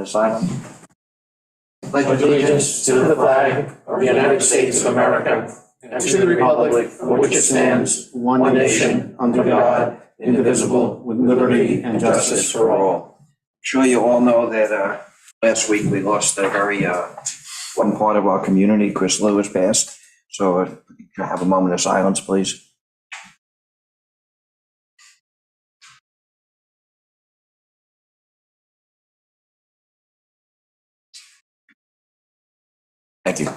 moment of silence. Pledge allegiance to the flag of the United States of America and to the republic for which it stands, one nation, under God, indivisible, with liberty and justice for all. I'm sure you all know that last week we lost a very one part of our community. Chris Lewis passed. So if we could have a moment of silence, please. Thank you.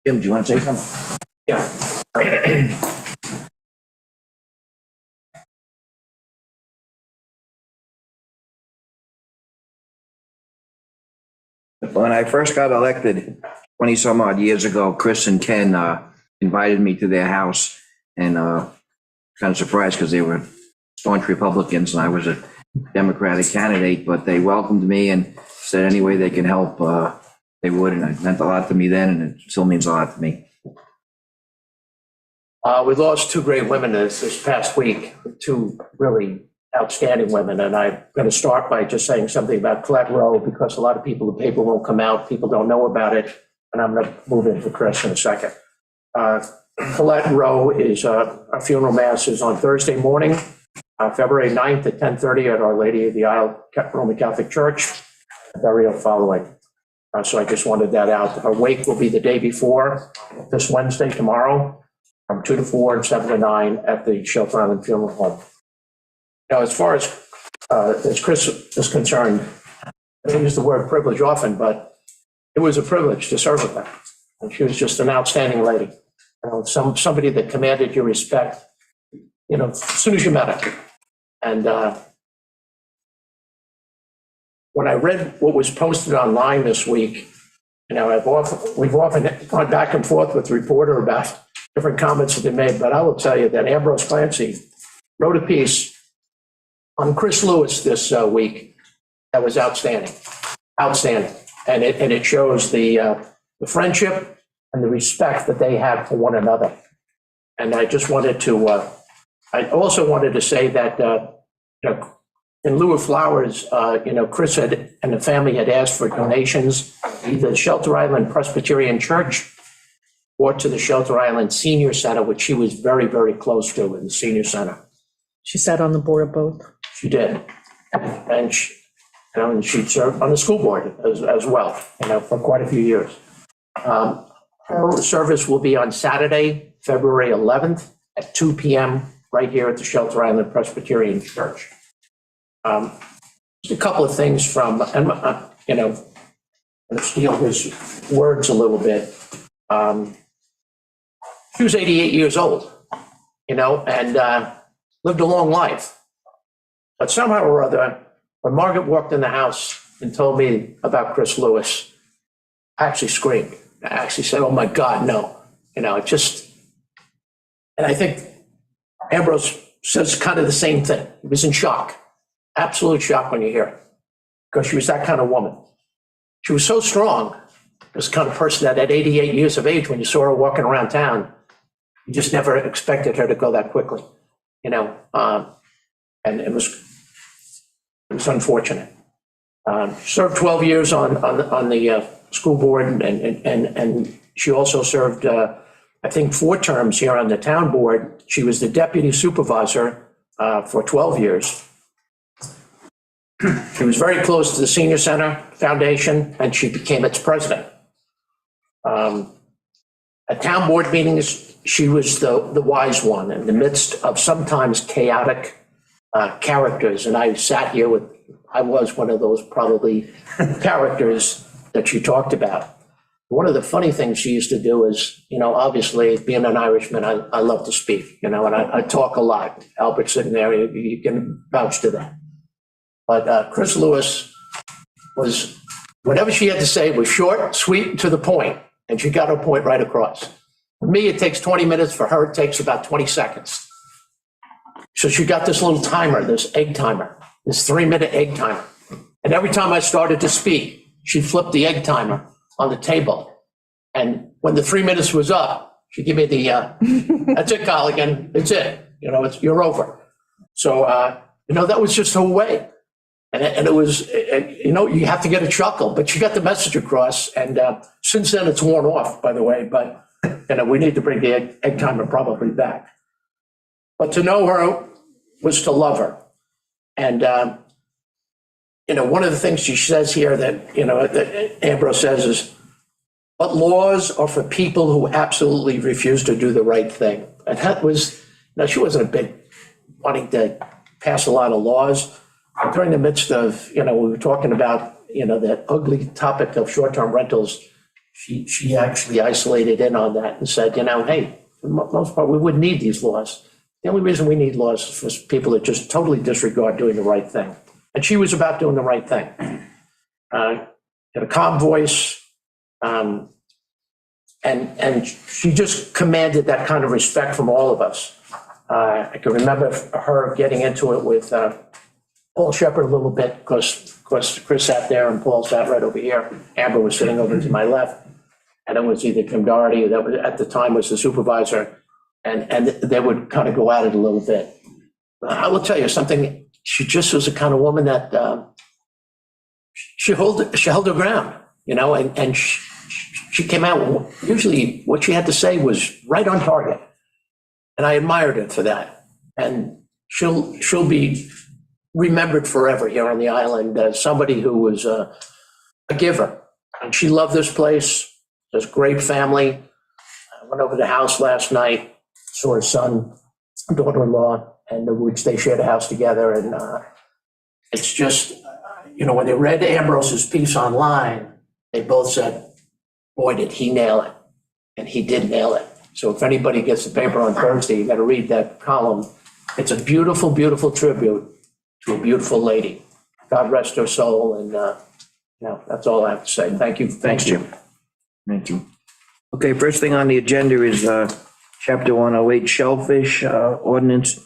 Jim, do you want to say something? Yeah. When I first got elected 20 some odd years ago, Chris and Ken invited me to their house, and kind of surprised because they were staunch Republicans and I was a Democratic candidate, but they welcomed me and said any way they can help, they would, and it meant a lot to me then, and it still means a lot to me. We lost two great women this past week, two really outstanding women. And I'm going to start by just saying something about Colette Rowe, because a lot of people, the paper won't come out, people don't know about it. And I'm going to move into Chris in a second. Colette Rowe is, our funeral mass is on Thursday morning, February 9th at 10:30 at Our Lady of the Isle Roman Catholic Church, burial following. So I just wanted that out. Her wake will be the day before, this Wednesday, tomorrow, from 2 to 4 and 7 to 9 at the Shelter Island Funeral Home. Now, as far as Chris is concerned, I don't use the word privilege often, but it was a privilege to serve with her. And she was just an outstanding lady. You know, somebody that commanded your respect, you know, as soon as you met her. And when I read what was posted online this week, you know, we've often gone back and forth with the reporter about different comments that they made, but I will tell you that Ambrose Clancy wrote a piece on Chris Lewis this week that was outstanding, and it shows the friendship and the respect that they have for one another. And I just wanted to, I also wanted to say that you know, in lieu of flowers, you know, Chris and the family had asked for donations, either the Shelter Island Presbyterian Church or to the Shelter Island Senior Center, which she was very, very close to in the Senior Center. She sat on the board of both. She did. And she, you know, and she served on the school board as well, you know, for quite a few years. Her service will be on Saturday, February 11th at 2 p.m. right here at the Shelter Island Presbyterian Church. Just a couple of things from, you know, I'm going to steal his words a little bit. She was 88 years old, you know, and lived a long life. But somehow or other, when Margaret walked in the house and told me about Chris Lewis, I actually screamed. I actually said, oh my God, no. You know, it just, and I think Ambrose says kind of the same thing. He was in shock, absolute shock when you hear it, because she was that kind of woman. She was so strong, this kind of person that at 88 years of age, when you saw her walking around town, you just never expected her to go that quickly, you know, and it was unfortunate. Served 12 years on the school board, and she also served, I think, 4 terms here on the town board. She was the deputy supervisor for 12 years. She was very close to the Senior Center Foundation, and she became its president. At town board meetings, she was the wise one in the midst of sometimes chaotic characters. And I sat here with, I was one of those probably characters that you talked about. One of the funny things she used to do is, you know, obviously being an Irishman, I love to speak, you know, and I talk a lot. Albert's sitting there, you can vouch to that. But Chris Lewis was, whatever she had to say was short, sweet, and to the point, and she got her point right across. For me, it takes 20 minutes. For her, it takes about 20 seconds. So she got this little timer, this egg timer, this 3-minute egg timer. And every time I started to speak, she'd flip the egg timer on the table. And when the 3 minutes was up, she'd give me the, that's it, Colligan, it's it. You know, you're over. So, you know, that was just her way. And it was, you know, you have to get a chuckle, but you got the message across. And since then, it's worn off, by the way. But, you know, we need to bring the egg timer probably back. But to know her was to love her. And, you know, one of the things she says here that, you know, that Ambrose says is, but laws are for people who absolutely refuse to do the right thing. And that was, now she wasn't a big wanting to pass a lot of laws. During the midst of, you know, we were talking about, you know, that ugly topic of short-term rentals, she actually isolated in on that and said, you know, hey, for the most part, we wouldn't need these laws. The only reason we need laws is for people that just totally disregard doing the right thing. And she was about doing the right thing. In a calm voice, and she just commanded that kind of respect from all of us. I can remember her getting into it with Paul Shepard a little bit, because Chris sat there and Paul sat right over here. Amber was sitting over to my left, and it was either Tim Doherty, that was at the time was the supervisor, and they would kind of go at it a little bit. I will tell you something. She just was the kind of woman that she held her ground, you know, and she came out. Usually, what she had to say was right on target, and I admired her for that. And she'll be remembered forever here on the island as somebody who was a giver. And she loved this place, this great family. I went over to the house last night, saw her son, daughter-in-law, and which they shared a house together. And it's just, you know, when they read Ambrose's piece online, they both said, boy, did he nail it. And he did nail it. So if anybody gets the paper on Thursday, you got to read that column. It's a beautiful, beautiful tribute to a beautiful lady. God rest her soul. And, you know, that's all I have to say. Thank you. Thanks, Jim. Thank you. Okay, first thing on the agenda is Chapter 108 Shellfish Ordinance.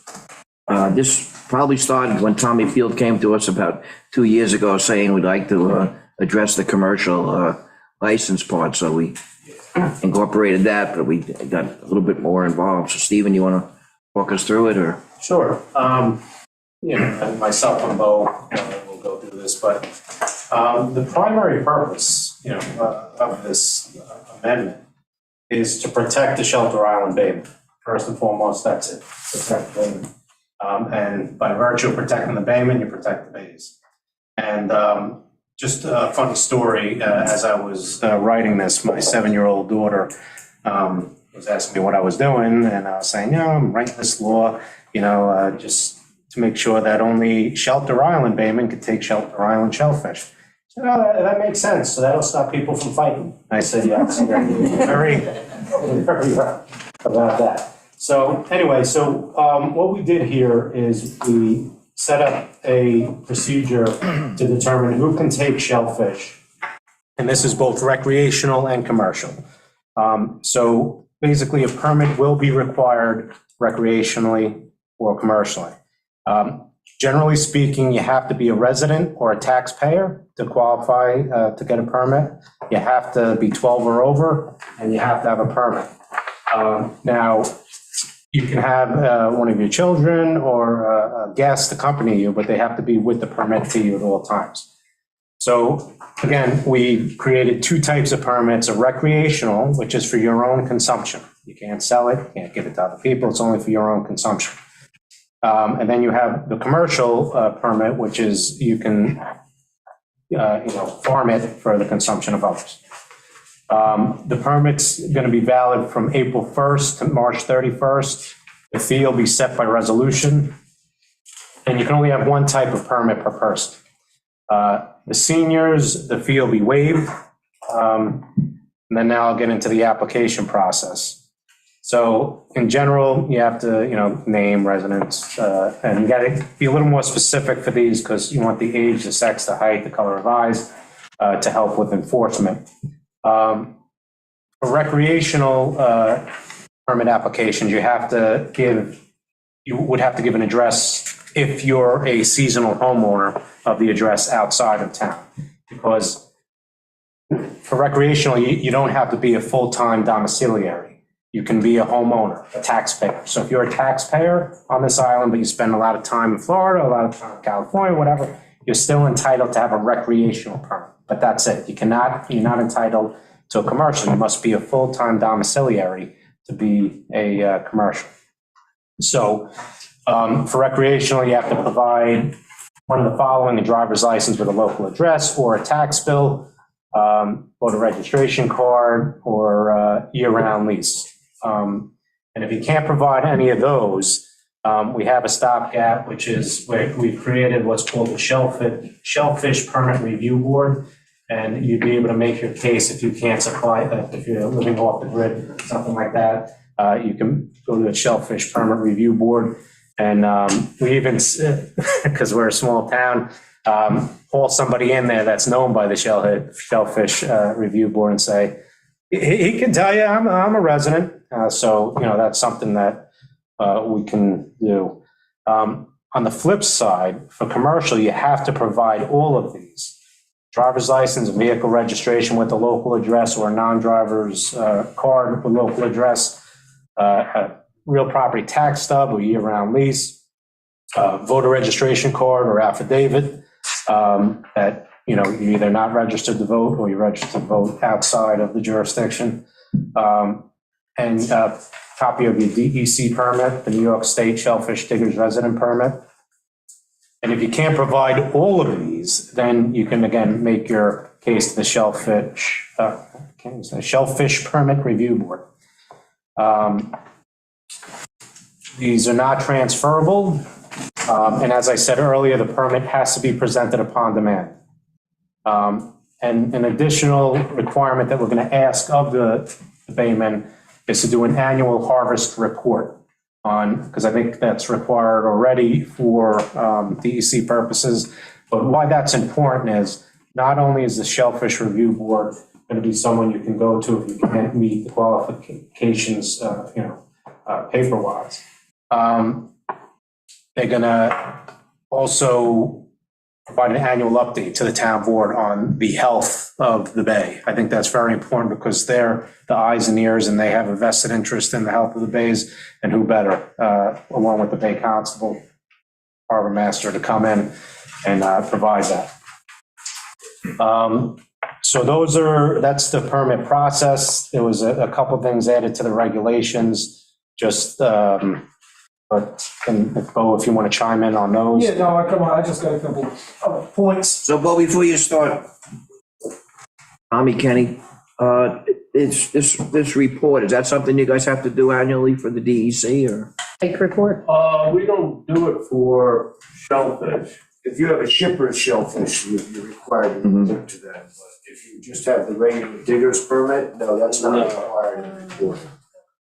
This probably started when Tommy Field came to us about 2 years ago saying we'd like to address the commercial license part. So we incorporated that, but we got a little bit more involved. So Stephen, you want to walk us through it, or? Sure. You know, and myself and Bo, will go through this, but the primary purpose, you know, of this amendment is to protect the Shelter Island Bayman. First and foremost, that's it, protect the Bayman. And by virtue of protecting the Bayman, you protect the bays. And just a funny story, as I was writing this, my 7-year-old daughter was asking me what I was doing, and I was saying, yeah, I'm writing this law, you know, just to make sure that only Shelter Island Bayman could take Shelter Island shellfish. So no, that makes sense. So that'll stop people from fighting. I said, yes, very right about that. So anyway, so what we did here is we set up a procedure to determine who can take shellfish. And this is both recreational and commercial. So basically a permit will be required recreationally or commercially. Generally speaking, you have to be a resident or a taxpayer to qualify to get a permit. You have to be 12 or over, and you have to have a permit. Now, you can have one of your children or a guest accompany you, but they have to be with the permit to you at all times. So again, we created 2 types of permits: a recreational, which is for your own consumption. You can't sell it, you can't give it to other people, it's only for your own consumption. And then you have the commercial permit, which is you can farm it for the consumption of others. The permit's going to be valid from April 1st to March 31st. The fee will be set by resolution, and you can only have 1 type of permit per person. The seniors, the fee will be waived, and then now I'll get into the application process. So in general, you have to, name, residence, and you got to be a little more specific for these because you want the age, the sex, the height, the color of eyes to help with enforcement. For recreational permit applications, you would have to give an address if you're a seasonal homeowner of the address outside of town. Because for recreational, you don't have to be a full-time domiciliary. You can be a homeowner, a taxpayer. So if you're a taxpayer on this island, but you spend a lot of time in Florida, a lot of time in California, whatever, you're still entitled to have a recreational permit, but that's it. You're not entitled to a commercial. You must be a full-time domiciliary to be a commercial. So for recreational, you have to provide one of the following: a driver's license with a local address or a tax bill, voter registration card, or year-round lease. And if you can't provide any of those, we have a stopgap, which is where we've created what's called the Shellfish Permit Review Board. And you'd be able to make your case if you can't supply, if you're living off the grid, something like that. You can go to the Shellfish Permit Review Board. And we even, because we're a small town, haul somebody in there that's known by the Shellfish Review Board and say, he can tell you I'm a resident. So, that's something that we can do. On the flip side, for commercial, you have to provide all of these: driver's license, vehicle registration with a local address or a non-driver's card with a local address, a real property tax stub or year-round lease, voter registration card or affidavit that you're either not registered to vote or you're registered to vote outside of the jurisdiction, and a copy of your DEC permit, the New York State Shellfish Diggers Resident Permit. And if you can't provide all of these, then you can again make your case to the Shellfish Permit Review Board. These are not transferable. And as I said earlier, the permit has to be presented upon demand. And an additional requirement that we're going to ask of the Baymen is to do an annual harvest report because I think that's required already for DEC purposes. But why that's important is not only is the Shellfish Review Board going to be someone you can go to if you can't meet the qualifications, paper-wise. They're going to also provide an annual update to the town board on the health of the bay. I think that's very important because they're the eyes and ears and they have a vested interest in the health of the bays, and who better, along with the Bay Constable, Harbor Master, to come in and provide that. So that's the permit process. There was a couple things added to the regulations, but Bo, if you want to chime in on those. Yeah, no, come on, I just got a couple of points. So, Bo, before you start, Tommy, Kenny, this report, is that something you guys have to do annually for the DEC or? Take report. We don't do it for shellfish. If you have a shipper's shellfish, you're required to report to them. But if you just have the regular digger's permit, no, that's not required in the report.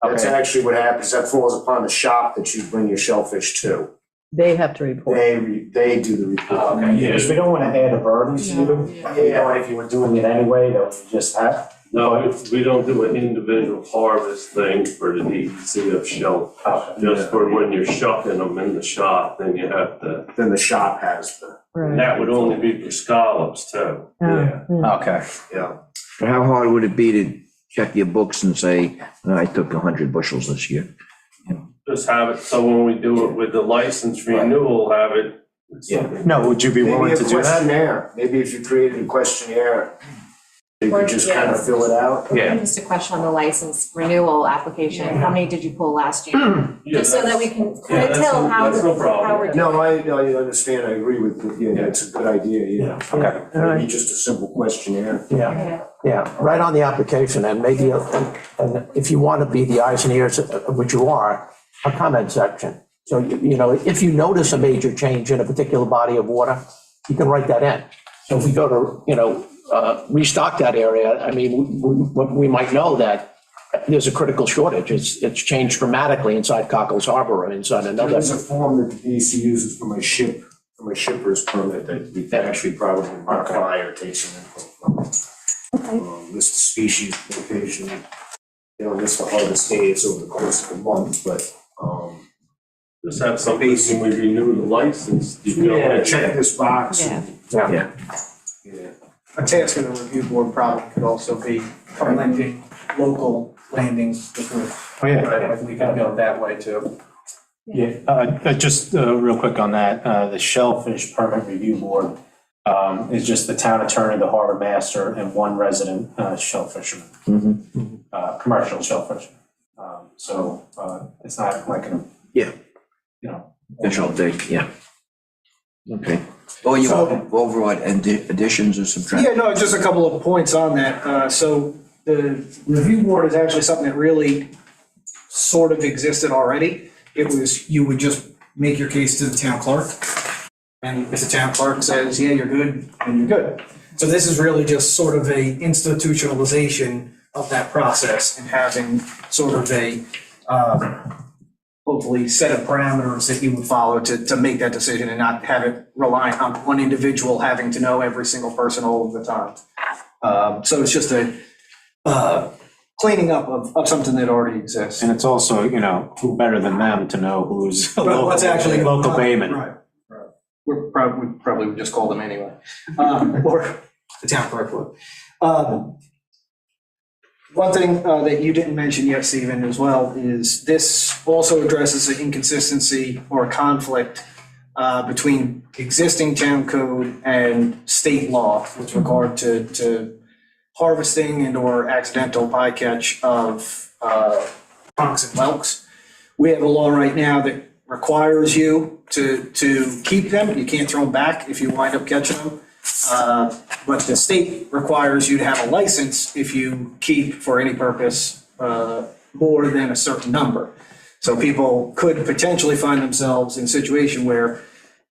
That's actually what happens. That falls upon the shop that you bring your shellfish to. They have to report. They do the report. Because we don't want to add a burden to you. If you were doing it anyway, that would just have. No, we don't do an individual harvest thing for the DEC of shellfish. Just for when you're shucking them in the shop, then you have to. Then the shop has the. Right. That would only be for scallops too. Okay. Yeah. How hard would it be to check your books and say, I took 100 bushels this year? Just have it, so when we do it with the license renewal, have it. No, would you be willing to do that? Questionnaire, maybe if you created a questionnaire, you could just kind of fill it out. Yeah. Just a question on the license renewal application. How many did you pull last year? Just so that we can kind of tell how that's no problem. how we're doing. No, I understand, I agree with you, it's a good idea, yeah. Okay. Maybe just a simple questionnaire. Yeah, right on the application, and maybe, and if you want to be the eyes and ears, which you are, a comment section. So, if you notice a major change in a particular body of water, you can write that in. So if we go to, restock that area, I mean, we might know that there's a critical shortage. It's changed dramatically inside Cockles Harbor and inside another. There's a form that the DEC uses from a shipper's permit that we can actually probably modify or take some info from. List of species, location, list the harvest days over the course of a month, but, just have something when we renew the license. Check this box. Yeah. A task of the review board probably could also be blending local landings with. Oh, yeah, we can go that way too. Just real quick on that, the Shellfish Permit Review Board is just the town attorney, the harbor master, and one resident shellfisherman, commercial shellfisher. So it's not like an, Yeah. you know. Official date, yeah. Okay. Oh, you So- overall additions or subtractions? Yeah, no, just a couple of points on that. So the review board is actually something that really sort of existed already. It was, you would just make your case to the town clerk. And if the town clerk says, yeah, you're good, then you're good. So this is really just sort of a institutionalization of that process and having sort of a, hopefully set of parameters that you would follow to make that decision and not have it reliant on one individual having to know every single person all of the time. So it's just a cleaning up of something that already exists. And it's also, you know, who better than them to know who's a What's actually local bayman. Right. We probably would just call them anyway, or the town clerk would. One thing that you didn't mention yet, Stephen, as well, is this also addresses an inconsistency or a conflict between existing town code and state law with regard to harvesting and or accidental bycatch of punks and whelks. We have a law right now that requires you to keep them. You can't throw them back if you wind up catching them. But the state requires you to have a license if you keep for any purpose more than a certain number. So people could potentially find themselves in a situation where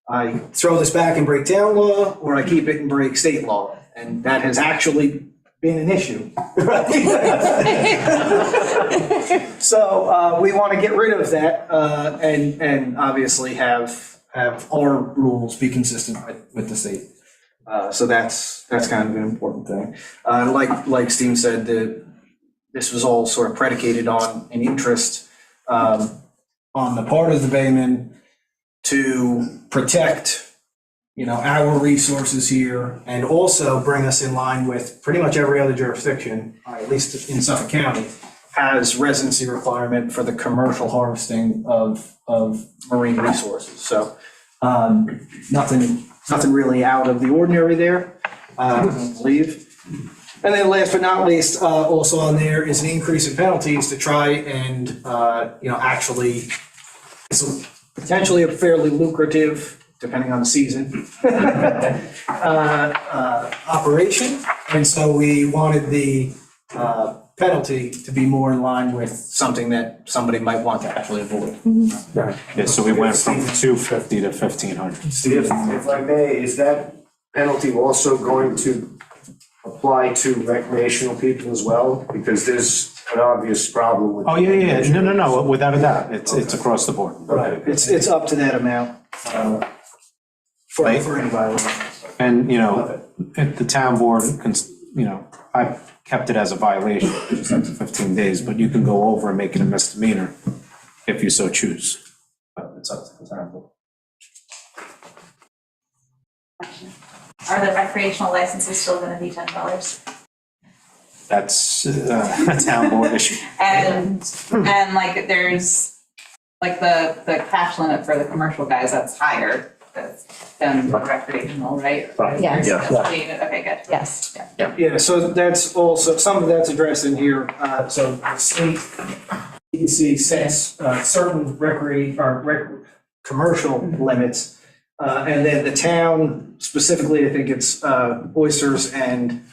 I throw this back and break town law, or I keep it and break state law. And that has actually been an issue. So we want to get rid of that and obviously have our rules be consistent with the state. So that's kind of an important thing. Like Steve said, this was all sort of predicated on an interest on the part of the Baymen to protect, you know, our resources here and also bring us in line with pretty much every other jurisdiction, at least in Suffolk County, has residency requirement for the commercial harvesting of marine resources. So nothing really out of the ordinary there, I don't believe. And then last but not least, also on there is an increase in penalties to try and, actually, it's potentially a fairly lucrative, depending on the season, operation. And so we wanted the penalty to be more in line with something that somebody might want to actually avoid. Yeah, so we went from 250 to 1,500. If I may, is that penalty also going to apply to recreational people as well? Because there's an obvious problem with. Oh, yeah, no, without a doubt, it's across the board. Right. It's up to that amount for anybody. And, you know, at the town board, I kept it as a violation, just up to 15 days, but you can go over and make it a misdemeanor if you so choose. But it's up to the town board. Are the recreational licenses still gonna be $10? That's a town board issue. And like there's, like the cash limit for the commercial guys, that's higher than recreational, right? Yes. Yeah. Okay, good. Yes. Yeah, so that's also, some of that's addressed in here. So the state DEC sets certain commercial limits. And then the town, specifically, I think it's oysters and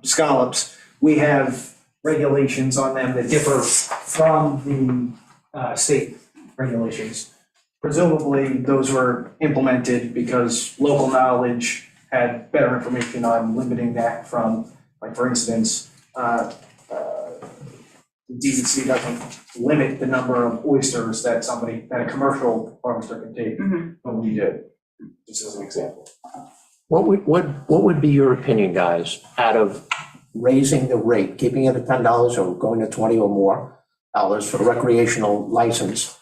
scallops, we have regulations on them that differ from the state regulations. Presumably, those were implemented because local knowledge had better information on limiting that from, like, for instance, the DEC doesn't limit the number of oysters that a commercial harvester can take, but we do, just as an example. What would be your opinion, guys, out of raising the rate, keeping it at $10 or going to 20 or more dollars for a recreational license?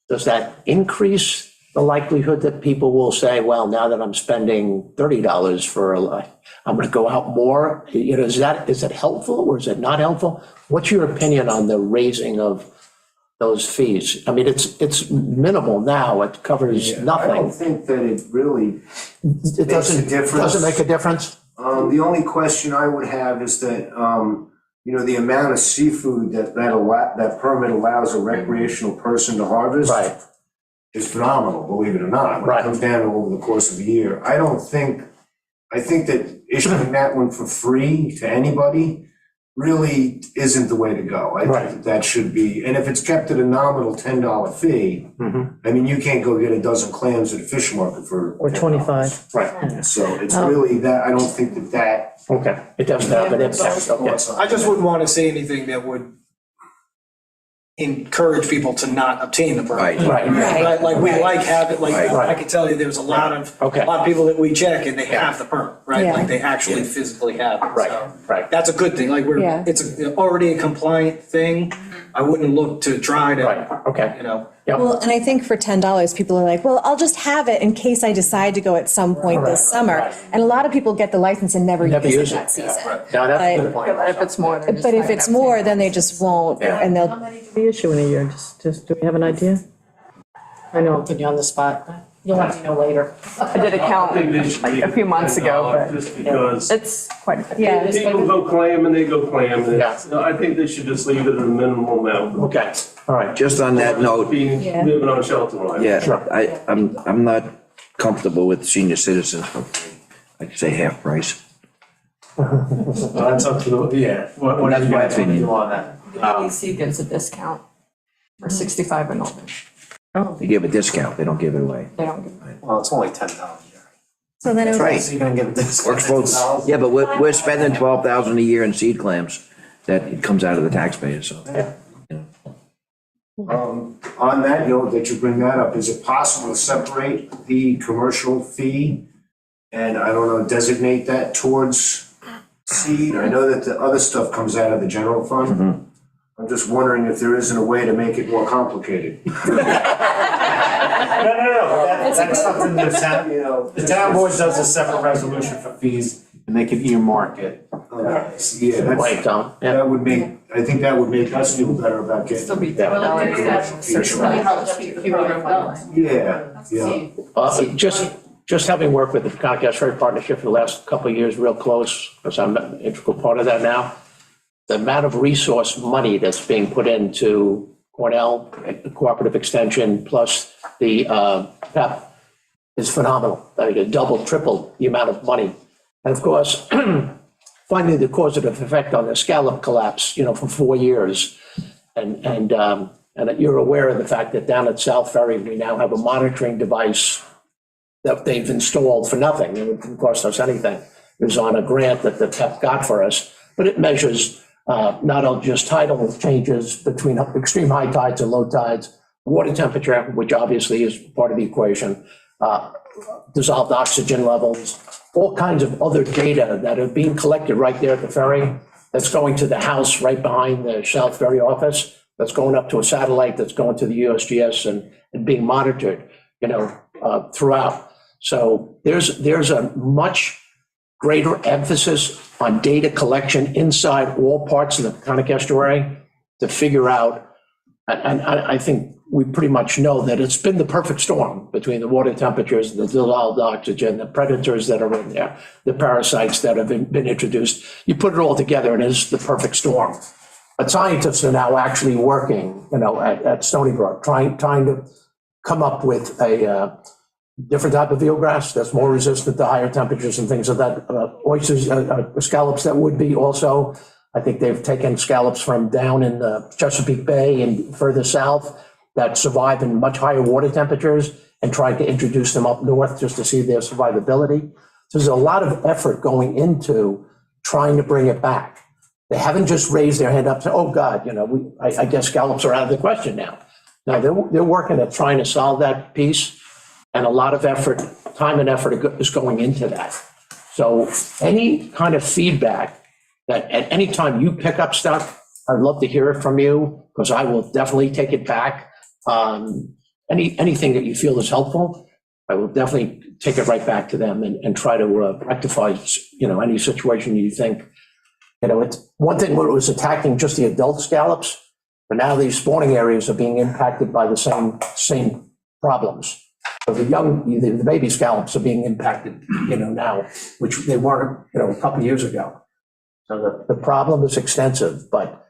Does that increase the likelihood that people will say, well, now that I'm spending $30 I'm going to go out more? You know, is that helpful or is it not helpful? What's your opinion on the raising of those fees. I mean, it's minimal now, it covers I don't nothing. think that it really, It doesn't, difference. doesn't make a difference? the only question I would have is that, the amount of seafood that permit allows a recreational person to harvest. Right, Is phenomenal, believe it or not, when Right. it comes down to over the course of a year. I think that issuing that one for free to anybody really isn't the way to go. I Right. think that should be, and if it's kept at a nominal $10 fee, I mean, you can't go get a dozen clams at a fish market for. Or 25. right, So it's really that, I don't think that. okay, it doesn't have an impact, okay. I just wouldn't want to say anything that would encourage people to not obtain the permit. Right. Right, Like, we like have it, like, Right. I can tell you, there's a lot of Okay. people that we check and they have the permit, right? Yeah. Like, they actually physically have it. right, So right, that's a good thing, like, Yeah. it's already a compliant thing. I wouldn't look to try right, to, okay. Yep. Well, and I think for $10, people are like, well, I'll just have it in case I decide to go at some point this summer. right. And a lot of people get the license and never Never use use it it, that season. Now, that's a But- good point. If it's more, they're just But if not it's gonna more, obtain then they just won't, Yeah. and they'll, the issue in a year, just, do we have an idea? I know, I'm putting you on the spot. You'll have to know later. I did a count like a few months ago, but Just because it's quite a bit. yeah. people go clam and they go clam, and Yeah. I think they should just leave it at a minimum amount. Okay, all right, Just on that note, Being, Yeah. living on shelter line. yeah, Sure. I'm not comfortable with senior citizens for, like, say, half price. That's up to the, yeah. What That's my opinion. on that? EDC gives a discount for 65 and older. They give a discount, they don't give it away. They don't give. Well, it's only $10 a year. So then it That's would, right. So you're gonna get a discount. Works both, yeah, but we're spending 12,000 a year in seed clams, that it comes out of the taxpayers, so. On that note, that you bring that up, is it possible to separate the commercial fee and, I don't know, designate that towards seed? I know that the other stuff comes out of the general fund. I'm just wondering if there isn't a way to make it more complicated. No, that's something the town, the town board does a separate resolution for fees and they can earmark it. Yeah, wait, that's, Tom, yeah. that would make, I think that would make us feel better about getting. Still be Yeah. Just having worked with the Comcast Ferry Partnership for the last couple of years real close, because I'm an integral part of that now, the amount of resource money that's being put into Cornell Cooperative Extension plus the PEP is phenomenal. I mean, it doubled, tripled the amount of money. And of course, finding the causative effect on the scallop collapse, for 4 years. And you're aware of the fact that down at South Ferry, we now have a monitoring device that they've installed for nothing. It didn't cost us anything. It was on a grant that the PEP got for us, but it measures not only just tidal changes between extreme high tides and low tides, water temperature, which obviously is part of the equation, dissolved oxygen levels, all kinds of other data that are being collected right there at the ferry, that's going to the house right behind the South Ferry office, that's going up to a satellite, that's going to the USGS and being monitored, throughout. So there's a much greater emphasis on data collection inside all parts of the Peconic Estuary to figure out, and I think we pretty much know that it's been the perfect storm between the water temperatures, the dissolved oxygen, the predators that are in there, the parasites that have been introduced. You put it all together and it's the perfect storm. But scientists are now actually working, at Stony Brook, trying to come up with a different type of eelgrass that's more resistant to higher temperatures and things of that. Oysters, scallops that would be also. I think they've taken scallops from down in the Chesapeake Bay and further south that survive in much higher water temperatures and tried to introduce them up north just to see their survivability. So there's a lot of effort going into trying to bring it back. They haven't just raised their hand up and said, oh God, I guess scallops are out of the question now. No, they're working at trying to solve that piece, and a lot of effort, time and effort is going into that. So any kind of feedback that at any time you pick up stuff, I'd love to hear it from you, because I will definitely take it back. Anything that you feel is helpful, I will definitely take it right back to them and try to rectify, any situation you think. It's one thing when it was attacking just the adult scallops, But now these spawning areas are being impacted by the same problems. So the baby scallops are being impacted, now, which they weren't, a couple of years ago. So the problem is extensive, but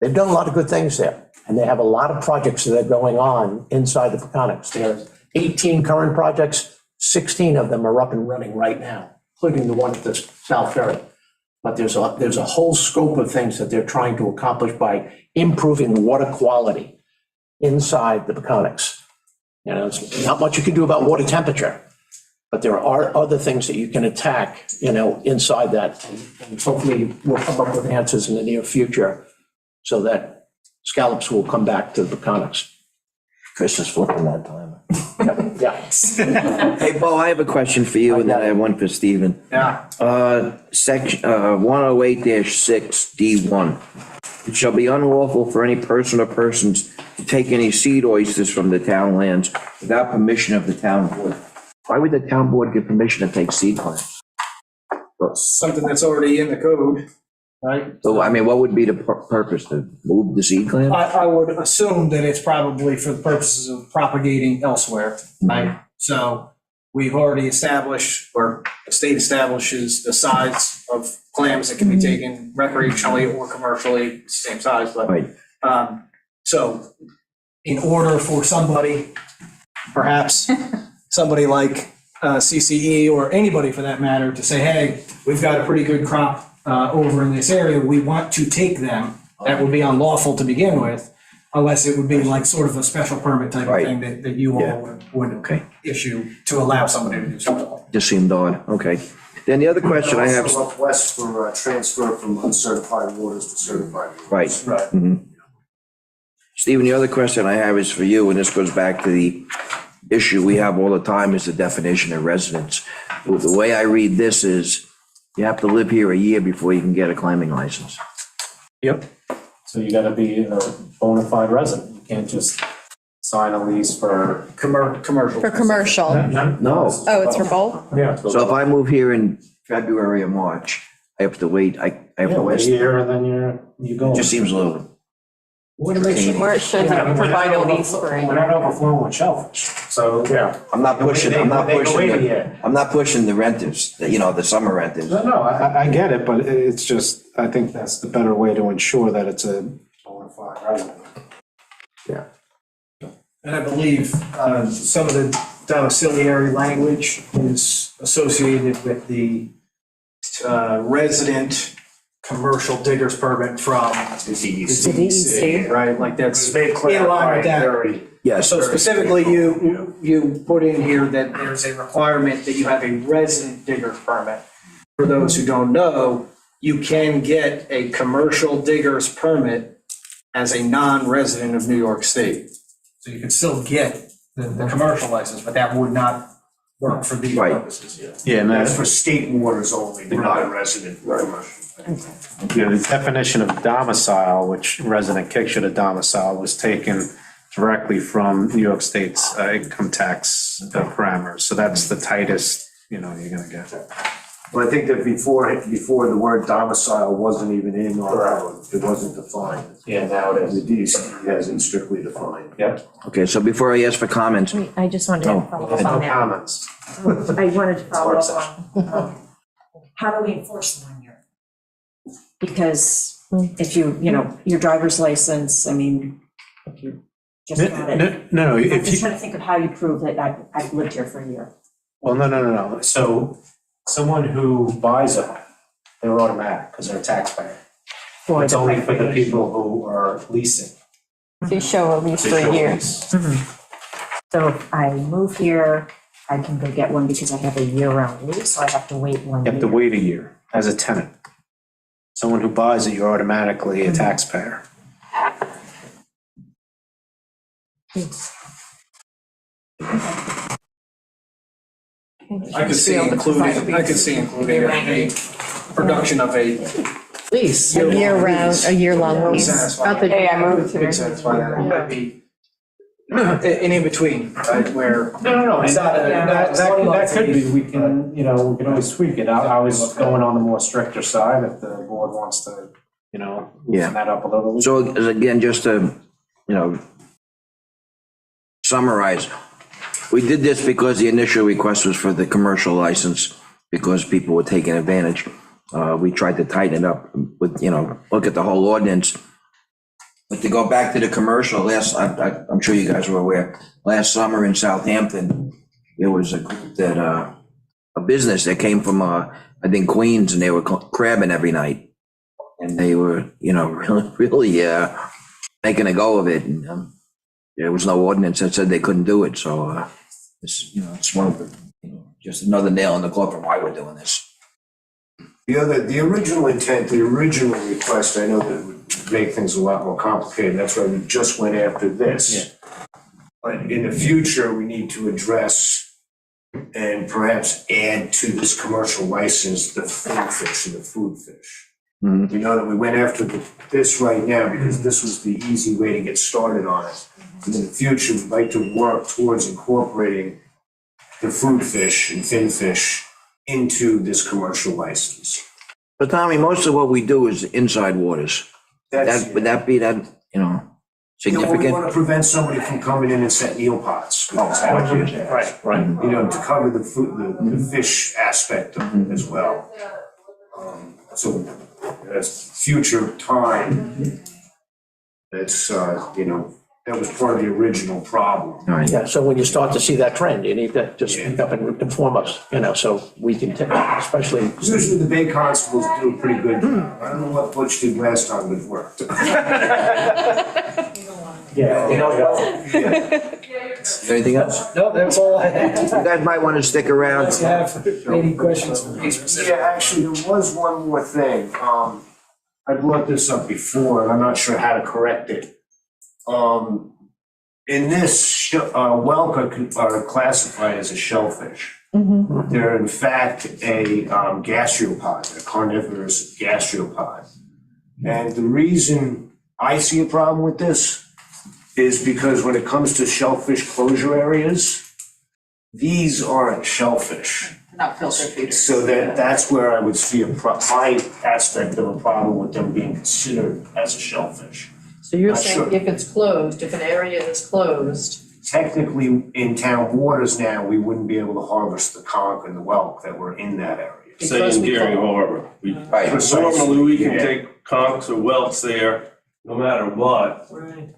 they've done a lot of good things there. And they have a lot of projects that are going on inside the Peconics. There's 18 current projects, 16 of them are up and running right now, including the one at the South Ferry. But there's a whole scope of things that they're trying to accomplish by improving water quality inside the Peconics. There's not much you can do about water temperature, but there are other things that you can attack, inside that. And hopefully we'll come up with answers in the near future so that scallops will come back to the Peconics. Chris is flipping that time. Yeah. Hey, Bo, I have a question for you, and then I have one for Stephen. Yeah. Section 108-6D1. It shall be unlawful for any person or persons to take any seed oysters from the town lands without permission of the town board. Why would the town board give permission to take seed plants? Something that's already in the code, right? So, I mean, what would be the purpose, to move the seed plant? I would assume that it's probably for the purposes of propagating elsewhere, right? So we've already established, or the state establishes the size of clams that can be taken recreationally or commercially, it's the same size, but. Right. So in order for somebody, perhaps somebody like CCE or anybody for that matter, to say, hey, we've got a pretty good crop over in this area, we want to take them, that would be unlawful to begin with, unless it would be like sort of a special permit type of Right. thing that you all would Okay. issue to allow somebody to do something. Just seemed odd, okay. Then the other question I have, Also request for transfer from uncertified waters to certified waters. right. Right. Mhm. Stephen, the other question I have is for you, and this goes back to the issue we have all the time, is the definition of residence. The way I read this is, you have to live here a year before you can get a clamming license. Yep. So you gotta be a bona fide resident. You can't just sign a lease for. Commercial. For commercial. No. Oh, it's for both? Yeah. So if I move here in February or March, I have to wait, I have to Wait a wait. year and then you go. It just seems a little, Or it should provide a lease for We're not overflowing with shellfish, so. Yeah. I'm not pushing, I'm not They go pushing, wait a the- year. I'm not pushing the renters, the summer renters. No, I get it, but it's just, I think that's the better way to ensure that it's a bona fide resident. And I believe some of the domiciliary language is associated with the resident commercial digger's permit from the DEC, right? Like that's in line with that. Yes, So specifically, you put in here that there's a requirement that you have a resident digger's permit. For those who don't know, you can get a commercial digger's permit as a non-resident of New York State. So you could still get the commercial license, but that would not work for these Right. purposes. Yeah, and That's that's for state waters only, non-resident commercial. Yeah, the definition of domicile, which resident kick should have domicile, was taken directly from New York State's income tax parameters. So that's the tightest, you're gonna get. Well, I think that before the word domicile wasn't even in our code, it wasn't defined. Yeah, now it The DEC has it strictly defined. Yep. okay, so before I ask for comments, I just wanted Oh, to follow There's up no on that. comments. I wanted to follow Work up on, how do we enforce the 1 year? Because if your driver's license, I mean, if you just got it. No, I'm if just you, trying to think of how you prove that I've lived here for a year. well, no. So someone who buys a home, they're automatic because they're a taxpayer. For It's the only for the recreation. people who are leasing. If you show a lease They for show a year. lease. So if I move here, I can go get one because I have a year-round lease, so I have to wait 1 You year. have to wait a year as a tenant. Someone who buys it, you're automatically a taxpayer. I could see including a production of a lease. A year-round, a year-long lease. Satisfy Not the day I moved Could here. satisfy that. It might be an in-between, right, where. No. It's not a- That could be, we can always tweak it. I was going on the more stricter side if the board wants to Yeah. that up a little. So again, just to, summarize, we did this because the initial request was for the commercial license, because people were taking advantage. We tried to tighten it up with, look at the whole ordinance. But to go back to the commercial, I'm sure you guys were aware, last summer in Southampton, there was a group that, a business that came from, I think Queens, and they were crabbing every night. And they were, really making a go of it. And there was no ordinance that said they couldn't do it. So it's one of the, just another nail in the coffin why we're doing this. The original intent, the original request, I know that would make things a lot more complicated. That's why we just went after this. But in the future, we need to address and perhaps add to this commercial license the fin fish and the food fish. Mhm. We know that we went after this right now because this was the easy way to get started on it. And in the future, we'd like to work towards incorporating the food fish and fin fish into this commercial license. But Tommy, most of what we do is inside waters. Would that be that, We significant? want to prevent somebody from coming in and setting eel pots. Right. To cover the food, the fish aspect of it as well. So that's future time. That's, that was part of the original problem. All right. Yeah, so when you start to see that trend, you need to just speak up and inform us, so we can, especially. Usually the Bay Constables do a pretty good job. I don't know what Butch did last time, but it worked. Anything else? No, that's all I have. You guys might want to stick around. Unless you have any questions for me specifically. Yeah, actually, there was one more thing. I brought this up before, and I'm not sure how to correct it. In this, whelk are classified as a shellfish. They're in fact a gastropod, a carnivorous gastropod. And the reason I see a problem with this is because when it comes to shellfish closure areas, these aren't shellfish. Not filter feeders. So that's where I would see high aspect of a problem with them being considered as a shellfish. So you're Not saying sure. if it's closed, if an area is closed, Technically, in town waters now, we wouldn't be able to harvest the conch and the whelk that were in that area. because Same we Gearing call- Harbor. Right. Normally, we can Yeah. take conchs or whelks there, no matter what. Right.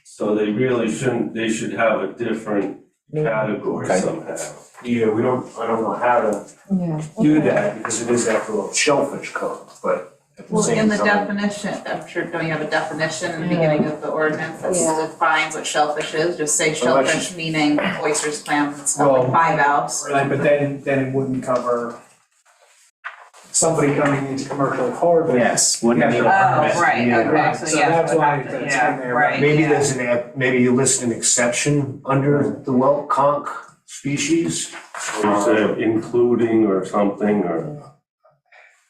So they should have a different category Okay. somehow. Yeah, I don't know how to Yeah. do that because it is after all shellfish code, but at the Well, same in the time. definition, I'm sure, don't you have a definition in the beginning of the ordinance that Yeah. defines what shellfish is? Just say Well, that's shellfish meaning oysters, clams, and stuff, Well, like bivalves. Right, but then it wouldn't cover somebody coming into commercial harbor. Yes, wouldn't need a Oh, permit. right, Yeah. okay, so So yeah. that's why that's in Yeah, there. right. Maybe yeah. there's maybe you list an exception under the whelk conch species. Or say including or something, or.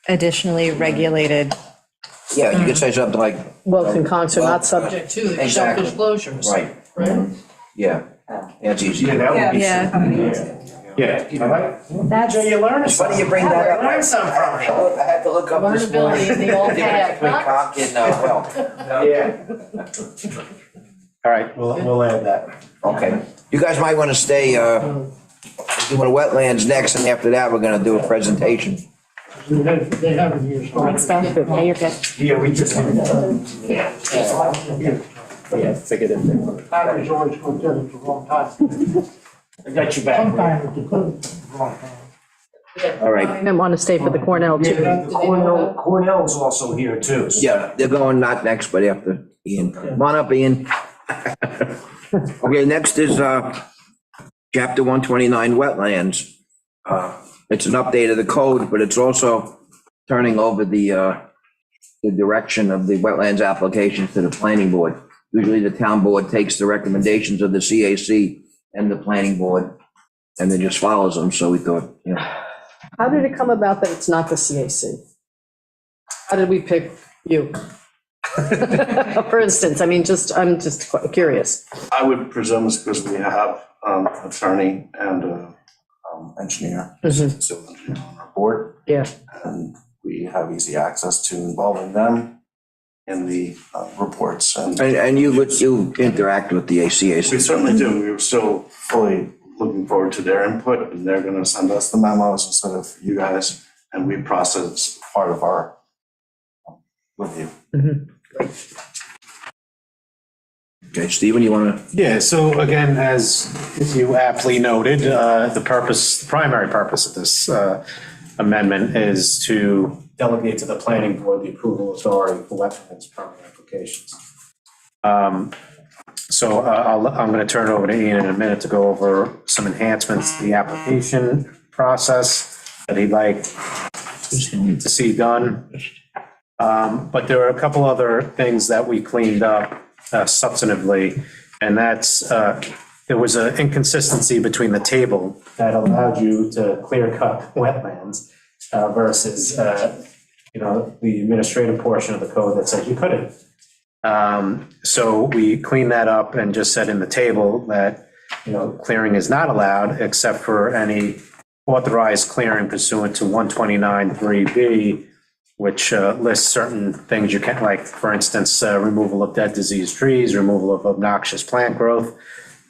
Additionally regulated. Yeah, you could say something like, Whelks and conchs are Well, not subject to the exactly. shellfish closures. right, Right? yeah, that's easy. Yeah, that would be. Yeah. Yeah. Jay, you learn Funny you bring that up. Learn something from me. I had to look up this morning. Learnability in the old Difference between hat. conch and whelk. Yeah. All right, we'll add that. Okay, you guys might want to stay, doing wetlands next, and after that, we're gonna do a presentation. Thanks, Bill. Yeah, you're good. Yeah, we just. Yeah, figured it. Batteries always go dead at the wrong time. I got you back. Sometimes it's wrong time. All right, I didn't want to stay for the Cornell too. Cornell's also here too. so- yeah, they're going not next, but after Ian. Come on up, Ian. Okay, next is, chapter 129, wetlands. It's an update of the code, but it's also turning over the direction of the wetlands applications to the planning board. Usually the town board takes the recommendations of the CAC and the planning board and then just follows them. So we thought, How did it come about that it's not the CAC? How did we pick you? For instance, I mean, I'm just quite curious. I would presume it's because we have attorney and engineer, Mhm. civil engineer on our board. Yeah. And we have easy access to involving them in the reports. And you interact with the ACAC. We certainly do. We were still fully looking forward to their input, and they're going to send us the memos instead of you guys, and we process part of our review. Okay, Stephen, you want to? Yeah, so again, as you aptly noted, the primary purpose of this amendment is to delegate to the planning board the approval authority for wetlands permit applications. So I'm going to turn it over to Ian in a minute to go over some enhancements to the application process that he'd like to see done. But there are a couple other things that we cleaned up substantively, and that's there was an inconsistency between the table that allowed you to clear cut wetlands versus the administrative portion of the code that said you couldn't. So we cleaned that up and just said in the table that clearing is not allowed except for any authorized clearing pursuant to 129(3)B, which lists certain things you can't, like, for instance, removal of dead diseased trees, removal of obnoxious plant growth.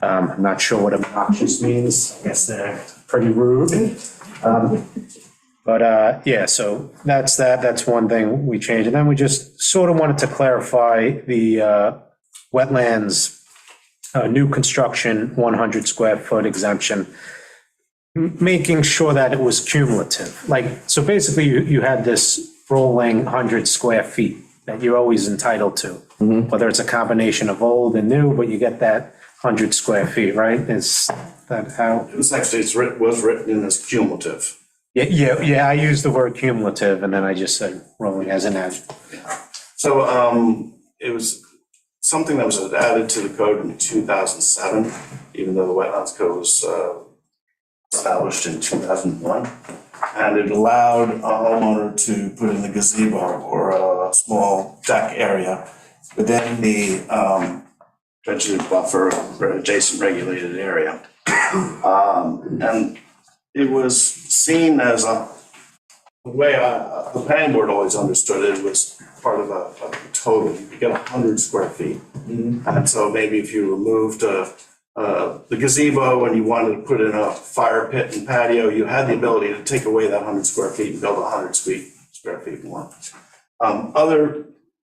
I'm not sure what obnoxious means. I guess they're pretty rude. But yeah, so that's that. That's one thing we changed. And then we just sort of wanted to clarify the wetlands, new construction, 100 square foot exemption, making sure that it was cumulative. Like, so basically you had this rolling 100 square feet that you're always entitled to, whether it's a combination of old and new, but you get that 100 square feet, right? Is that how? It was actually, was written in as cumulative. Yeah, I used the word cumulative and then I just said rolling as an adjective. So it was something that was added to the code in 2007, even though the Wetlands Code was established in 2001. And it allowed a homeowner to put in a gazebo or a small deck area within the vegetative buffer or adjacent regulated area. And it was seen as the way the planning board always understood it was part of a total. You could get 100 square feet. And so maybe if you removed the gazebo and you wanted to put in a fire pit and patio, you had the ability to take away that 100 square feet and build 100 square feet more. Other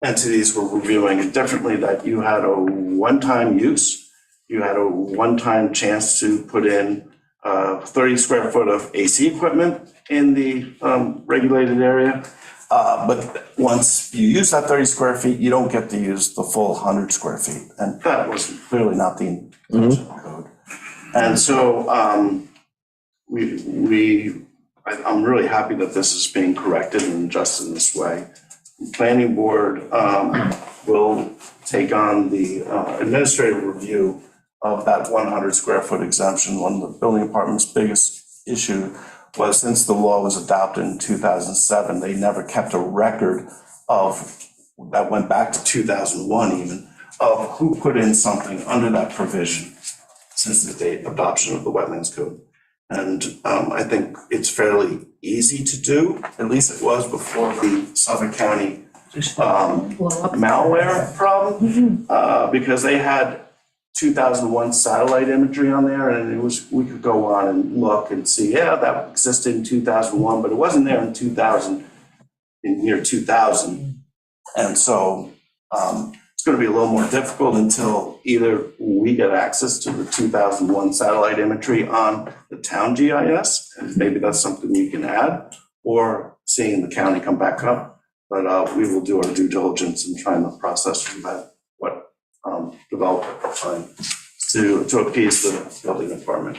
entities were reviewing it differently, that you had a one-time use, you had a one-time chance to put in 30 square foot of AC equipment in the regulated area. But once you use that 30 square feet, you don't get to use the full 100 square feet. And that was clearly not the intention of the code. And so I'm really happy that this is being corrected and adjusted in this way. The planning board will take on the administrative review of that 100 square foot exemption. One of the building department's biggest issue was, since the law was adopted in 2007, they never kept a record of, that went back to 2001 even, of who put in something under that provision since the date of adoption of the Wetlands Code. And I think it's fairly easy to do, at least it was before the Suffolk County malware problem, because they had 2001 satellite imagery on there, and it was, we could go on and look and see, yeah, that existed in 2001, but it wasn't there in year 2000. And so it's going to be a little more difficult until either we get access to the 2001 satellite imagery on the town GIS, and maybe that's something we can add, or seeing the county come back up. But we will do our due diligence and try and process from that what developer find to appease the building department.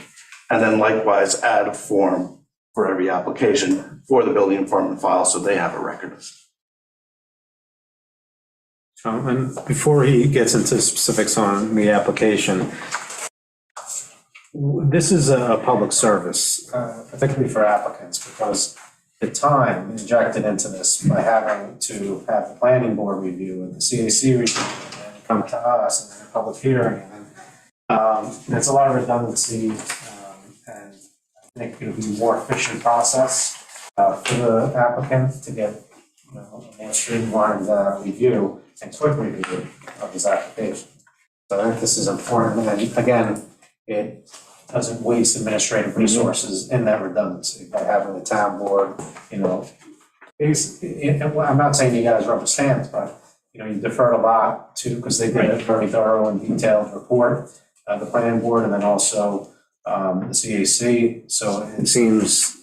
And then likewise add a form for every application for the building department file, so they have a record. And before he gets into specifics on the application, this is a public service, particularly for applicants, because the time injected into this by having to have the planning board review and the CAC review and then come to us and then a public hearing, and then there's a lot of redundancy, and I think it'll be a more efficient process for the applicant to get, you know, a more streamlined review and quick review of his application. So I think this is important, and again, it doesn't waste administrative resources in that redundancy by having the town board, you know. I'm not saying you guys rubber stamps, but, you know, you deferred a lot to, because they did a very thorough and detailed report, the planning board, and then also the CAC, so it seems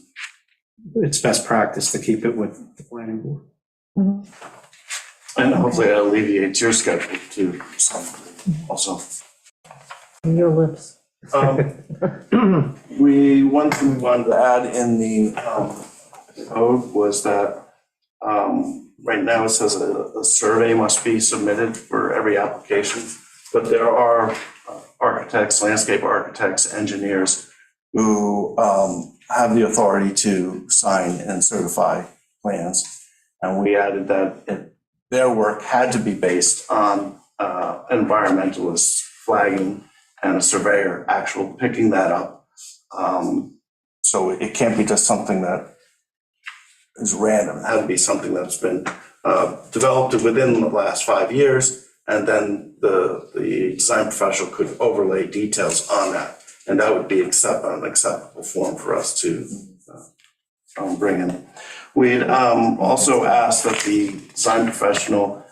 it's best practice to keep it with the planning board. And hopefully that alleviates your schedule too, also. Your lips. One thing we wanted to add in the code was that right now it says a survey must be submitted for every application, but there are architects, landscape architects, engineers who have the authority to sign and certify plans. And we added that their work had to be based on environmentalists flagging and a surveyor actual picking that up. So it can't be just something that is random. It had to be something that's been developed within the last 5 years, and then the design professional could overlay details on that. And that would be an acceptable form for us to bring in. We'd also asked that the design professional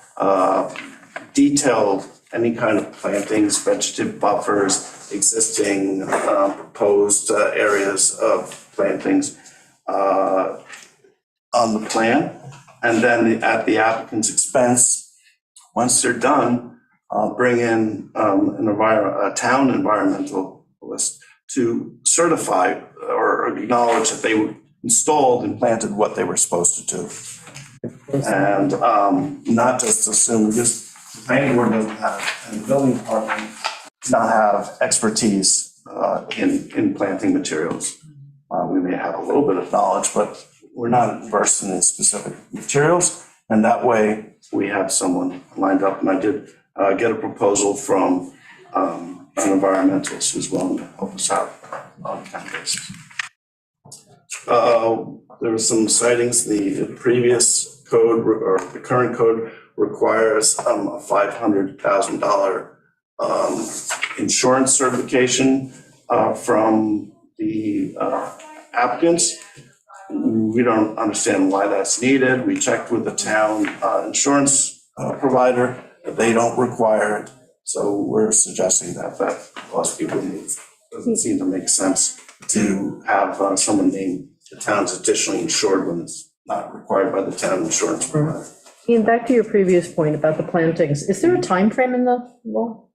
detail any kind of plantings, vegetative buffers, existing proposed areas of plantings on the plan. And then at the applicant's expense, once they're done, bring in a town environmentalist to certify or acknowledge that they installed and planted what they were supposed to do. And not just assume, because the planning board doesn't have, and the building department does not have expertise in planting materials. We may have a little bit of knowledge, but we're not versed in the specific materials. And that way we have someone lined up. And I did get a proposal from an environmentalist who's willing to help us out on a kind of basis. There were some sightings. The previous code or the current code requires a $500,000 insurance certification from the applicants. We don't understand why that's needed. We checked with the town insurance provider. They don't require it. So we're suggesting that cost be removed. Doesn't seem to make sense to have someone named the town's additionally insured when it's not required by the town insurance provider. Ian, back to your previous point about the plantings, is there a time frame in the law?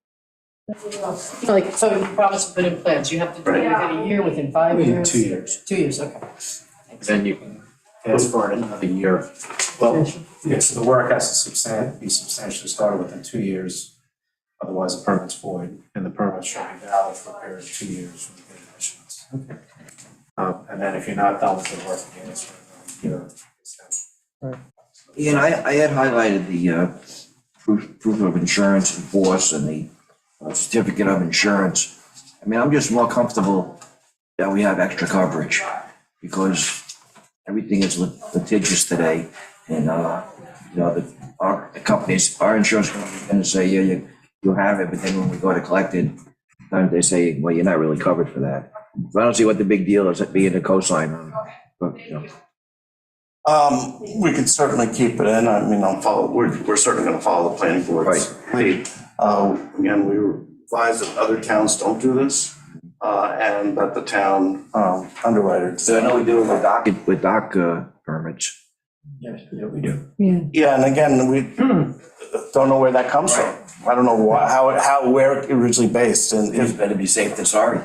Like, so you promise to put in plants, you have to do it within a year, within 5 years? 2 years. 2 years, okay. Then you can ask for it another year. Well, yes, the work has to be substantially started within 2 years. Otherwise, the permit's void, and the permit shall be valid for a period of 2 years from the date of issuance. Okay. And then if you're not done with the work, again, it's for another year. Ian, I had highlighted the proof of insurance in force and the certificate of insurance. I mean, I'm just more comfortable that we have extra coverage because everything is litigious today. And, you know, the companies, our insurance company is going to say, yeah, you have it, but then when we go to collect it, sometimes they say, well, you're not really covered for that. So I don't see what the big deal is, it being a cosign on, but, you know. We could certainly keep it in. I mean, we're certainly going to follow the planning board's lead. Again, we advise that other towns don't do this, and that the town underwriter. So I know we do it with dock permits. Yes, yeah, we do. Yeah, and again, we don't know where that comes from. I don't know where it originally based, and It's better be safe than sorry.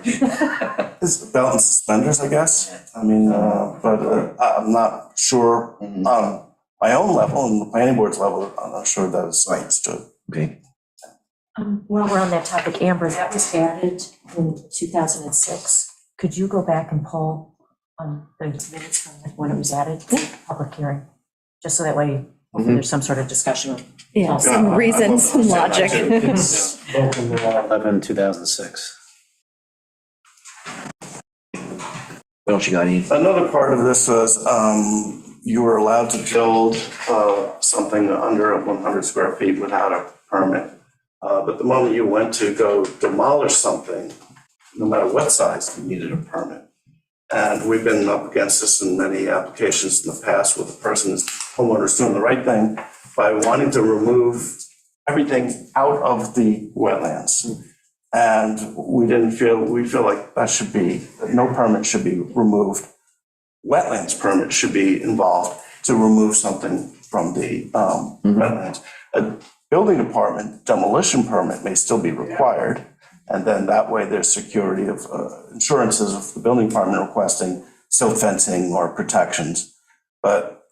it's belt and suspenders, I guess. I mean, but I'm not sure on my own level and the planning board's level. I'm not sure that is understood. Okay. While we're on that topic, Amber, that was added in 2006. Could you go back and pull on the minutes from when it was added, public hearing? Just so that way, hopefully there's some sort of discussion. Yeah, some reason, some logic. It's local law 11, 2006. What else you got, Ian? Another part of this was, you were allowed to build, something under 100 square feet without a permit. But the moment you went to go demolish something, no matter what size, you needed a permit. And we've been up against this in many applications in the past with the homeowners doing the right thing by wanting to remove everything out of the wetlands. And we feel like that should be, that no permit should be removed. Wetlands permit should be involved to remove something from the wetlands. A building department demolition permit may still be required. And then that way there's security of insurances of the building department requesting silt fencing or protections. But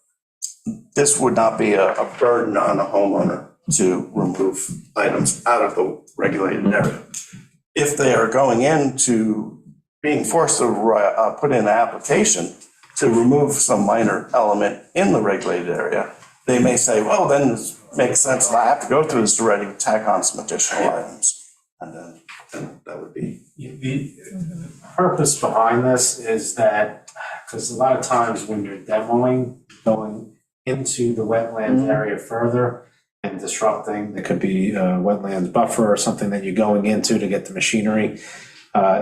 this would not be a burden on a homeowner to remove items out of the regulated area. If they are going into being forced to put in an application to remove some minor element in the regulated area, they may say, well, then it makes sense, I have to go through this already, tack on some additional items. And then that would be. The purpose behind this is that, because a lot of times when you're demoing, going into the wetlands area further and disrupting, there could be a wetlands buffer or something that you're going into to get the machinery.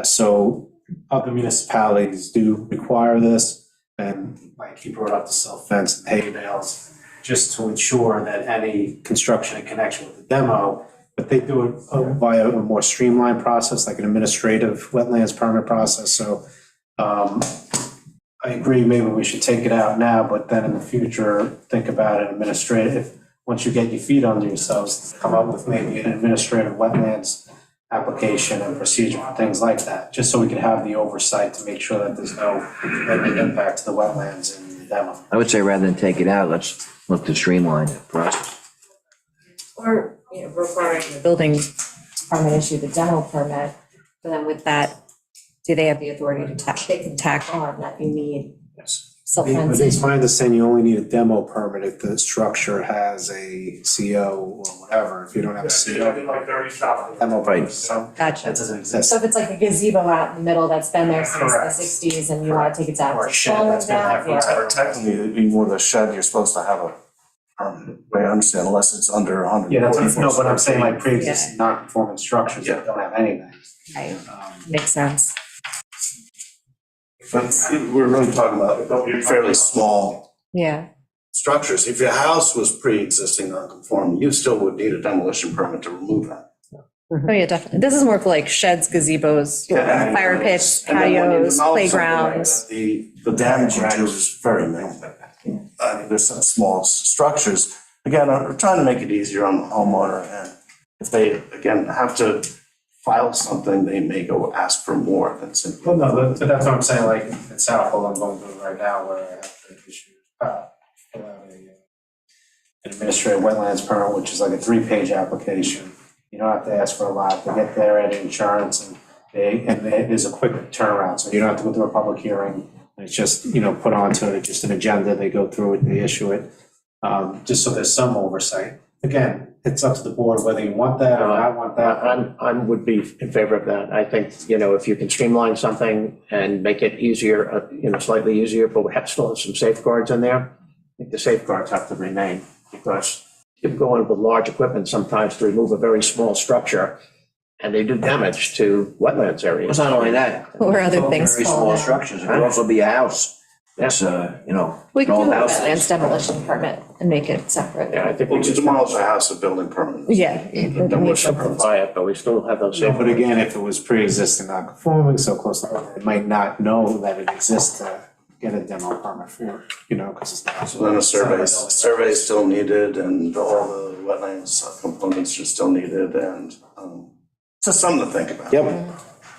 So other municipalities do require this, and like you brought up the silt fence and hay bales, just to ensure that any construction in connection with the demo, but they do it via a more streamlined process, like an administrative wetlands permit process. So I agree, maybe we should take it out now, but then in the future, think about an administrative, once you get your feet under yourselves, come up with maybe an administrative wetlands application and procedure for things like that, just so we can have the oversight to make sure that there's no negative impact to the wetlands in the demo. I would say rather than take it out, let's look to streamline the process. Or, requiring the building department issue the demo permit, but then with that, do they have the authority to tack on that you need silt But fencing? it's my understanding you only need a demo permit if the structure has a CO or whatever. If you don't have a CO. Demo permit, so Gotcha. that doesn't exist. So if it's like a gazebo out in the middle that's been there since the Correct. 60s and you want to take it down, Or a it's shed falling that's been there down, for yeah. Technically, even with a shed, you're supposed to have a permit. I understand, unless it's under 100. Yeah, that's, no, but I'm saying like pre-existing non-conforming structures that don't have anything. Right. Makes sense. But we're really talking about fairly small Yeah. structures. If your house was pre-existing non-conforming, you still would need a demolition permit to remove that. Oh, yeah, definitely. This is more for like sheds, gazebos, fire pits, And then when you patios, demolish something like playgrounds. that, The damage you do is very minimal. I mean, there's some small structures. Again, I'm trying to make it easier on the homeowner, and if they, again, have to file something, they may go ask for more than simply. Well, no, but that's what I'm saying, like in Southfield, I'm going through right now where I have to issue, fill out an administrative wetlands permit, which is like a 3-page application. You don't have to ask for a lot, they get their insurance and there's a quick turnaround, so you don't have to go through a public hearing. It's just, put onto it, just an agenda, they go through it, they issue it, just so there's some oversight. Again, it's up to the board whether you want that or not want that. I would be in favor of that. I think, if you can streamline something and make it easier, slightly easier, but we still have some safeguards in there. I think the safeguards have to remain, because you go in with large equipment sometimes to remove a very small structure, and they do damage to wetlands areas. It's not only that. Or other things Very fall small down. structures. It could also be a house. That's, We can an do old a house. wetlands demolition permit and make it separate. Yeah, I think we Well, to just demolish a house, a building permit. Yeah. would simplify it, but we still have those Yeah, but safeguards. again, if it was pre-existing non-conforming, so close to, it might not know that it exists to get a demo permit for, because it's not. So then a survey is still needed, and all the wetlands components are still needed, and just something to think about. Yep.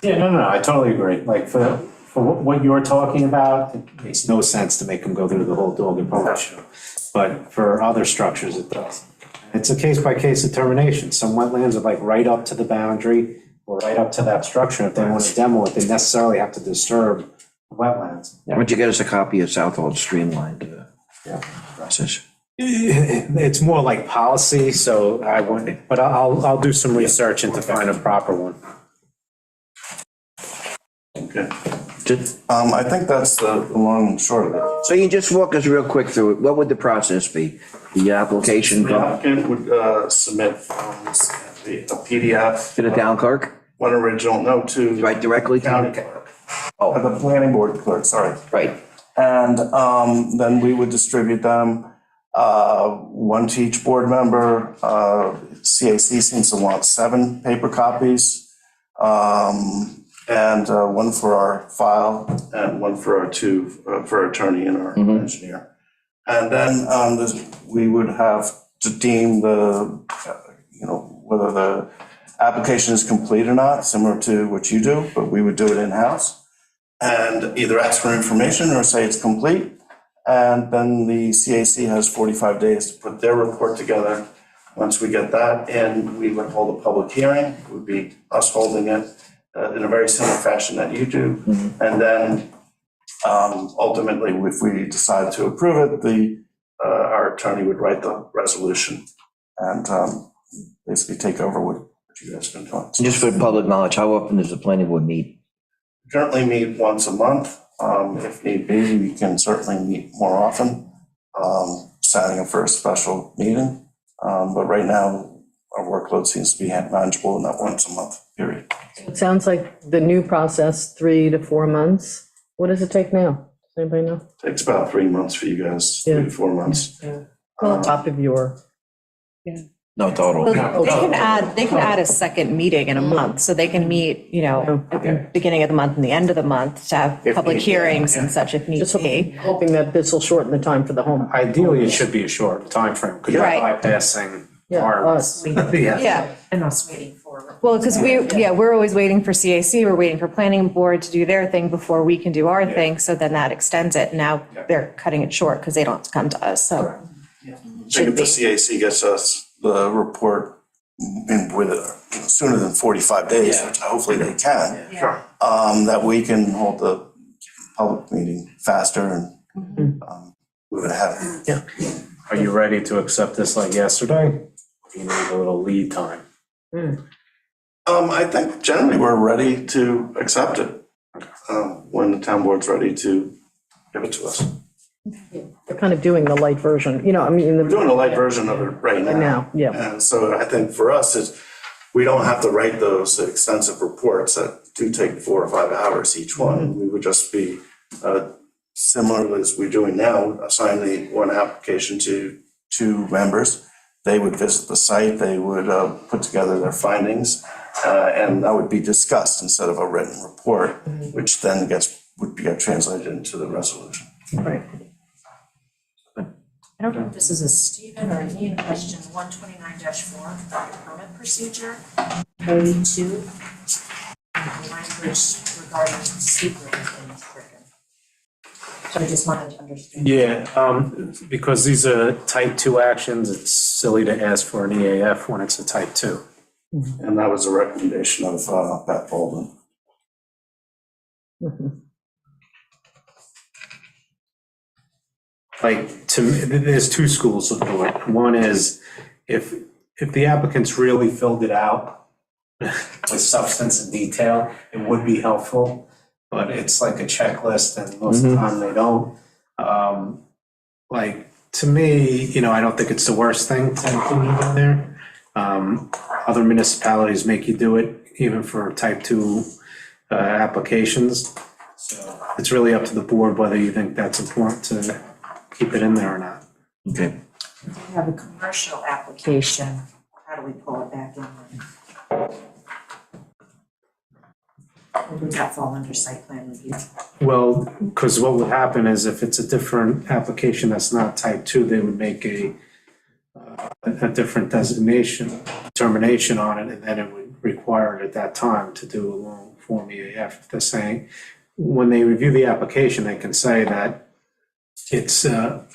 Yeah, no, I totally agree. Like for what you're talking about, it makes no sense to make them go through the whole dog and pony show. But for other structures, it does. It's a case-by-case determination. Some wetlands are like right up to the boundary or right up to that structure. If they want to demo it, they necessarily have to disturb the wetlands. Why don't you get us a copy of Southold's streamlined process? It's more like policy, so I wouldn't, but I'll do some research and to find a proper one. Okay. I think that's the long and short of it. So you can just walk us real quick through it. What would the process be? The application The go applicant would submit forms, a PDF, to the town clerk? one original, no, to Right directly to county the, clerk. Oh. The planning board clerk, sorry. right. And then we would distribute them, one to each board member. CAC seems to want 7 paper copies. And one for our file and one for our for our attorney and our engineer. And then we would have to deem whether the application is complete or not, similar to what you do, but we would do it in-house. And either ask for information or say it's complete. And then the CAC has 45 days to put their report together. Once we get that in, we would hold a public hearing. It would be us holding it in a very similar fashion that you do. And then ultimately, if we decide to approve it, our attorney would write the resolution and basically take over what you guys have been doing. Just for public knowledge, how often does the planning board meet? Currently meet once a month. If need be, we can certainly meet more often, signing up for a special meeting. But right now, our workload seems to be manageable in that once a month period. It sounds like the new process, 3 to 4 months. What does it take now? Does anybody know? Takes about 3 months for you guys, Yeah. 3 to 4 months. On top of your, No total. Well, they can add a second meeting in a month, so they can meet, at the beginning of the month and the end of the month to have public hearings and such if need just be. hoping that this will shorten the time for the home. Ideally, it should be a short timeframe, because you're Right. bypassing Yeah, our. us. Yeah, And us waiting for. well, because we're always waiting for CAC, we're waiting for planning board to do their thing before we can do our thing, so then that extends it. Now they're cutting it short because they don't have to come to us, so. I think if the CAC gets us the report in sooner than 45 days, which hopefully they can, Yeah. that we can hold the public meeting faster and move it ahead. Are you ready to accept this like yesterday? You need a little lead time. I think generally we're ready to accept it when the town board's ready to give it to us. They're kind of doing the light version, We're doing a light version of it right now. Now, yeah. And so I think for us, we don't have to write those extensive reports that do take 4 or 5 hours each one. We would just be, similar as we're doing now, assign the one application to 2 members. They would visit the site, they would put together their findings, and that would be discussed instead of a written report, which then would get translated into the resolution. Right. I don't know if this is a Stephen or an Ian question, 129-4, permit procedure, A2, language regarding secret is stricken. So I just wanted to understand. Yeah, because these are type 2 actions, it's silly to ask for an EAF when it's a type 2. And that was a recommendation of Pat Baldwin. Like, to me, there's 2 schools of thought. One is if the applicants really filled it out with substance and detail, it would be helpful, but it's like a checklist and most of the time they don't. Like, to me, I don't think it's the worst thing to include in there. Other municipalities make you do it even for type 2 applications. So it's really up to the board whether you think that's important to keep it in there or not. Okay. If we have a commercial application, how do we pull it back in? Or would that fall under site plan review? Well, because what would happen is if it's a different application that's not type 2, they would make a different determination on it, and then it would require it at that time to do a long form EAF. If they're saying, when they review the application, they can say that it's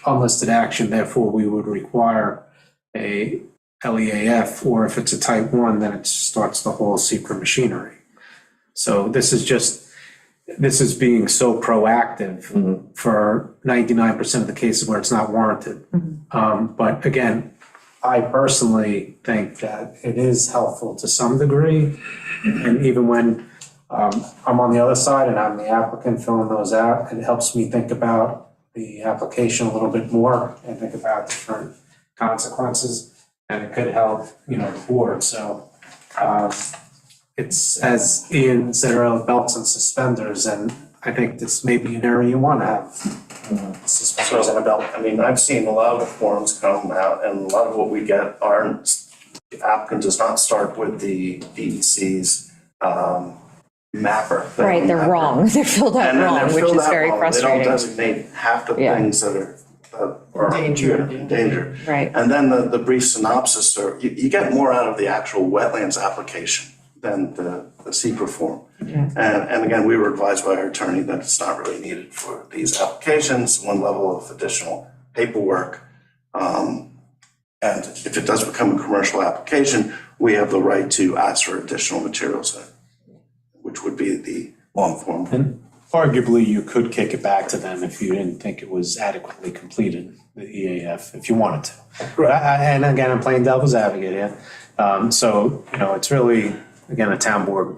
unlisted action, therefore we would require a LEAF, or if it's a type 1, then it starts the whole secret machinery. So this is being so proactive for 99% of the cases where it's not warranted. But again, I personally think that it is helpful to some degree. And even when I'm on the other side and I'm the applicant filling those out. It helps me think about the application a little bit more and think about different consequences. And it could help, the board. So it's, as Ian said earlier, belts and suspenders. And I think this may be an area you want to have suspenders and a belt. I mean, I've seen a lot of the forms come out, and a lot of what we get aren't, the applicant does not start with the DEC's mapper. Right, they're wrong. They're filled out And then they're wrong, which filled is out very wrong. frustrating. They don't designate half the Yeah. things that are in danger. Right. And then the brief synopsis, or you get more out of the actual wetlands application than the secret form. And again, we were advised by our attorney that it's not really needed for these applications, one level of additional paperwork. And if it does become a commercial application, we have the right to ask for additional materials, which would be the long form. And arguably, you could kick it back to them if you didn't think it was adequately completed, the EAF, if you wanted to. And again, I'm playing devil's advocate here. So, it's really, again, a town board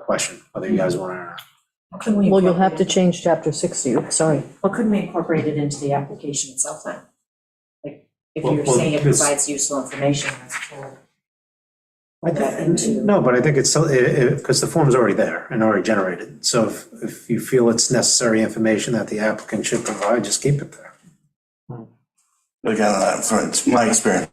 question, whether you guys want to. Couldn't we Well, you'll have to incorporate change chapter 60, sorry. Well, couldn't we incorporate it into the application itself then? Like, if Well, you're saying it this- provides useful information, that's cool. Put that into. No, but I think it's, because the form's already there and already generated. So if you feel it's necessary information that the applicant should provide, just keep it there. But again, from my experience,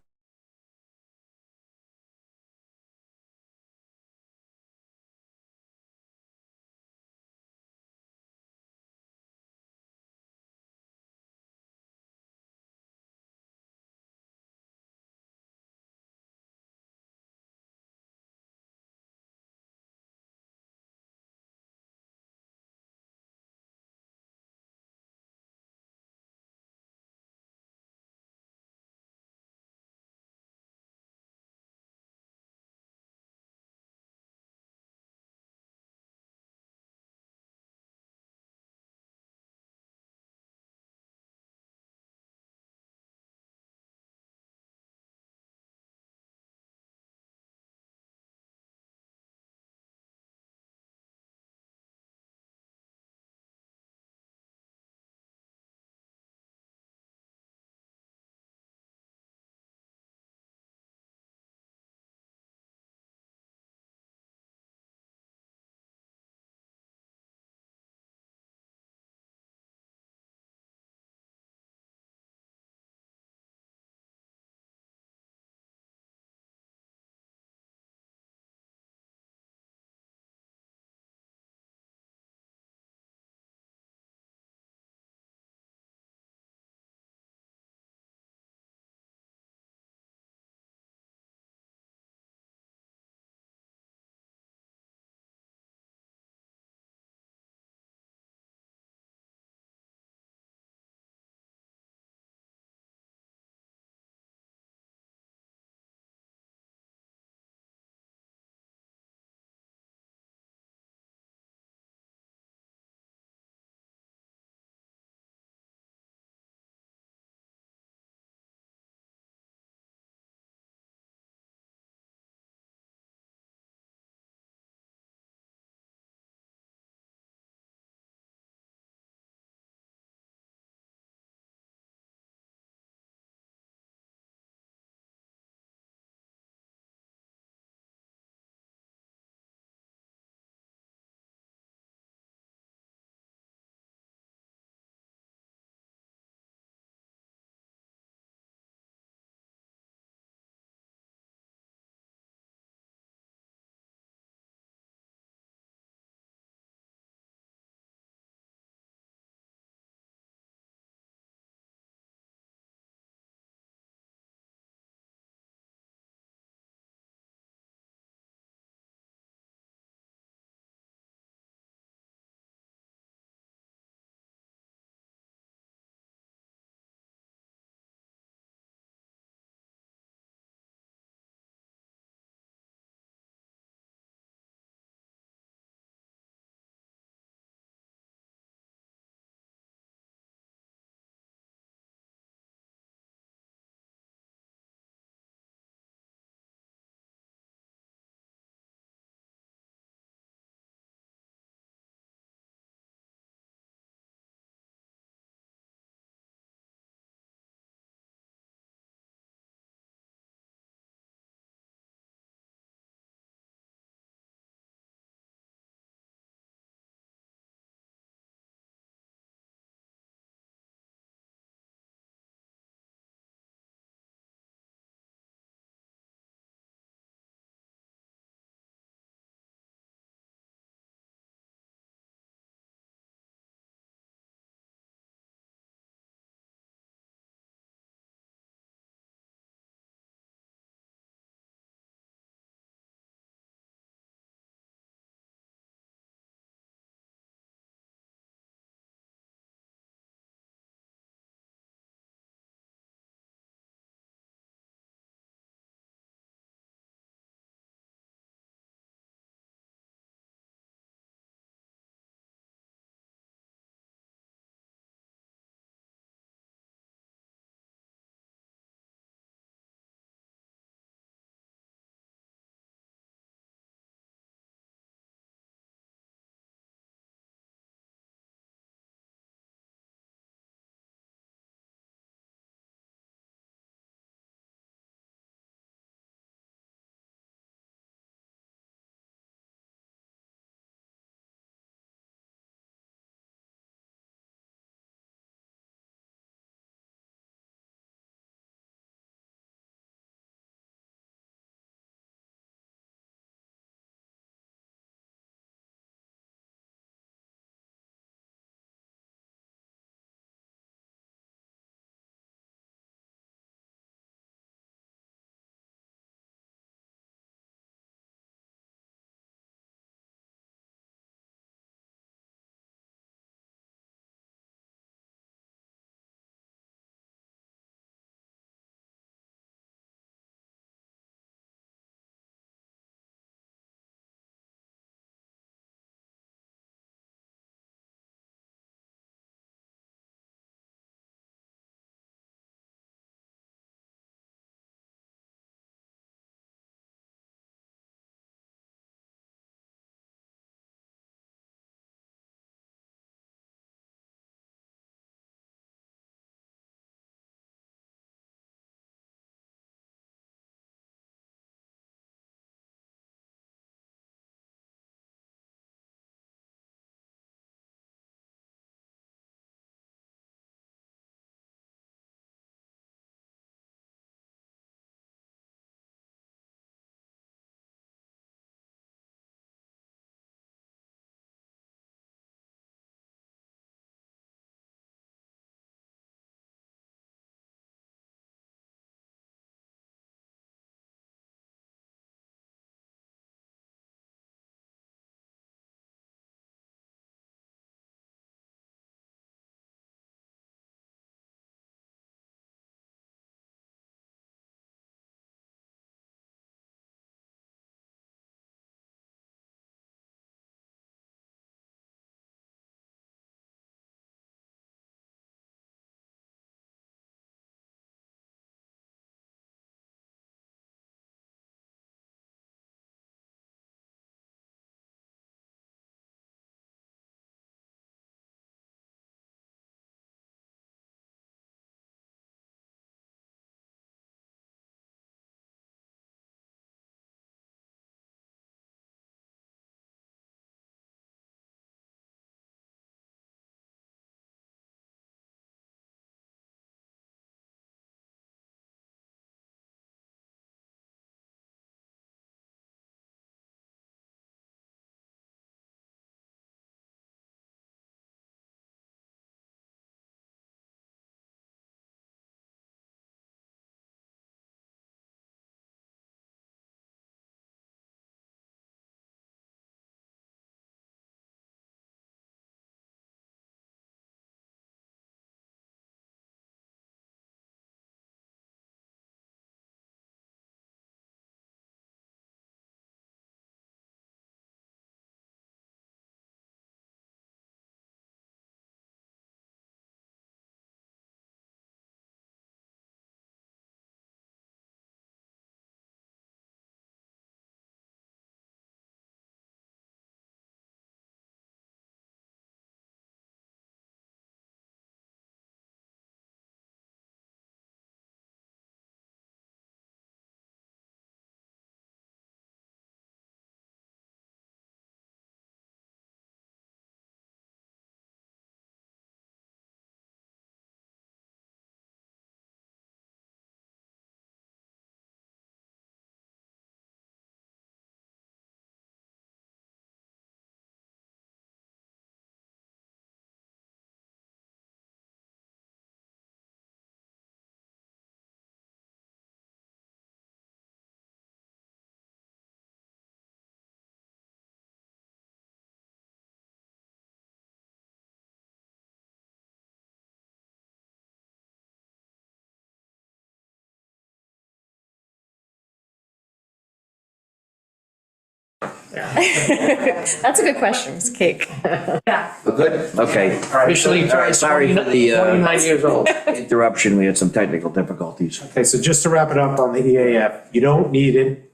That's a good question, it's cake. We're good? Okay. Officially All right, sorry for the 29 years old. interruption. We had some technical difficulties. Okay, so just to wrap it up on the EAF, you don't need it,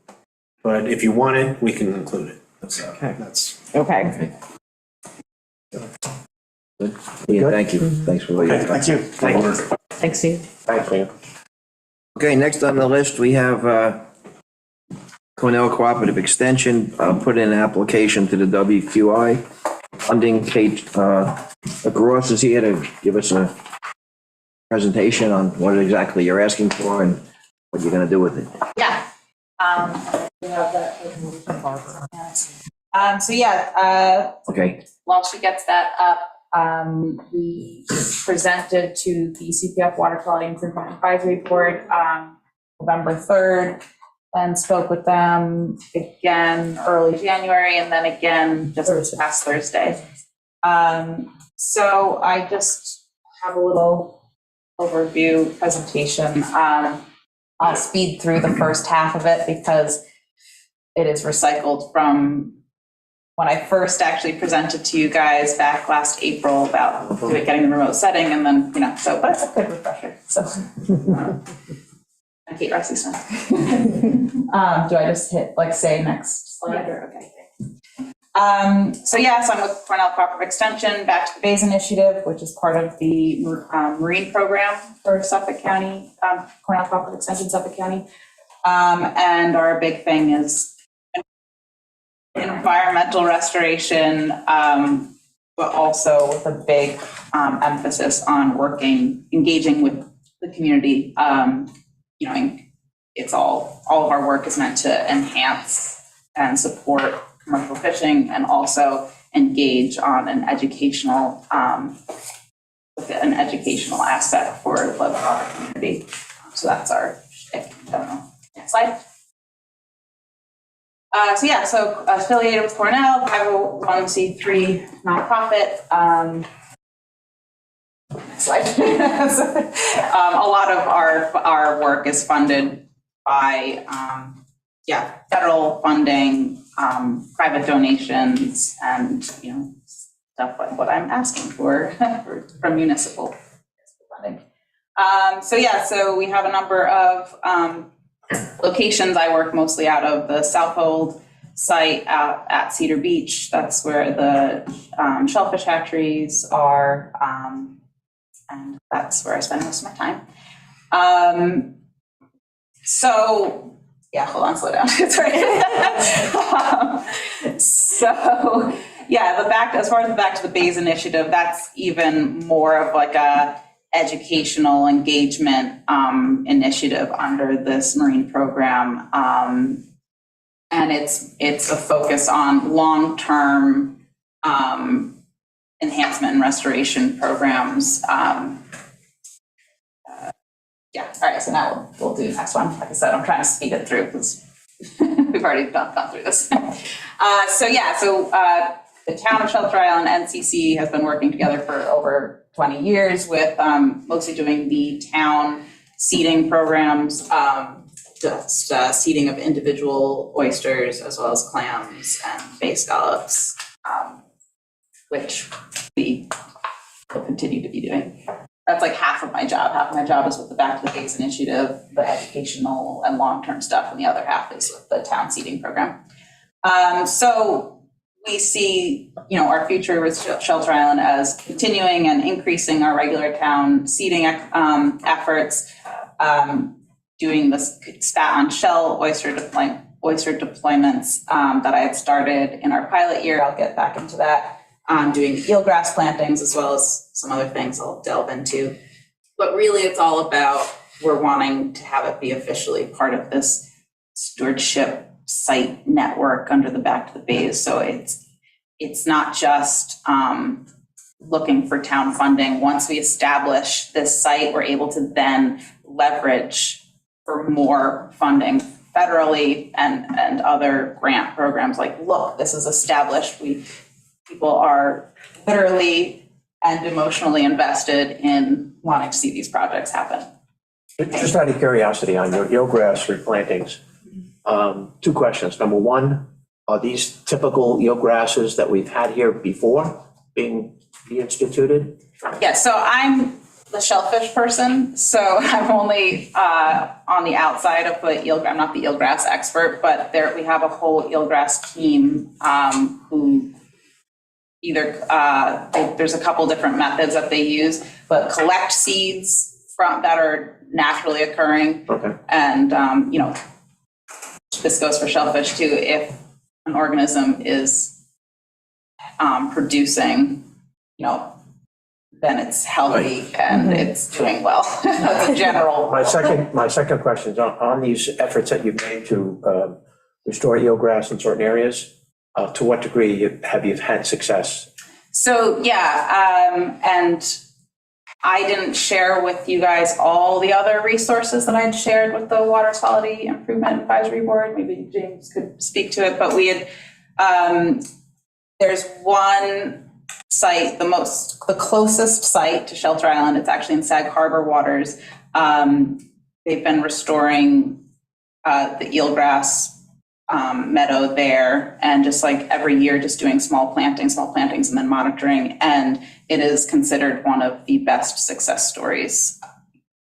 but if you want it, we can include it. That's. Okay. Good. Yeah, thank you. Thanks for what you Thank you. Thanks, Steve. Thanks, man. Okay, next on the list, we have Cornell Cooperative Extension, put in an application to the WQI funding. Kate Gross is here to give us a presentation on what exactly you're asking for and what you're gonna do with it. Yeah. So yeah, Okay, while she gets that up, we presented to the CPF Water Quality Improvement Advisory Board, November 3rd, and spoke with them again early January, and then again just this past Thursday. So I just have a little overview presentation. I'll speed through the first half of it because it is recycled from when I first actually presented to you guys back last April about getting the remote setting, and then, so, but it's a good refresher, so. I'm Kate Rossi Smith. Do I just hit, say next slide, or, okay. So yes, I'm with Cornell Cooperative Extension, Back to the Bays Initiative, which is part of the marine program for Suffolk County, Cornell Cooperative Extension, Suffolk County. And our big thing is environmental restoration, but also with a big emphasis on engaging with the community. It's all of our work is meant to enhance and support commercial fishing and also engage on an educational aspect for the water community. So that's our shtick in general. Next slide. So affiliated with Cornell, 501c3 nonprofit. Next slide. A lot of our work is funded by federal funding, private donations, and stuff like what I'm asking for from municipal funding. So we have a number of locations. I work mostly out of the Southold site at Cedar Beach. That's where the shellfish hatcheries are, and that's where I spend most of my time. Hold on, slow down. Sorry. As far as the Back to the Bays initiative, that's even more of like a educational engagement initiative under this marine program. And it's a focus on long-term enhancement and restoration programs. All right, so now we'll do the next one. Like I said, I'm trying to speed it through because we've already gone through this. The town of Shelter Island, NCC, has been working together for over 20 years with mostly doing the town seeding programs, seeding of individual oysters as well as clams and bay scallops, which we will continue to be doing. That's like half of my job. Half of my job is with the Back to the Bays initiative, the educational and long-term stuff, and the other half is with the town seeding program. So we see, our future with Shelter Island as continuing and increasing our regular town seeding efforts, doing this spat on shell oyster deployments that I had started in our pilot year. I'll get back into that. Doing eelgrass plantings as well as some other things I'll delve into. But really it's all about, we're wanting to have it be officially part of this stewardship site network under the Back to the Bays. So it's not just looking for town funding. Once we establish this site, we're able to then leverage for more funding federally and other grant programs. Like, look, this is established. People are literally and emotionally invested in wanting to see these projects happen. Just out of curiosity on your eelgrass replantings, two questions. Number one, Are these typical eelgrasses that we've had here before being reinstituted? Yeah, so I'm the shellfish person, so I'm only on the outside of the eelgrass. I'm not the eelgrass expert, but we have a whole eelgrass team who either, there's a couple different methods that they use, but collect seeds that are naturally occurring. Okay. And, this goes for shellfish too. If an organism is producing, then it's healthy and it's doing well. That's a general. My second question is on these efforts that you've made to restore eelgrass in certain areas, to what degree have you had success? So, and I didn't share with you guys all the other resources that I'd shared with the Water Quality Improvement Advisory Board. Maybe James could speak to it, but we had, there's one site, the closest site to Shelter Island. It's actually in Sag Harbor waters. They've been restoring the eelgrass meadow there, and just like every year, just doing small plantings, and then monitoring. And it is considered one of the best success stories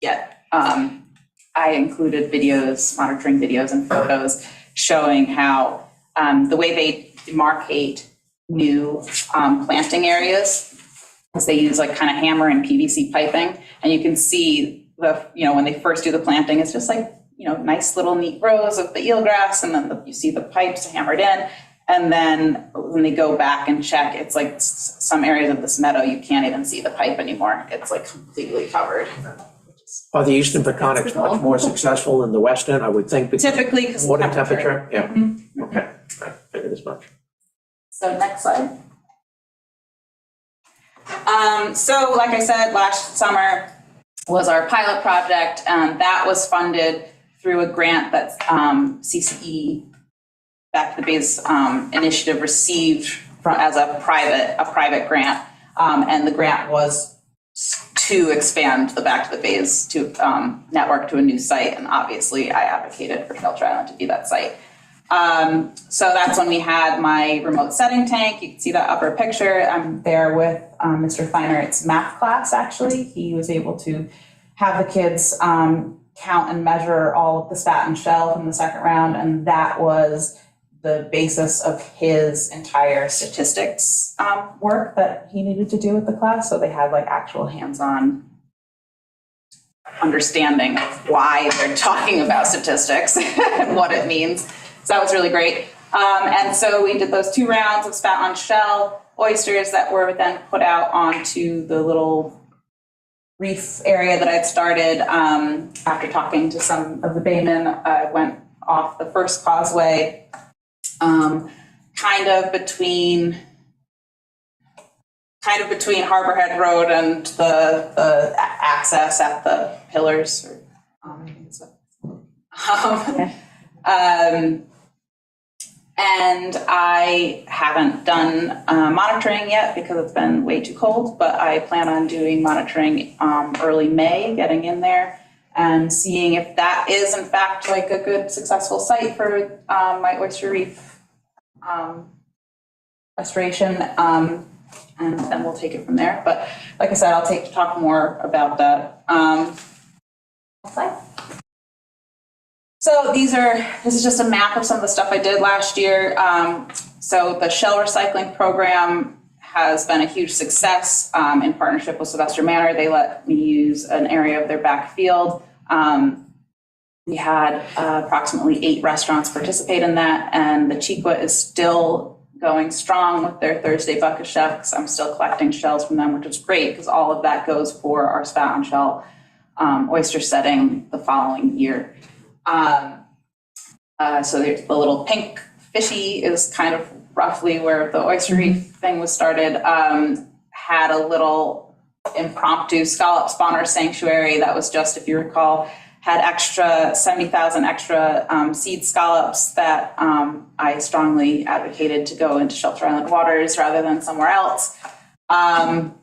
yet. I included videos, monitoring videos and photos showing how the way they demarcate new planting areas is they use like kind of hammer and PVC piping. And you can see when they first do the planting, it's just like, nice little neat rows of the eelgrass, and then you see the pipes hammered in. And then when they go back and check, it's like some areas of this meadow, you can't even see the pipe anymore. It's like completely covered. Are the eastern Peconics much more successful than the western, I would think? Typically, because water temperature? Yeah. Mm-hmm. Okay, I figured as much. So next slide. So like I said, last summer was our pilot project, and that was funded through a grant that CCE, Back to the Bays initiative, received as a private grant, and the grant was to expand the Back to the Bays to network to a new site, and obviously I advocated for Shelter Island to be that site. So that's when we had my remote setting tank. You can see that upper picture. I'm there with Mr. Feinert's math class, actually. He was able to have the kids count and measure all of the spat and shell from the second round, and that was the basis of his entire statistics work that he needed to do with the class. So they had like actual hands-on understanding of why they're talking about statistics and what it means. So that was really great. And so we did those 2 rounds of spat on shell oysters that were then put out onto the little reef area that I'd started. After talking to some of the baymen, I went off the first causeway, kind of between Harbor Head Road and the access at the pillars. And I haven't done monitoring yet because it's been way too cold, but I plan on doing monitoring early May, getting in there and seeing if that is in fact like a good successful site for my oyster reef restoration, and then we'll take it from there. But like I said, I'll talk more about that. Next slide. So this is just a map of some of the stuff I did last year. So the shell recycling program has been a huge success in partnership with Sylvester Manor. They let me use an area of their back field. We had approximately 8 restaurants participate in that, and the Chiqua is still going strong with their Thursday Bucket Chefs. I'm still collecting shells from them, which is great because all of that goes for our spat on shell oyster setting the following year. So the little pink fishy is kind of roughly where the oyster reef thing was started. Had a little impromptu scallop spawner sanctuary that was just, if you recall, had 70,000 extra seed scallops that I strongly advocated to go into Shelter Island waters rather than somewhere else. And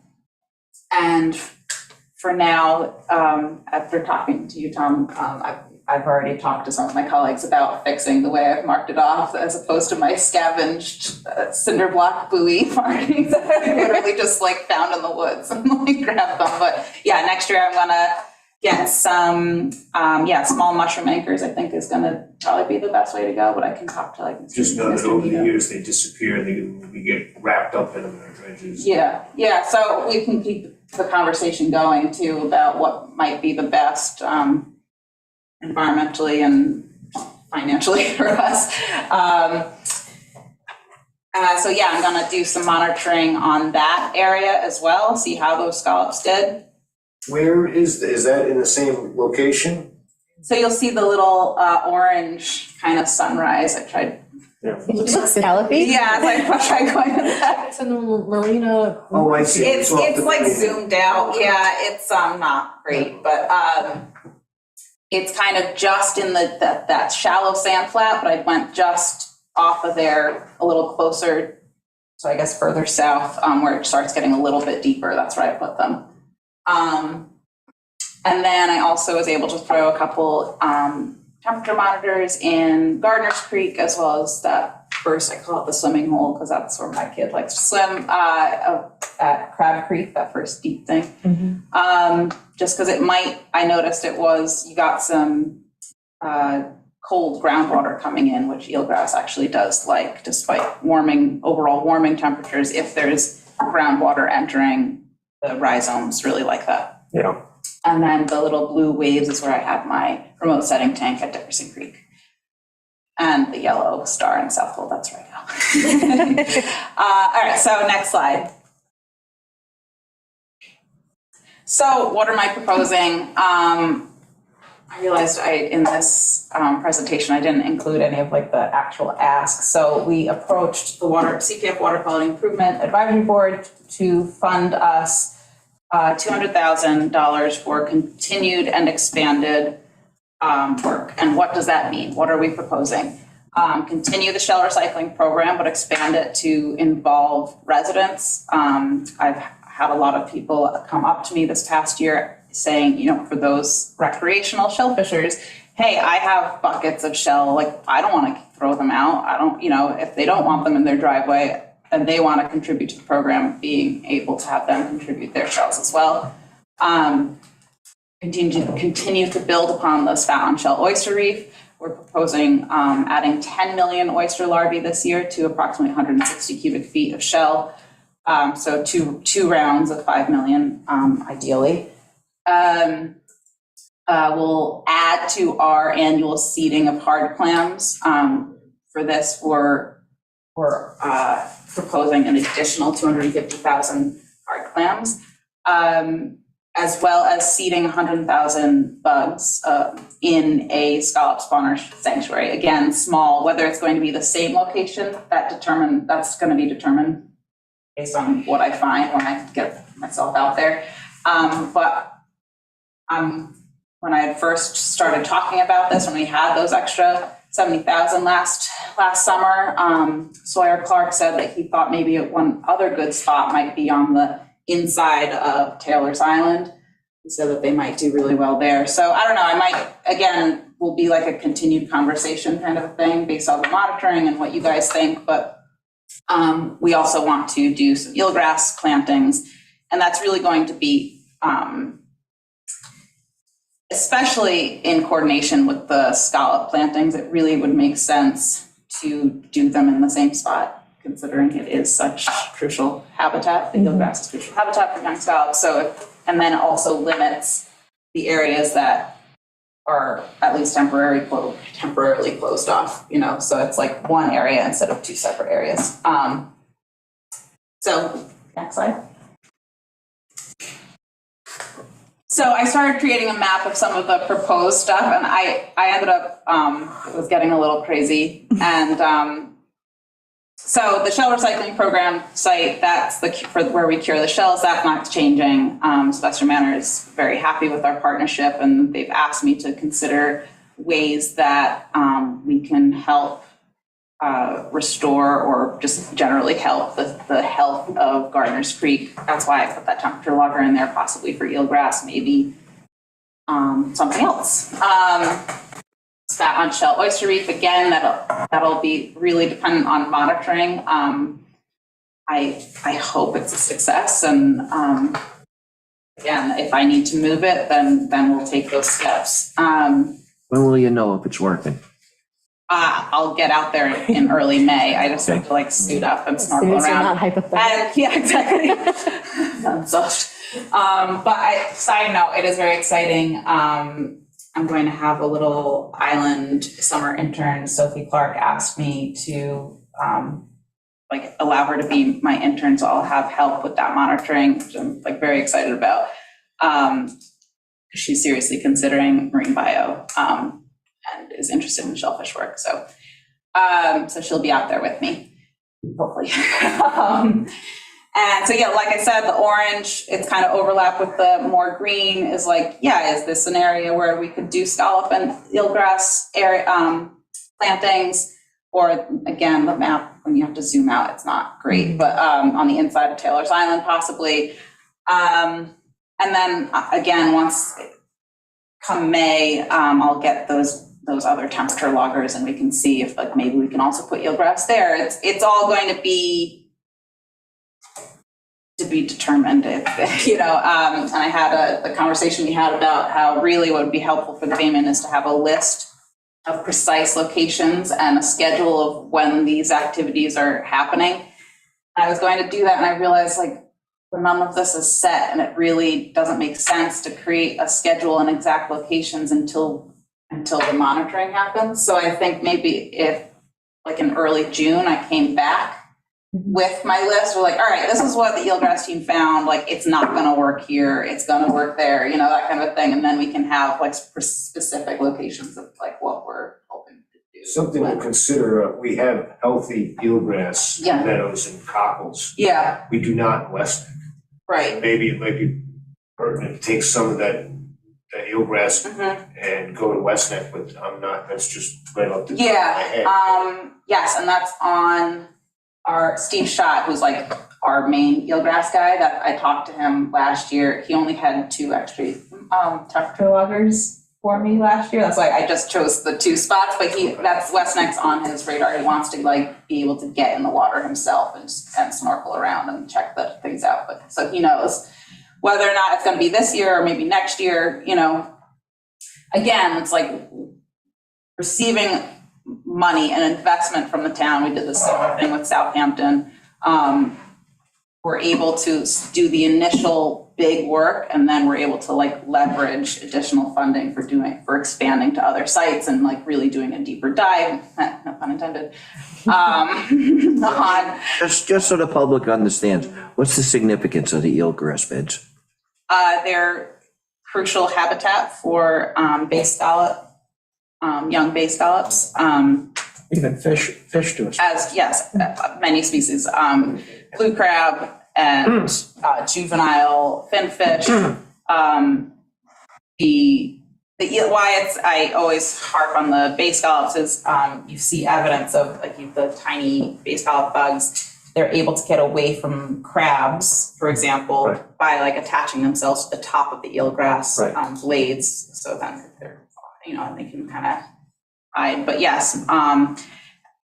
for now, after talking to you, Tom, I've I've already talked to some of my colleagues about fixing the way I've marked it off as opposed to my scavenged cinder block buoy markings that I literally just like found in the woods and like grabbed them. But yeah, next year I'm gonna get some, small mushroom anchors, I think is gonna probably be the best way to go, but I can talk to like. Just know that Mr. over the Nito. years, they disappear, we get wrapped up in them in our dredges. Yeah, so we can keep the conversation going too about what might be the best environmentally and financially for us. So yeah, I'm gonna do some monitoring on that area as well, see how those scallops did. Where is that in the same location? So you'll see the little orange kind of sunrise. I tried. Scallopy? Yeah, I tried going with that. It's in the marina. Oh, I see. It's like zoomed out. Yeah, it's not great, but it's kind of just in that shallow sand flat, but I went just off of there a little closer, so I guess further south, where it starts getting a little bit deeper. That's where I put them. And then I also was able to throw a couple temperature monitors in Gardner's Creek, as well as that first, I call it the swimming hole, because that's where my kid likes to swim, at Crab Creek, that first deep thing. Just because I noticed you got some cold groundwater coming in, which eelgrass actually does like, despite overall warming temperatures. If there's groundwater entering, the rhizomes really like that. Yeah. And then the little blue waves is where I had my remote setting tank at Dickerson Creek. And the yellow star in South Pole, that's right now. All right, so next slide. So what am I proposing? I realized in this presentation, I didn't include any of like the actual asks. So we approached the CPF Water Quality Improvement Advisory Board to fund us $200,000 for continued and expanded work. And what does that mean? What are we proposing? Continue the shell recycling program, but expand it to involve residents. I've had a lot of people come up to me this past year saying, for those recreational shellfishers, hey, I have buckets of shell, like I don't want to throw them out. I don't, if they don't want them in their driveway and they want to contribute to the program, being able to have them contribute their shells as well. Continue to build upon the Spat on Shell oyster reef. We're proposing adding 10 million oyster larvae this year to approximately 160 cubic feet of shell. So two rounds of 5 million, ideally. We'll add to our annual seeding of hard clams. For this, we're proposing an additional 250,000 hard clams, as well as seeding 100,000 bugs in a scallop spawner sanctuary. Again, small, whether it's going to be the same location, that's going to be determined based on what I find when I get myself out there. But when I had first started talking about this, when we had those extra 70,000 last summer, Sawyer Clark said that he thought maybe one other good spot might be on the inside of Taylor's Island. He said that they might do really well there. So I don't know, I might, again, will be like a continued conversation kind of a thing based on the monitoring and what you guys think, but we also want to do some eelgrass plantings, and that's really going to be especially in coordination with the scallop plantings. It really would make sense to do them in the same spot, considering it is such crucial habitat. The eelgrass is crucial habitat for young scallops. And then also limits the areas that are at least temporarily closed off, so it's like one area instead of two separate areas. So next slide. So I started creating a map of some of the proposed stuff, and I ended up, it was getting a little crazy. And so the shell recycling program site, that's where we cure the shells, that's not changing. Sylvester Manor is very happy with our partnership, and they've asked me to consider ways that we can help restore or just generally help the health of Gardner's Creek. That's why I put that temperature logger in there, possibly for eelgrass, maybe something else. That on Shell Oyster Reef, again, that'll be really dependent on monitoring. I hope it's a success, and again, if I need to move it, then we'll take those steps. When will you know if it's working? I'll get out there in early May. I just have to like suit up and snorkel These are around. not hypothetical. And, yeah, exactly. Side note, it is very exciting. I'm going to have a little island summer intern. Sophie Clark asked me to like allow her to be my intern, so I'll have help with that monitoring, which I'm like very excited about. She's seriously considering marine bio and is interested in shellfish work. So she'll be out there with me, hopefully. And so, yeah, like I said, the orange, it's kind of overlap with the more green is like, yeah, is this an area where we could do scallop and eelgrass area plantings? Or again, the map, when you have to zoom out, it's not great, but on the inside of Taylor's Island, possibly. And then again, once come May, I'll get those other temperature loggers and we can see if like maybe we can also put eelgrass there. It's all going to be determined if, you know, and I had the conversation we had about how really what would be helpful for the Bayman is to have a list of precise locations and a schedule of when these activities are happening. I was going to do that and I realized like none of this is set and it really doesn't make sense to create a schedule and exact locations until the monitoring happens. So I think maybe if like in early June I came back with my list, we're like, all right, this is what the eelgrass team found, like it's not gonna work here, it's gonna work there, you know, that kind of thing. And then we can have like specific locations of like what we're hoping to do. Something to consider, we have healthy eelgrass Yeah. meadows and cockles. Yeah, We do not in West Neck. right. Maybe it might be pertinent to take some of that eelgrass and go to West Neck, but I'm not, that's just right off the top of my head. Yeah, yes, and that's on our Steve Schott, who's like our main eelgrass guy that I talked to him last year. He only had 2 extra temperature loggers for me last year. That's why I just chose the 2 spots, but that's West Neck's on his radar. He wants to like be able to get in the water himself and snorkel around and check the things out. But so he knows whether or not it's going to be this year or maybe next year, you know. Again, it's like receiving money and investment from the town. We did the same thing with Southampton. We're able to do the initial big work and then we're able to like leverage additional funding for expanding to other sites and like really doing a deeper dive, no pun intended, on. Just so the public understands, what's the significance of the eelgrass beds? They're crucial habitat for bay scallop, young bay scallops. Even fish to us. As, yes, many species, blue crab and juvenile finfish. I always harp on the bay scallops is you see evidence of like the tiny bay scallop bugs. They're able to get away from crabs, for example, Right. by like attaching themselves to the top of the eelgrass Right. blades. So then they're, you know, and they can kind of hide. But yes,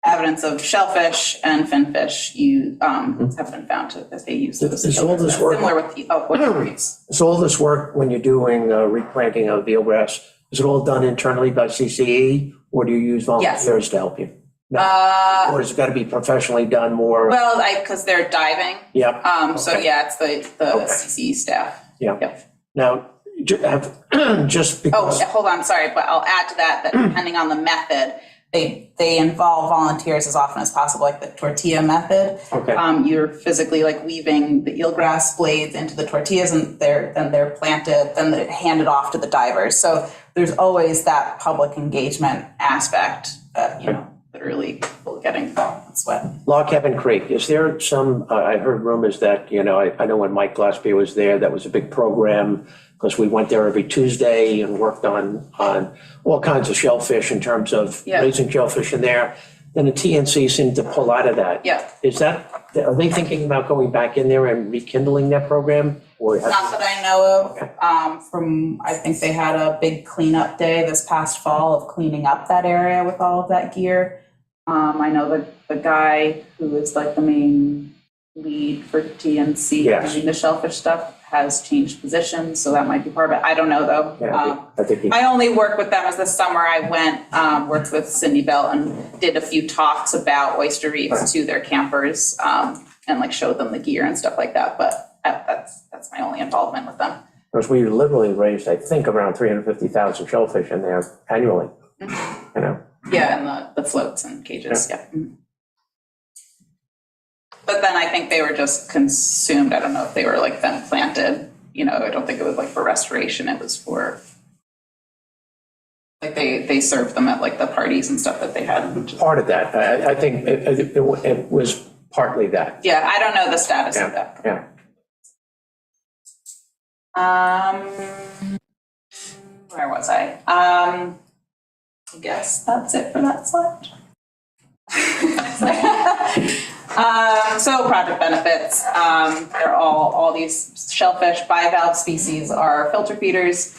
evidence of shellfish and finfish have been found that they use this. Is all this work- Similar with the oyster reefs. So all this work, when you're doing replanting of eelgrass, is it all done internally by CCE, or do you use volunteers to help you? No. Or has it got to be professionally done more? Well, because they're diving. Yep. So Okay. yeah, it's the Okay. CCE staff. Yeah. Yep. Now, just Oh, because, hold on, sorry, but I'll add to that depending on the method, they involve volunteers as often as possible, like the tortilla method. okay, You're physically like weaving the eelgrass blades into the tortillas and they're planted, then they're handed off to the divers. So there's always that public engagement aspect that, you know, literally people getting sweat. Lock Cabin Creek, is there some, I heard rumors that, you know, I know when Mike Gillespie was there, that was a big program, because we went there every Tuesday and worked on all kinds of shellfish in terms of Yeah. raising shellfish in there. then the TNC seemed to pull out of that. Yeah. Is that, are they thinking about going back in there and rekindling that program? Or have- Not that I know of, I think they had a big cleanup day this past fall of cleaning up that area with all of that gear. I know that the guy who is like the main lead for TNC, Yes. doing the shellfish stuff, has changed positions, so that might be part of it. I don't know, though. Yeah, I think he- I only worked with them as this summer. I went, worked with Cindy Bell and did a few talks about oyster reefs to their campers, and like showed them the gear and stuff like that, but that's my only involvement with them. Because we literally raised, I think, around 350,000 shellfish in there annually, you know? Yeah, and the floats and cages, yeah. But then I think they were just consumed. I don't know if they were like then planted, you know, I don't think it was like for restoration. It was for, like they served them at like the parties and stuff that they had. Which is, Part of that, I think it was partly that. yeah, I don't know the status of Yeah, that. yeah. Where was I? I guess that's it for that slide. So project benefits, they're all these shellfish bivalve species are filter feeders,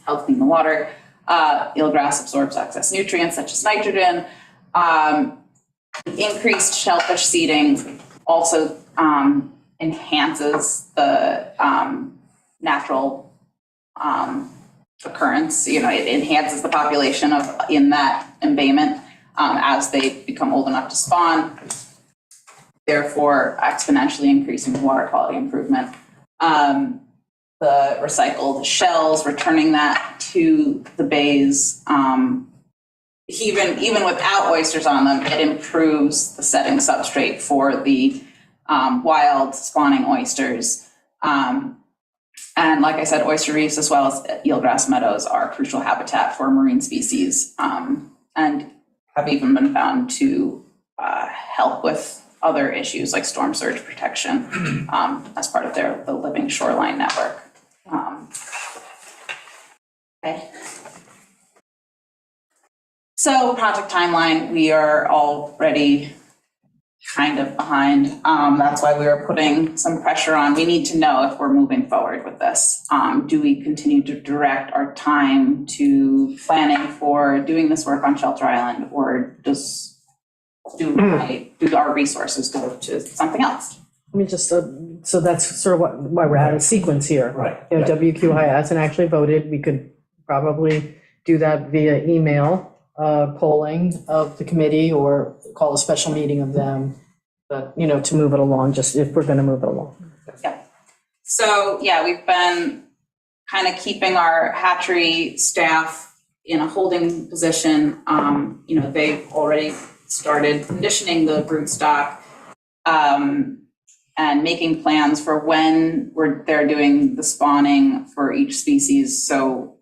help clean the water. Eelgrass absorbs excess nutrients such as nitrogen. Increased shellfish seeding also enhances the natural occurrence. You know, it enhances the population in that embayment as they become old enough to spawn, therefore exponentially increasing water quality improvement. The recycled shells, returning that to the bays, even without oysters on them, it improves the setting substrate for the wild spawning oysters. And like I said, oyster reefs as well as eelgrass meadows are crucial habitat for marine species, and have even been found to help with other issues like storm surge protection as part of the Living Shoreline Network. Okay. So project timeline, we are already kind of behind. That's why we were putting some pressure on. We need to know if we're moving forward with this. Do we continue to direct our time to planning for doing this work on Shelter Island, or do our resources go to something else? Let me just, so that's sort of why we're out of sequence here. Right. You know, WQI hasn't actually voted. We could probably do that via email, polling of the committee, or call a special meeting of them. But, you know, to move it along, just if we're going to move it along. Yeah. So, yeah, we've been kind of keeping our hatchery staff in a holding position. You know, they've already started conditioning the brood stock and making plans for when they're doing the spawning for each species. So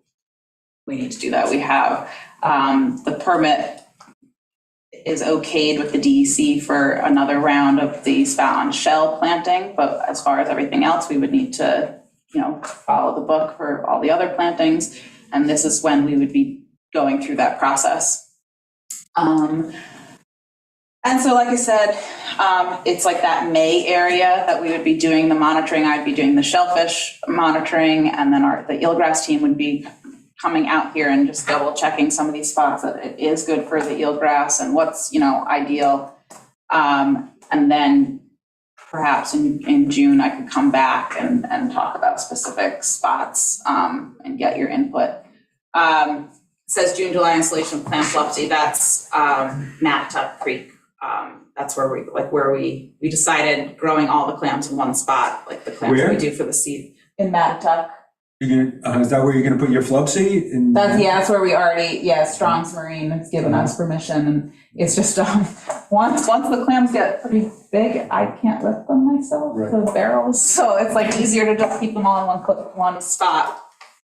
we need to do that. We have the permit is okayed with the DEC for another round of the spout on shell planting, but as far as everything else, we would need to, you know, follow the book for all the other plantings, and this is when we would be going through that process. And so, like I said, it's like that May area that we would be doing the monitoring. I'd be doing the shellfish monitoring, and then the eelgrass team would be coming out here and just double checking some of these spots that it is good for the eelgrass and what's, you know, ideal. And then perhaps in June, I could come back and talk about specific spots and get your input. It says June, July installation of clam flopsy. That's Mattatuck Creek. That's where we decided growing all the clams in one spot, like the clams that we do for the seed in Mattatuck. Is that where you're gonna put your flubsy? That's where we already, Strong's Marine has given us permission, and it's just, once the clams get pretty big, I can't lift them myself, the barrels, so it's like easier to just keep them all in one spot,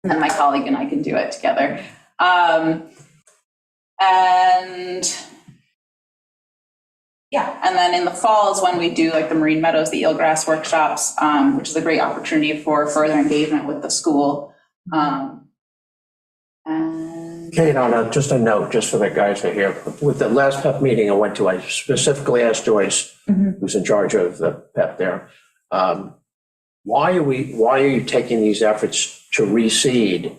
and then my colleague and I can do it together. And then in the fall is when we do like the Marine Meadows, the eelgrass workshops, which is a great opportunity for further engagement with the school. And Kate, just a note, just for the guys that are here, with the last PEP meeting I went to, I specifically asked Joyce, who's in charge of the PEP there, why are you taking these efforts to reseed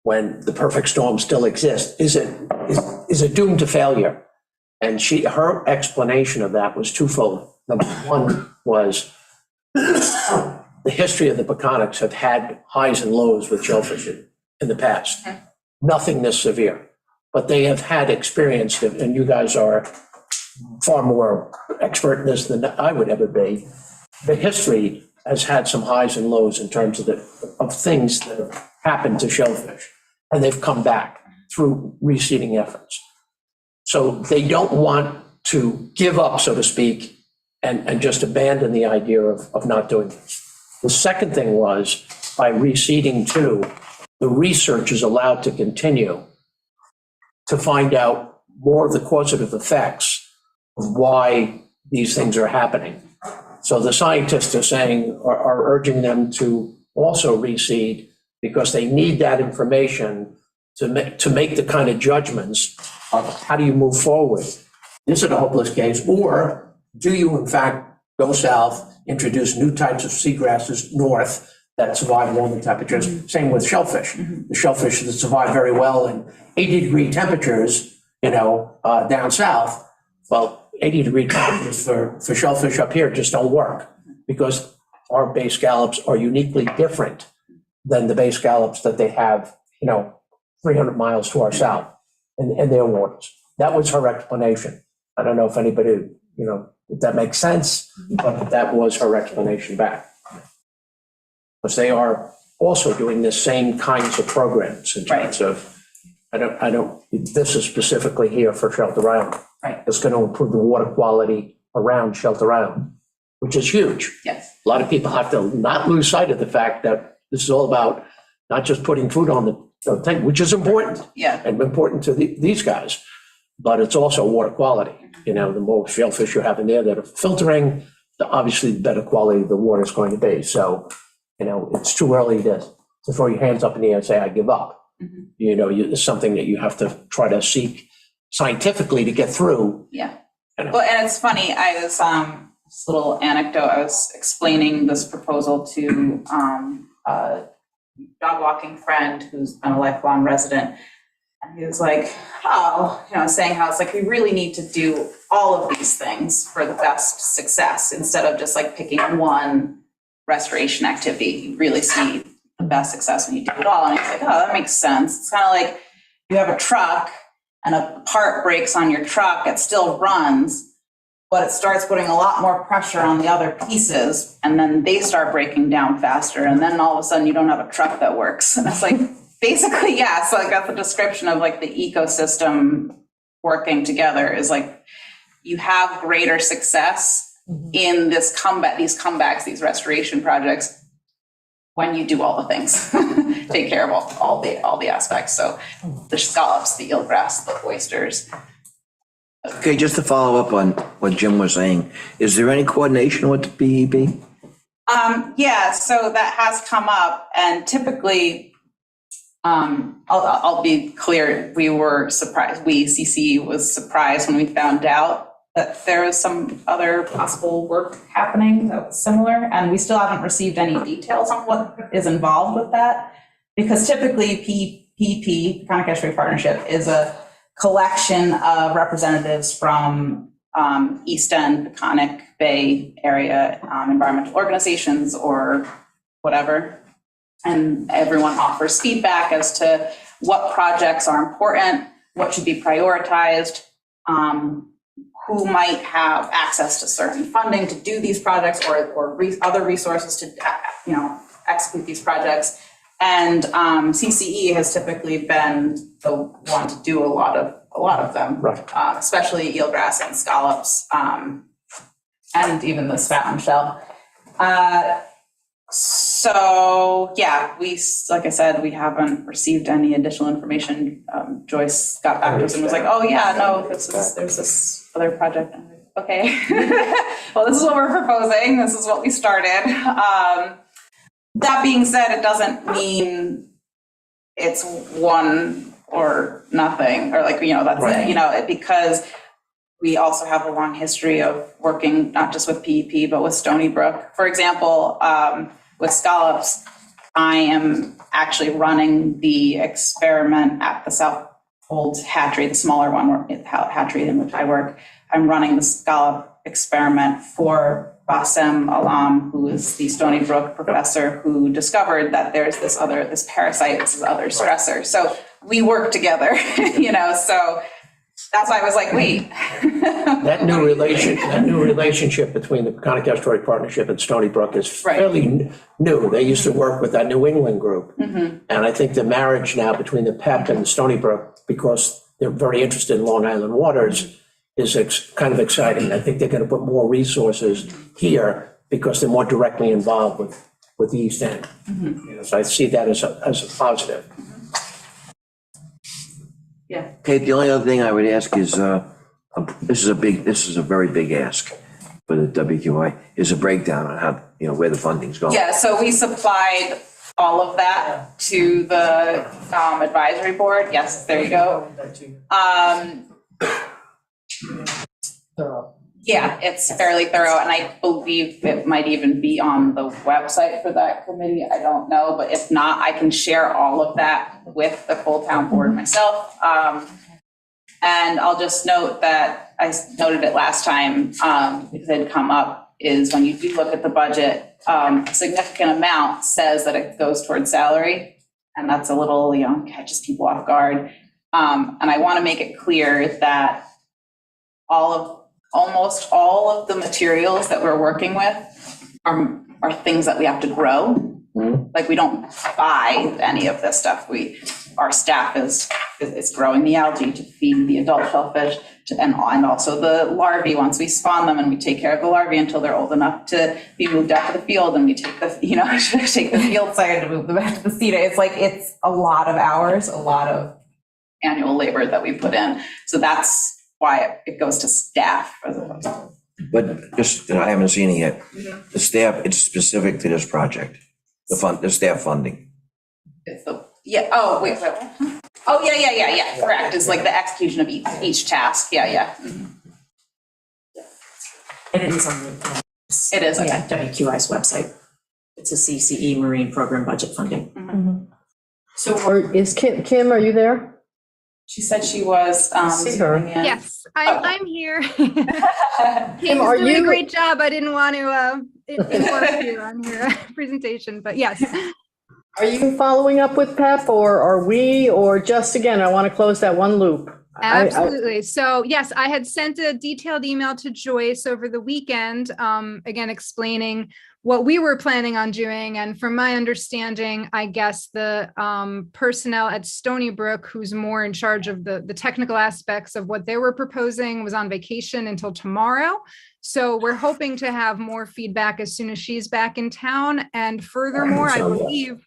when the perfect storm still exists? Is it doomed to failure? And her explanation of that was twofold. Number one was the history of the Peconics have had highs and lows with shellfish in the past. Nothing this severe, but they have had experience, and you guys are far more expert in this than I would ever be. The history has had some highs and lows in terms of things that have happened to shellfish, and they've come back through reseeding efforts. So they don't want to give up, so to speak, and just abandon the idea of not doing this. The second thing was, by reseeding too, the research is allowed to continue to find out more of the causative effects of why these things are happening. So the scientists are urging them to also reseed because they need that information to make the kind of judgments of how do you move forward. Is it a hopeless case, or do you in fact go south, introduce new types of seagrasses north that survive warmer temperatures? Same with shellfish. The shellfish that survive very well in 80-degree temperatures, down south. Well, 80-degree temperatures for shellfish up here just don't work because our bay scallops are uniquely different than the bay scallops that they have, 300 miles to our south in their waters. That was her explanation. I don't know if anybody, if that makes sense, but that was her explanation back. Because they are also doing the same kinds of programs in terms of, this is specifically here for Shelter Island. Right. It's going to improve the water quality around Shelter Island, which is huge. Yes. A lot of people have to not lose sight of the fact that this is all about not just putting food on the thing, which is important. Yeah. And important to these guys, but it's also water quality. The more shellfish you have in there that are filtering, obviously the better quality the water is going to be. So, it's too early to throw your hands up in the air and say, I give up. It's something that you have to try to seek scientifically to get through. Yeah. Well, and it's funny, I was, this little anecdote, I was explaining this proposal to a dog walking friend who's been a lifelong resident. And he was like, saying how it's like, we really need to do all of these things for the best success instead of just like picking one restoration activity. You really see the best success when you do it all. And he's like, that makes sense. It's kind of like you have a truck and a part breaks on your truck, it still runs, but it starts putting a lot more pressure on the other pieces, and then they start breaking down faster, and then all of a sudden you don't have a truck that works. And it's like, basically, yeah, so I got the description of like the ecosystem working together is like, you have greater success in these comebacks, these restoration projects, when you do all the things, take care of all the aspects. So the scallops, the eelgrass, the oysters. Okay, just to follow up on what Jim was saying, is there any coordination with the BEP? Yeah, so that has come up, and typically, I'll be clear, we were surprised, CC was surprised when we found out that there was some other possible work happening that was similar, and we still haven't received any details on what is involved with that, because typically PPP, Peconic Estuary Partnership, is a collection of representatives from East End, Peconic Bay area, environmental organizations or whatever, and everyone offers feedback as to what projects are important, what should be prioritized, who might have access to certain funding to do these projects or other resources to execute these projects. And CCE has typically been the one to do a lot of them, Right. Especially eelgrass and scallops, and even the spout shell. So yeah, like I said, we haven't received any additional information. Joyce got back to us and was like, "Oh yeah, no, there's this other project." I'm like, okay, well, this is what we're proposing. This is what we started. That being said, it doesn't mean it's one or nothing, or like, that's it, because we also have a long history of working not just with PEP, but with Stony Brook. For example, with scallops, I am actually running the experiment at the South Old Hatchery, the smaller one, hatchery in which I work. I'm running the scallop experiment for Bassem Alam, who is the Stony Brook professor who discovered that there's this parasite, this other stressor. So we work together, so that's why I was like, wait. That new relationship between the Peconic Estuary Partnership and Stony Brook is fairly new. They used to work with that New England group. Mm-hmm. And I think the marriage now between the PEP and the Stony Brook, because they're very interested in Long Island waters, is kind of exciting. I think they're going to put more resources here because they're more directly involved with the East End. Mm-hmm. So I see that as a positive. Yeah. Kate, the only other thing I would ask is, this is a very big ask for the WQI, is a breakdown on how, where the funding's going. Yeah, so we supplied all of that to the advisory board. Yes, there you go. Yeah, it's fairly thorough, and I believe it might even be on the website for that committee. I don't know, but if not, I can share all of that with the full town board myself. And I'll just note that I noted it last time because it had come up, is when you do look at the budget, a significant amount says that it goes towards salary, and that's a little, catches people off guard. And I want to make it clear that almost all of the materials that we're working with are things that we have to grow. Mm-hmm. Like, we don't buy any of this stuff. Our staff is growing the algae to feed the adult shellfish and also the larvae. Once we spawn them, and we take care of the larvae until they're old enough to be moved out to the field, and we take take the field side to move them back to the CETA. It's a lot of hours, a lot of annual labor that we put in. So that's why it goes to staff as opposed to. But just, I haven't seen it yet. The staff, it's specific to this project, the staff funding. It's the, oh, wait, what? Oh, yeah, correct. It's like the execution of each task. Yeah. Mm-hmm. And it is on the. It is, okay. Yeah, WQI's website. It's a CCE Marine Program Budget Funding. Mm-hmm. So is Kim, are you there? She said she was. See her. Yes, I'm here. Kim, Kim's are doing a you- great job. I didn't want to interrupt you on your presentation, but yes. Are you following up with PEP, or are we, or just, again, I want to close that one loop? Absolutely. So yes, I had sent a detailed email to Joyce over the weekend, again, explaining what we were planning on doing. And from my understanding, I guess the personnel at Stony Brook, who's more in charge of the technical aspects of what they were proposing, was on vacation until tomorrow. So we're hoping to have more feedback as soon as she's back in town. And furthermore, I believe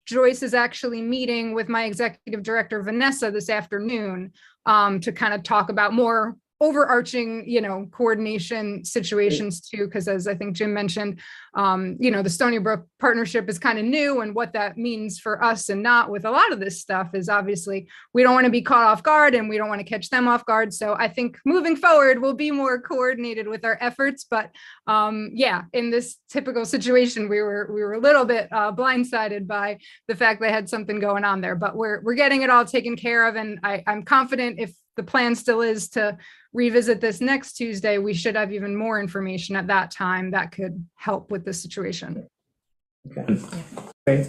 Joyce is actually meeting with my executive director, Vanessa, this afternoon to kind of talk about more overarching, coordination situations too, because as I think Jim mentioned, the Stony Brook partnership is kind of new, and what that means for us and not with a lot of this stuff is obviously we don't want to be caught off guard and we don't want to catch them off guard. So I think moving forward, we'll be more coordinated with our efforts. But in this typical situation, we were a little bit blindsided by the fact they had something going on there, but we're getting it all taken care of. And I'm confident if the plan still is to revisit this next Tuesday, we should have even more information at that time that could help with the situation. Okay. Great.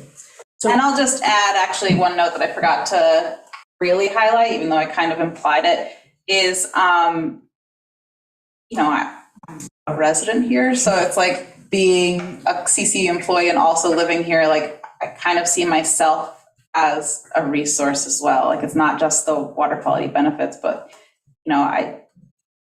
And I'll just add actually one note that I forgot to really highlight, even though I kind of implied it, is, I'm a resident here. So it's like being a CC employee and also living here, like I kind of see myself as a resource as well. Like, it's not just the water quality benefits, but,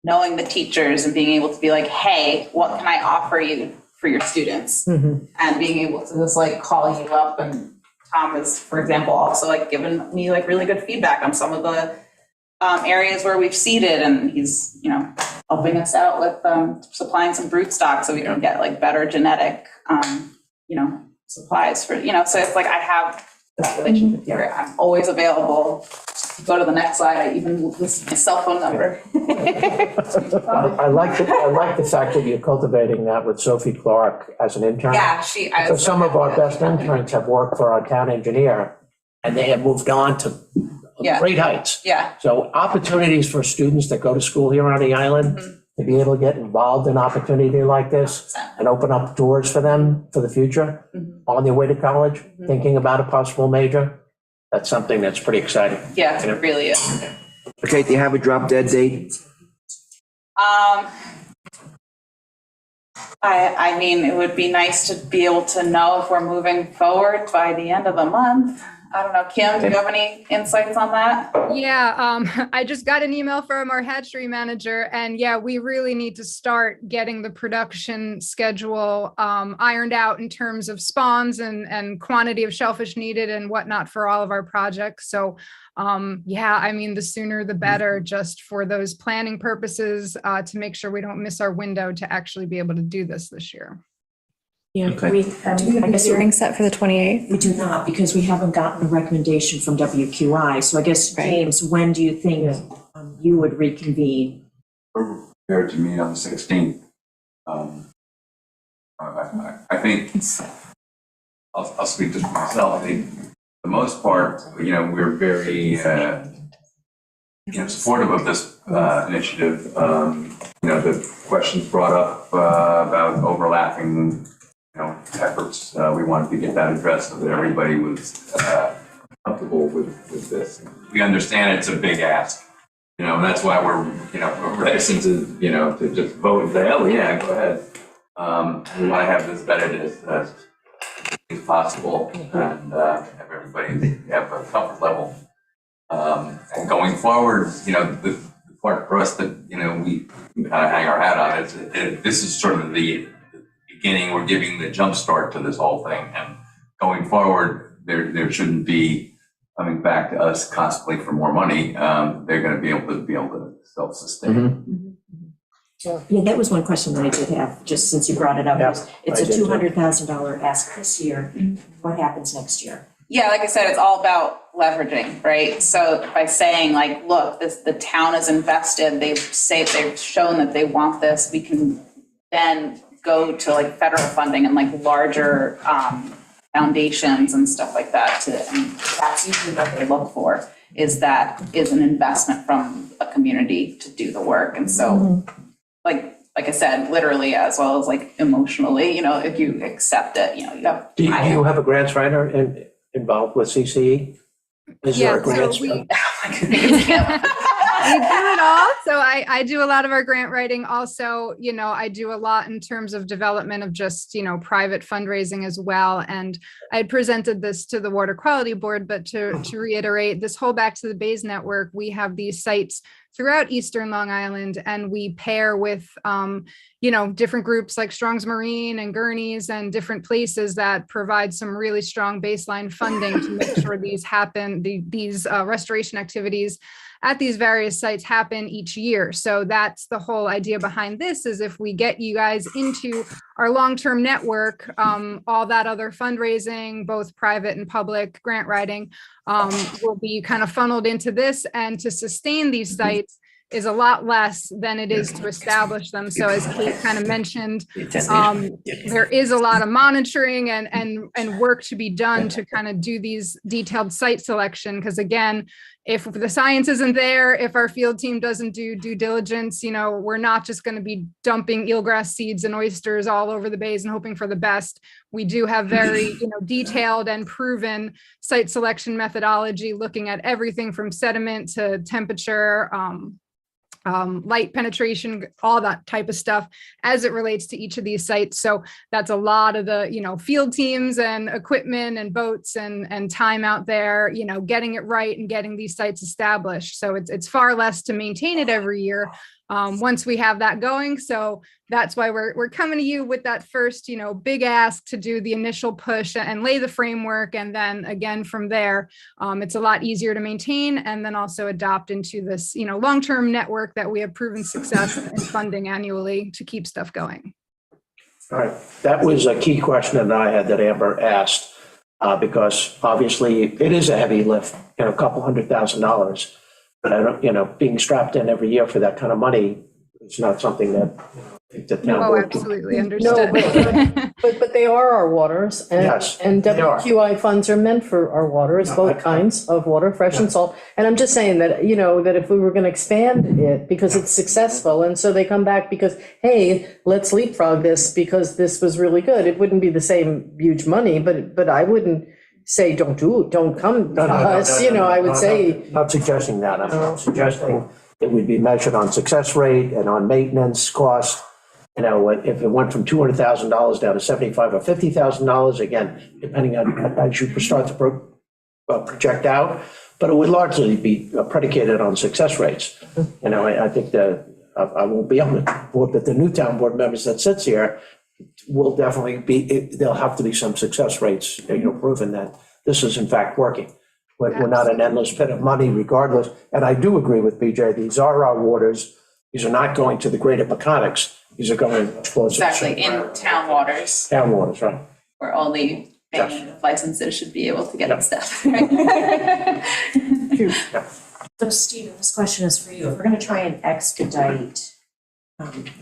knowing the teachers and being able to be like, hey, what can I offer you for your students? Mm-hmm. And being able to just like call you up. And Tom is, for example, also like given me like really good feedback on some of the areas where we've seeded, and he's, helping us out with supplying some brood stock so we can get like better genetic, supplies for, so it's like I have relationship here. I'm always available. Go to the next slide. I even list my cell phone number. I like the fact that you're cultivating that with Sophie Clark as an intern. Yeah, So some of our best interns have worked for our town engineer, and they have moved on to Yeah. great heights. Yeah. So opportunities for students that go to school here on the island to be able to get involved in opportunity like this and open up doors for them for the future on their way to college, thinking about a possible major. That's something that's pretty exciting. Yeah, it really is. Okay, do you have a drop dead date? I mean, it would be nice to be able to know if we're moving forward by the end of the month. I don't know, Kim, do you have any insights on that? Yeah, I just got an email from our hatchery manager, and yeah, we really need to start getting the production schedule ironed out in terms of spawns and quantity of shellfish needed and whatnot for all of our projects. So yeah, I mean, the sooner the better, just for those planning purposes, to make sure we don't miss our window to actually be able to do this year. Yeah, Okay. we, Do we have I a guess hearing set for the 28th? we do not, because we haven't gotten a recommendation from WQI. So I guess, James, when do you think you would reconvene? We're prepared to meet on the 16th. I think, I'll speak just for myself, I think for the most part, we're very, supportive of this initiative. The questions brought up about overlapping, efforts, we wanted to get that addressed so that everybody was comfortable with this. We understand it's a big ask, and that's why we're reticent to just vote and say, oh yeah, go ahead. We want to have this vetted as possible and have everybody have a comfort level. And going forward, the part for us that we kind of hang our hat on is this is sort of the beginning. We're giving the jump start to this whole thing, and going forward, there shouldn't be coming back to us constantly for more money. They're going to be able to self-sustain. Yeah, that was one question that I did have, just since you brought it up. Yeah, It's I a did too. $200,000 ask this year. What happens next year? Yeah, like I said, it's all about leveraging, right? So by saying like, look, the town is invested, they've shown that they want this, we can then go to like federal funding and like larger foundations and stuff like that and that's usually what they look for, is an investment from a community to do the work. And so like I said, literally as well as like emotionally, if you accept it, you have. Do you have a grants writer involved with CCE? Is there a grants? We do it all. So I do a lot of our grant writing. Also, I do a lot in terms of development of just, private fundraising as well. And I had presented this to the Water Quality Board, but to reiterate, this whole Back to the Bays network, we have these sites throughout Eastern Long Island, and we pair with, different groups like Strong's Marine and Gurney's and different places that provide some really strong baseline funding to make sure these happen, these restoration activities at these various sites happen each year. So that's the whole idea behind this, is if we get you guys into our long-term network, all that other fundraising, both private and public grant writing, will be kind of funneled into this, and to sustain these sites is a lot less than it is to establish them. So as Kate kind of mentioned, there is a lot of monitoring and work to be done to kind of do these detailed site selection. Because again, if the science isn't there, if our field team doesn't do due diligence, we're not just going to be dumping eelgrass seeds and oysters all over the bays and hoping for the best. We do have very, detailed and proven site selection methodology, looking at everything from sediment to temperature, light penetration, all that type of stuff as it relates to each of these sites. So that's a lot of the, field teams and equipment and boats and time out there, getting it right and getting these sites established. So it's far less to maintain it every year once we have that going. So that's why we're coming to you with that first, big ask to do the initial push and lay the framework. And then again, from there, it's a lot easier to maintain and then also adopt into this, long-term network that we have proven success in funding annually to keep stuff going. All right, that was a key question that I had that Amber asked. because obviously it is a heavy lift, a couple $100,000. But I don't, being strapped in every year for that kind of money is not something that the town Oh, board can. absolutely No, understood. but they are our waters, and, Yes, and they are. WQI funds are meant for our waters, both kinds of water, fresh and salt. And I'm just saying that, that if we were gonna expand it, because it's successful, and so they come back because, hey, let's leapfrog this because this was really good, it wouldn't be the same huge money, but I wouldn't say, don't come to us, I would say. Not suggesting that, I'm suggesting it would be measured on success rate and on maintenance cost. If it went from $200,000 down to $75,000 or $50,000, again, depending on, as you start to project out, but it would largely be predicated on success rates. I think that I won't be on the board, but the new town board members that sits here will definitely there'll have to be some success rates, proven that this is in fact working. We're not an endless pit of money regardless. And I do agree with BJ, these are our waters. These are not going to the greater Peconics. These are going closer. Exactly, in town waters, Town waters, right? where only paying licenses should be able to get Yep. stuff. So Stephen, this question is for you. If we're gonna try and expedite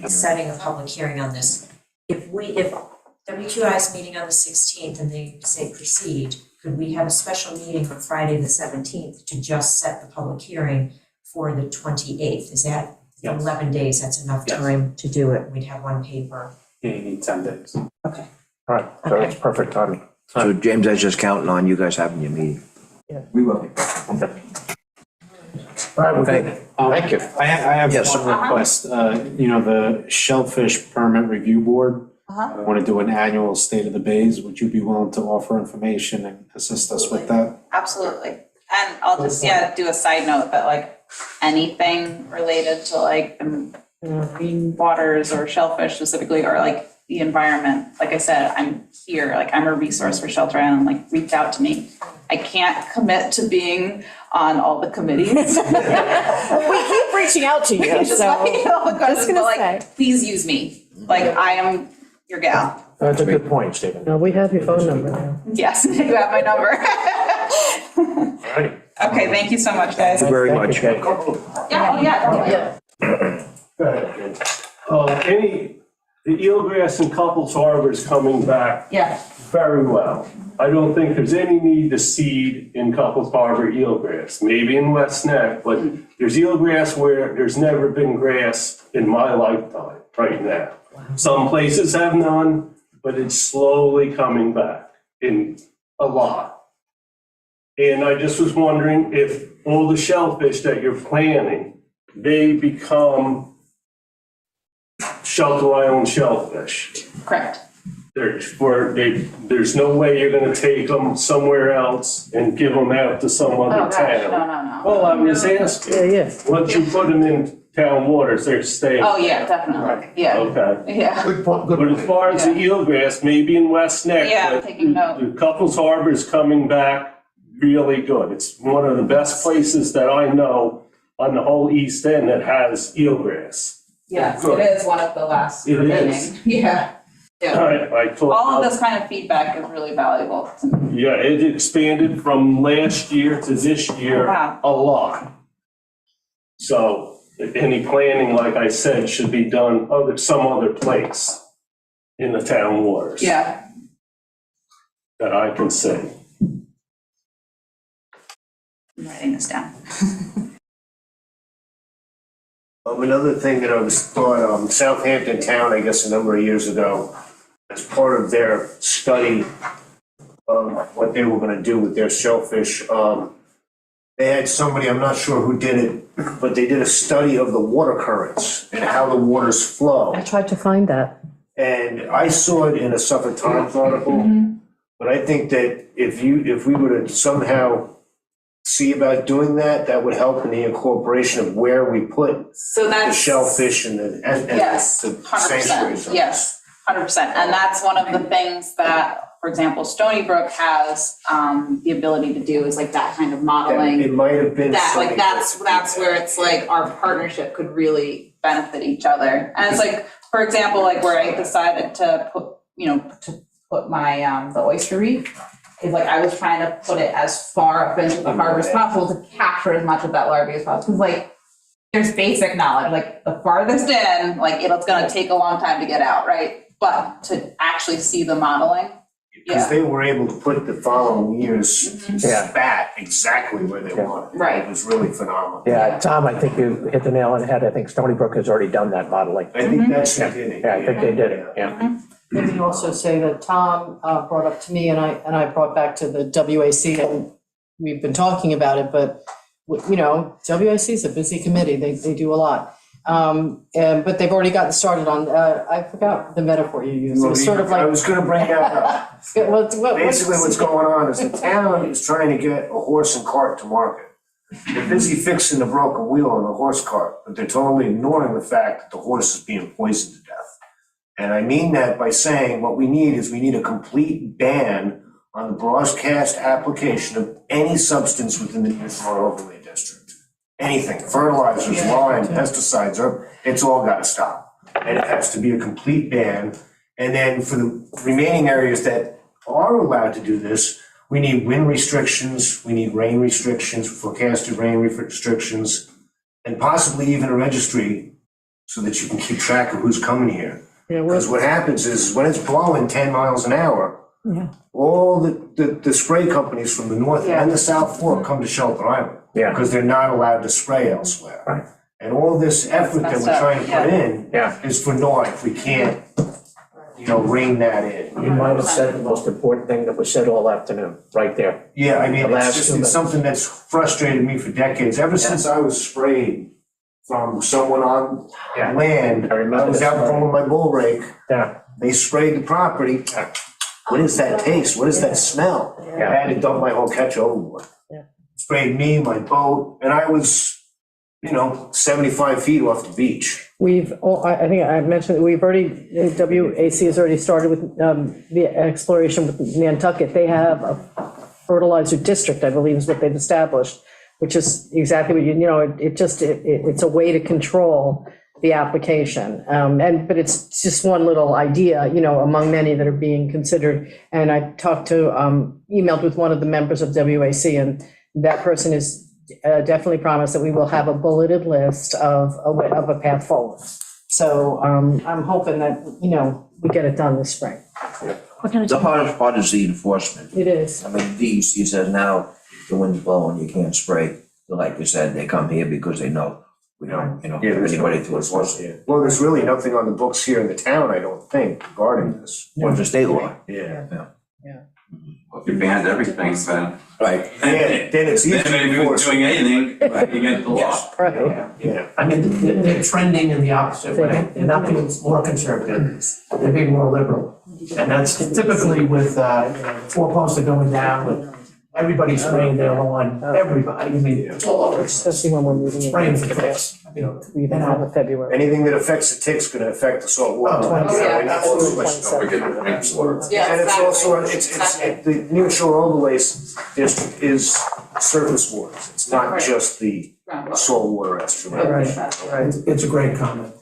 setting a public hearing on this, if WQI is meeting on the 16th and they say proceed, could we have a special meeting on Friday, the 17th, to just set the public hearing for the 28th? Is that 11 days? That's enough time to do it. We'd have one paper. Yeah, you need 10 days. Okay. All right, so that's perfect timing. So James, I was just counting on you guys having your meeting. We will. All right, Okay. thank you. I have Yes. one request. The Shellfish Permit Review Board, I want to do an annual State of the Bays. Would you be willing to offer information and assist us with that? Absolutely. And I'll just, do a side note that anything related to the marine waters or shellfish specifically, or the environment, like I said, I'm here, I'm a resource for Shelter Island, reach out to me. I can't commit to being on all the committees. We keep reaching out to you, Just let me know the questions, gonna but say. please use me. I am your gal. That's a good point, Stephen. No, we have your phone number now. Yes, you have my number. All right. Okay, thank you so much, guys. Thank you very Thank much. you, Kate. Yeah. The eelgrass in Couples Harbor is coming back Yeah. very well. I don't think there's any need to seed in Couples Harbor eelgrass, maybe in West Neck, but there's eelgrass where there's never been grass in my lifetime right now. Some places have none, but it's slowly coming back in a lot. And I just was wondering if all the shellfish that you're planting, they become Shelter Island shellfish. Correct. There's no way you're gonna take them somewhere else and give them out to some Oh, other gosh, town. no. Well, I was asking, Yeah. once you put them in town waters, they're staying. Oh, yeah, definitely. Yeah. Okay. Yeah. Good point, good. But as far as the eelgrass, maybe in West Neck. Yeah, I'm but taking note. The Couples Harbor is coming back really good. It's one of the best places that I know on the whole East End that has eelgrass. Yes, Good. it is one of the last It remaining. is. Yeah. Yeah. I talked All of about- this kind of feedback is really valuable to me. Yeah, it expanded from last year to this year Wow. a lot. So any planning, like I said, should be done some other place in the town waters. Yeah. That I can see. I'm writing this down. Another thing that I was taught, Southampton Town, I guess a number of years ago, as part of their study of what they were gonna do with their shellfish, they had somebody, I'm not sure who did it, but they did a study of the water currents and how the waters flow. I tried to find that. And I saw it in a Suffolk Times article, but I think that if we were to somehow see about doing that, that would help in the incorporation of where we put So the that's. shellfish and the Yes, the 100%, sanctuaries. yes, 100%. And that's one of the things that, for example, Stony Brook has the ability to do is that kind of modeling. It might have been. That, something that's where it's our partnership could really benefit each other. And it's for example, where I decided to put, to put my, the oyster reef is like, I was trying to put it as far up into the harbor as possible to capture as much of that larvae as possible, because like, there's basic knowledge, like the farthest in, like it's gonna take a long time to get out, right? But to actually see the modeling, Because they were able to put the following year's Yeah. spat exactly where they wanted. Right. It was really phenomenal. Yeah, Tom, I think you hit the nail on the head. I think Stony Brook has already done that modeling. I think that's the beginning. Yeah, I think they did it, yeah. Let me also say that Tom brought up to me and I brought back to the WAC, and we've been talking about it, but, you know, WAC is a busy committee, they do a lot. But they've already gotten started on, I forgot the metaphor you used, it was sort of like. I was gonna bring that up. Basically, what's going going on is the town is trying to get a horse and cart to market. They're busy fixing the broken wheel on the horse cart, but they're totally ignoring the fact that the horse is being poisoned to death. And I mean that by saying what we need is we need a complete ban on the broadcast application of any substance within the nearshore overlay district. Anything, fertilizers, lime, pesticides, it's all gotta stop. And it has to be a complete ban. And then for the remaining areas that are allowed to do this, we need wind restrictions, we need rain restrictions, forecasted rain restrictions, and possibly even a registry so that you can keep track of who's coming here. Because what happens is when it's blowing 10 miles an hour, all the spray companies from the north and the south fork come to Shelter Island. Yeah. Because they're not allowed to spray elsewhere. Right. And all this effort that we're trying to put in is for naught if we can't, rein that in. You might have said the most important thing that was said all afternoon, right there. Yeah, I mean, The last it's just, 2 it's minutes. something that's frustrated me for decades, ever since I was sprayed from someone on Yeah. land. I remember I was this out story. front with my bull rake, Yeah, they sprayed the property. What is that taste? What is that smell? I had to dump my whole catch overboard. Sprayed me, my boat, and I was, 75 feet off the beach. I think I mentioned, that we've already, WAC has already started with the exploration with Nantucket. They have a fertilizer district, I believe is what they've established, which is exactly what it's a way to control the application. But it's just one little idea, among many that are being considered. And I emailed with one of the members of WAC, and that person is definitely promised that we will have a bulleted list of a path forward. So I'm hoping that, we get it done this spring. The hardest part is the enforcement. It is. I mean, DEC says now, the wind's blowing, you can't spray. But like you said, they come here because they know we don't, have anybody to enforce it. Well, there's really nothing on the books here in the town, I don't think, regarding this. Or the state law. Yeah. If you banned everything, then. Right. Then it's easy Then maybe to if enforce. doing anything, against the law. Right. Yeah. I mean, they're trending in the opposite way. They're not being more conservative, they're being more liberal. And that's typically with, 4 posts are going down, with everybody spraying their lawn, everybody, I mean, it's all over. Especially when we're moving. Spraying for ticks. We even have a February. Anything that affects the tick's gonna affect the salt water. Oh, yeah. And that's also- Don't forget the drinking water. Yeah, And it's also, exactly. the near shore overlays district is surface waters. It's not Right. just the salt water estuary. Right. It's a great comment.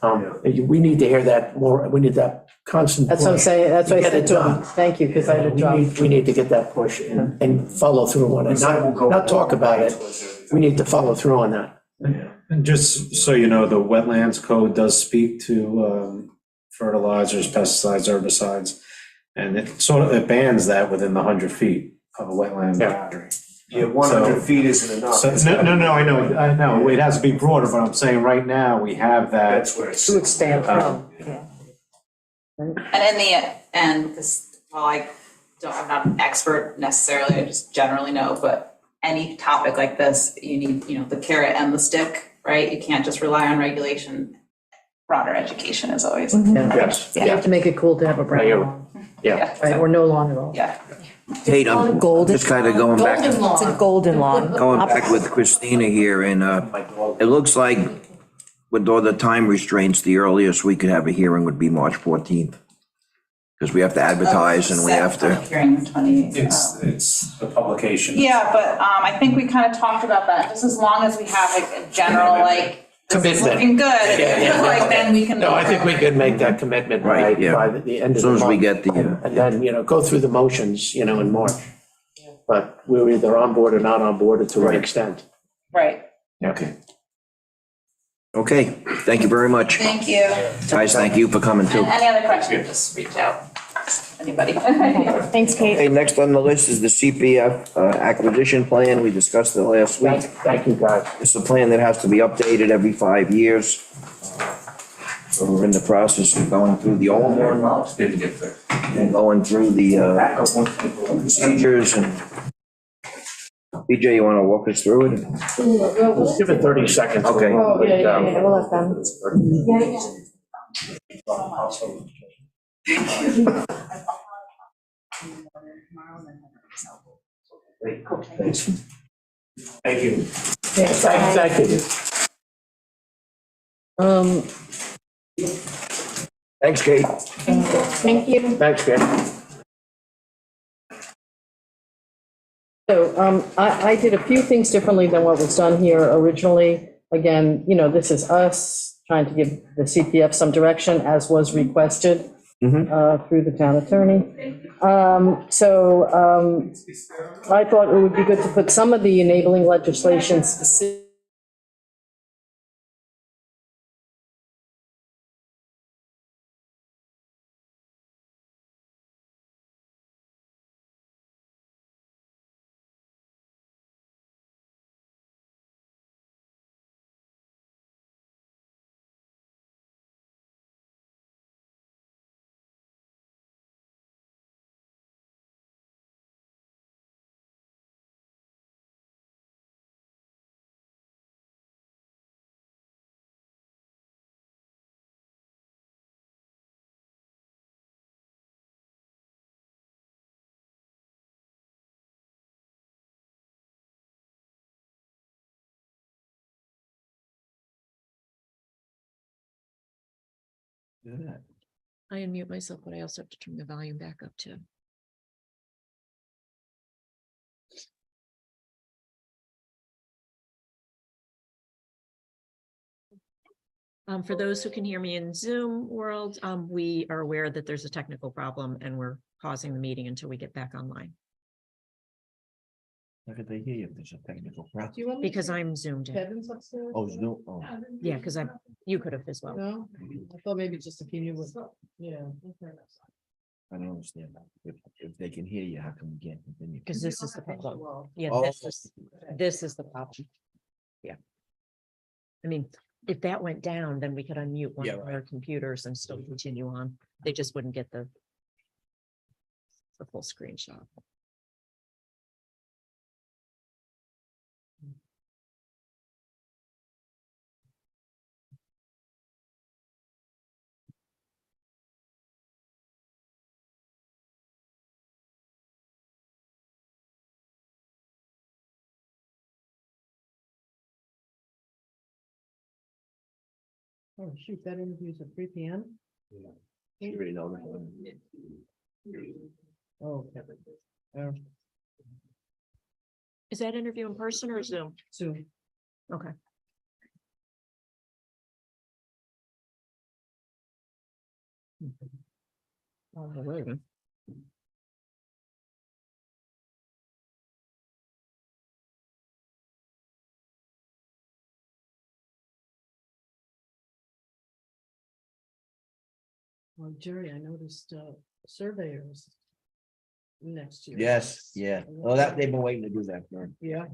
We need to hear that more, we need that constant. That's what I'm push. saying, that's what I Get said it to him. done. Thank you, because I had a job. We need to get that push and follow through on it, not talk about it. We need to follow through on that. And just so you know, the wetlands code does speak to fertilizers, pesticides, herbicides. And it bans that within the 100 feet of a wetland boundary. Yeah, 100 feet isn't enough. So, no, I know, it has to be broader, but I'm saying right now, we have that. That's where it's. To expand from. And in the end, because I'm not an expert necessarily, I just generally know, but any topic like this, you need, the carrot and the stick, right? You can't just rely on regulation. Broader education is always. Yes. You have to make it cool to have a brown lawn, Yeah. right, or no lawn at all. Yeah. Kate, I'm Golden. just kind of going back. Golden lawn. It's a golden lawn. Going back with Christina here, and it looks like with all the time restraints, the earliest we could have a hearing would be March 14th. Because we have to advertise and we have to. Hearing 28th. It's a publication. Yeah, but I think we kind of talked about that, just as long as we have like a general, like, this is Commitment. looking good, like, then we can. No, I think we can make that commitment Right, by yeah. the end of As the soon month. as we get the, And then, go through the motions, in March. but we were either on board or not on board, and to what extent. Right, Okay. Okay, thank you very much. thank you. Guys, thank you for coming too. And any other questions, just reach out, anybody. Thanks, Kate. Okay, next on the list is the CPF acquisition plan. We discussed it last week. Thank you, guys. It's a plan that has to be updated every 5 years. So we're in the process of going through the old one Didn't get there. and going through the procedures and. BJ, you want to walk us through it? Let's give it 30 seconds. Okay. Oh, yeah, We'll let them. Thank you. Thank you. Thanks, Kate. Thank you. Thanks, Ken. So I did a few things differently than what was done here originally. Again, this is us trying to give the CPF some direction as was requested through the town attorney. So I thought it would be good to put some of the enabling legislation specific. I unmute myself, but I also have to turn the volume back up too. For those who can hear me in Zoom world, we are aware that there's a technical problem and we're pausing the meeting until we get back online. How could they hear you if there's a technical problem? Do you want me Because to- I'm zoomed in. Kevin's upstairs? Oh, no, oh. Yeah, because you could have as well. No, I thought maybe just if you knew what, yeah. Okay. I don't understand that. If they can hear you, how come you can't continue? Because this is the problem. Yeah, Oh. this is the problem. Yeah. I mean, if that went down, then we could unmute one Yeah, of our computers and still continue on. They just wouldn't get the full screenshot. Oh, shoot, that interview's at 3 p.m.? You already know that. Oh, okay. Is that interview in person or Zoom? Zoom. Okay. Oh, wait. Well, Jerry, I noticed surveyors next year. Yes, yeah. Well, that, they've been waiting to do that, Vern. Yeah.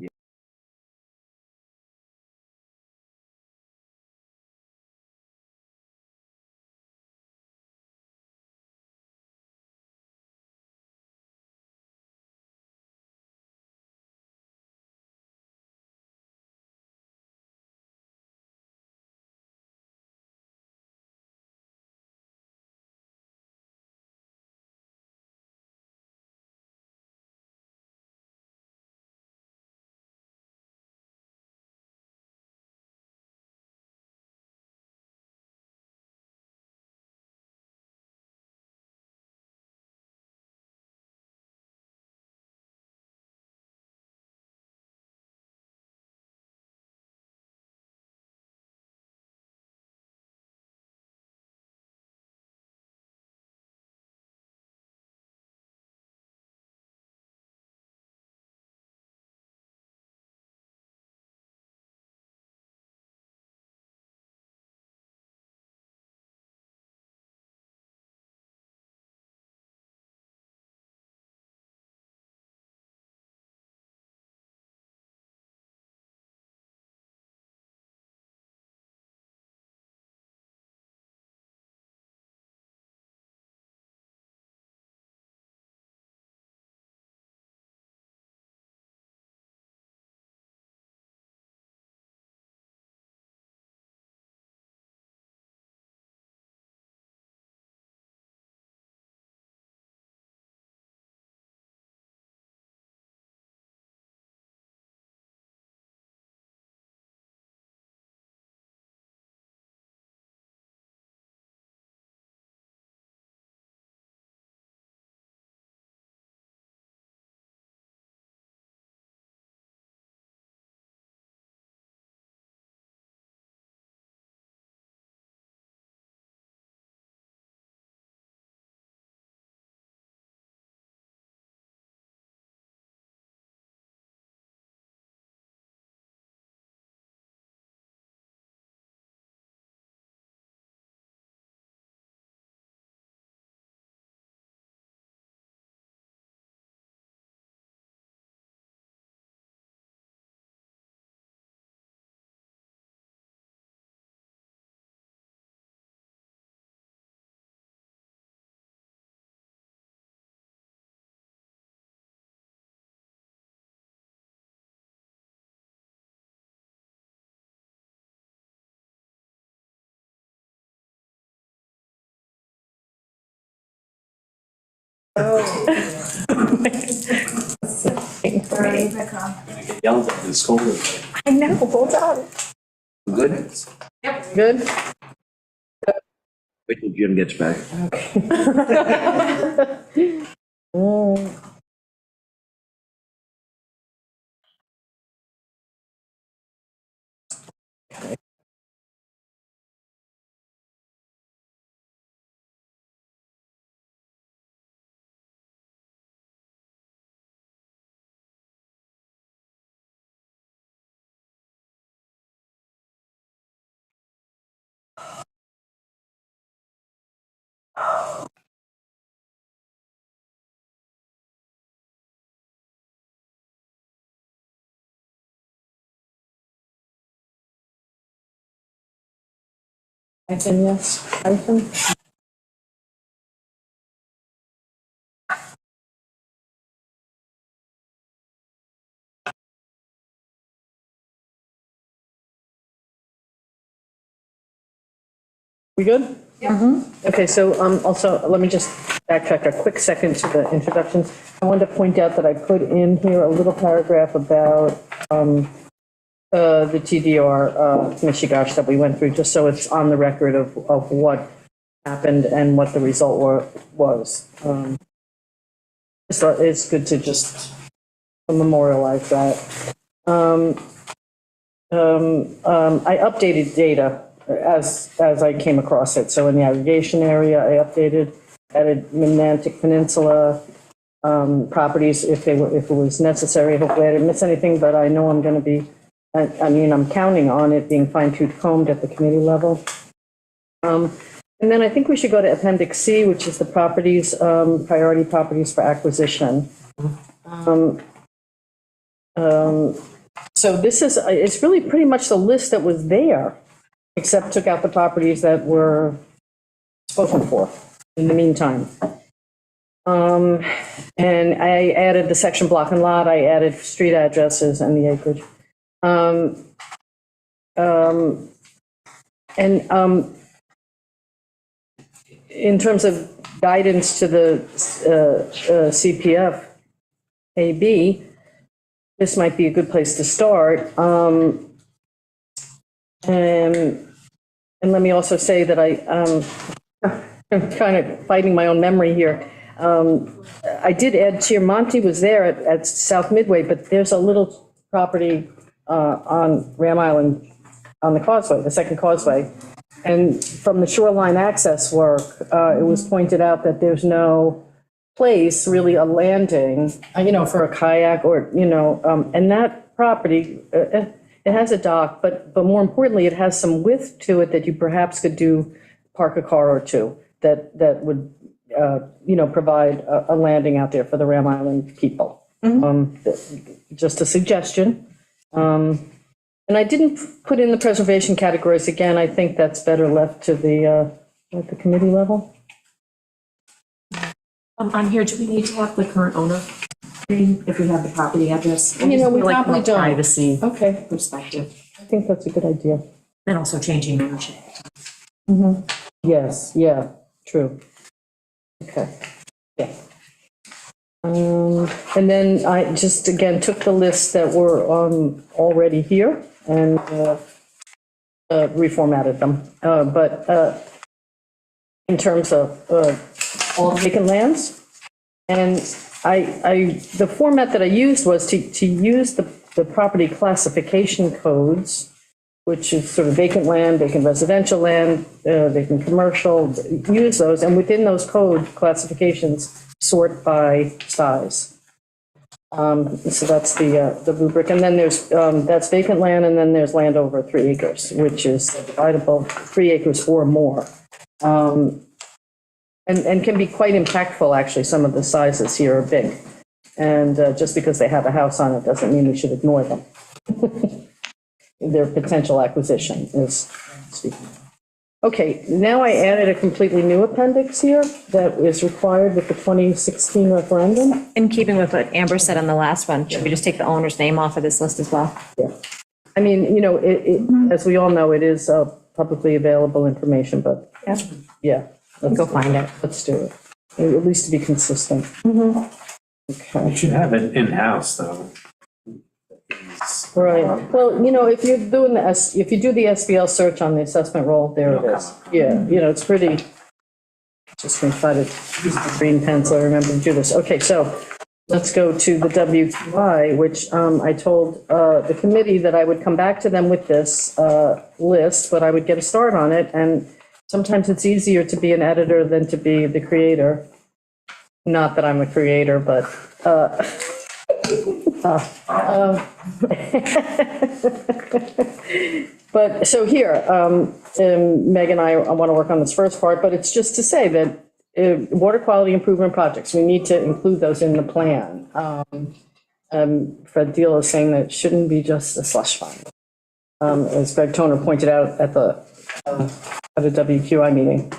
Sorry, Rebecca. Get yelled at in school. I know, hold on. Good? Good? Wait till Jim gets back. Mm. Yes, Hyphen? We good? Okay, so also, let me just backtrack a quick second to the introductions. I wanted to point out that I put in here a little paragraph about the TDR, Michigash that we went through, just so it's on the record of what happened and what the result was. So it's good to just memorialize that. I updated data as I came across it. So in the aggregation area, I added Mid-Atlantic Peninsula properties if it was necessary. Hopefully I didn't miss anything, but I know I'm going to be, I'm counting on it being fine-tooth combed at the committee level. And then I think we should go to Appendix C, which is the properties, priority properties for acquisition. So this is, it's really pretty much the list that was there, except took out the properties that were spoken for in the meantime. And I added the section block and lot, I added street addresses and the acreage. In terms of guidance to the CPF AB, this might be a good place to start. And let me also say that I'm kind of fighting my own memory here. I did add Chiamonte was there at South Midway, but there's a little property on Ram Island on the causeway, the second causeway. And from the shoreline access work, it was pointed out that there's no place, really a landing, for a kayak or, and that property, it has a dock, but more importantly, it has some width to it that you perhaps could park a car or two that would, provide a landing out there for the Ram Island people. Just a suggestion. And I didn't put in the preservation categories. Again, I think that's better left to the committee level. On here, do we need to have the current owner if we have the property address? We Like probably from a don't. privacy Okay, perspective, I think that's a good idea. and also changing ownership. Yes, yeah, true. Okay, yeah. And then I just, again, took the lists that were already here and reformatted them. But in terms of all vacant lands, and the format that I used was to use the property classification codes, which is sort of vacant land, vacant residential land, vacant commercial, use those, and within those code classifications, sort by size. So that's the rubric, and then there's, that's vacant land, and then there's land over 3 acres, which is dividable 3 acres or more. And can be quite impactful, actually. Some of the sizes here are big. And just because they have a house on it doesn't mean we should ignore them. Their potential acquisition is speaking. Okay, now I added a completely new appendix here that is required with the 2016 referendum. In keeping with what Amber said on the last one, should we just take the owner's name off of this list as well? Yeah. I mean, as we all know, it is publicly available information, but yeah. Go find it. Let's do it. at least to be consistent. Okay. You should have it in-house, though. Right, well, you know, if you're doing if you do the SBL search on the assessment roll, there it is. Yeah, you know, it's pretty, just gonna try to use the green pen so I remember to do this. Okay, so let's go to the WQI, which I told the committee that I would come back to them with this list, but I would get a start on it, and sometimes it's easier to be an editor than to be the creator. Not that I'm a creator, but but so here, Meg and I want to work on this first part, but it's just to say that water quality improvement projects, we need to include those in the plan. Fred Deal is saying that it shouldn't be just a slush fund. As Greg Toner pointed out at a WQI meeting.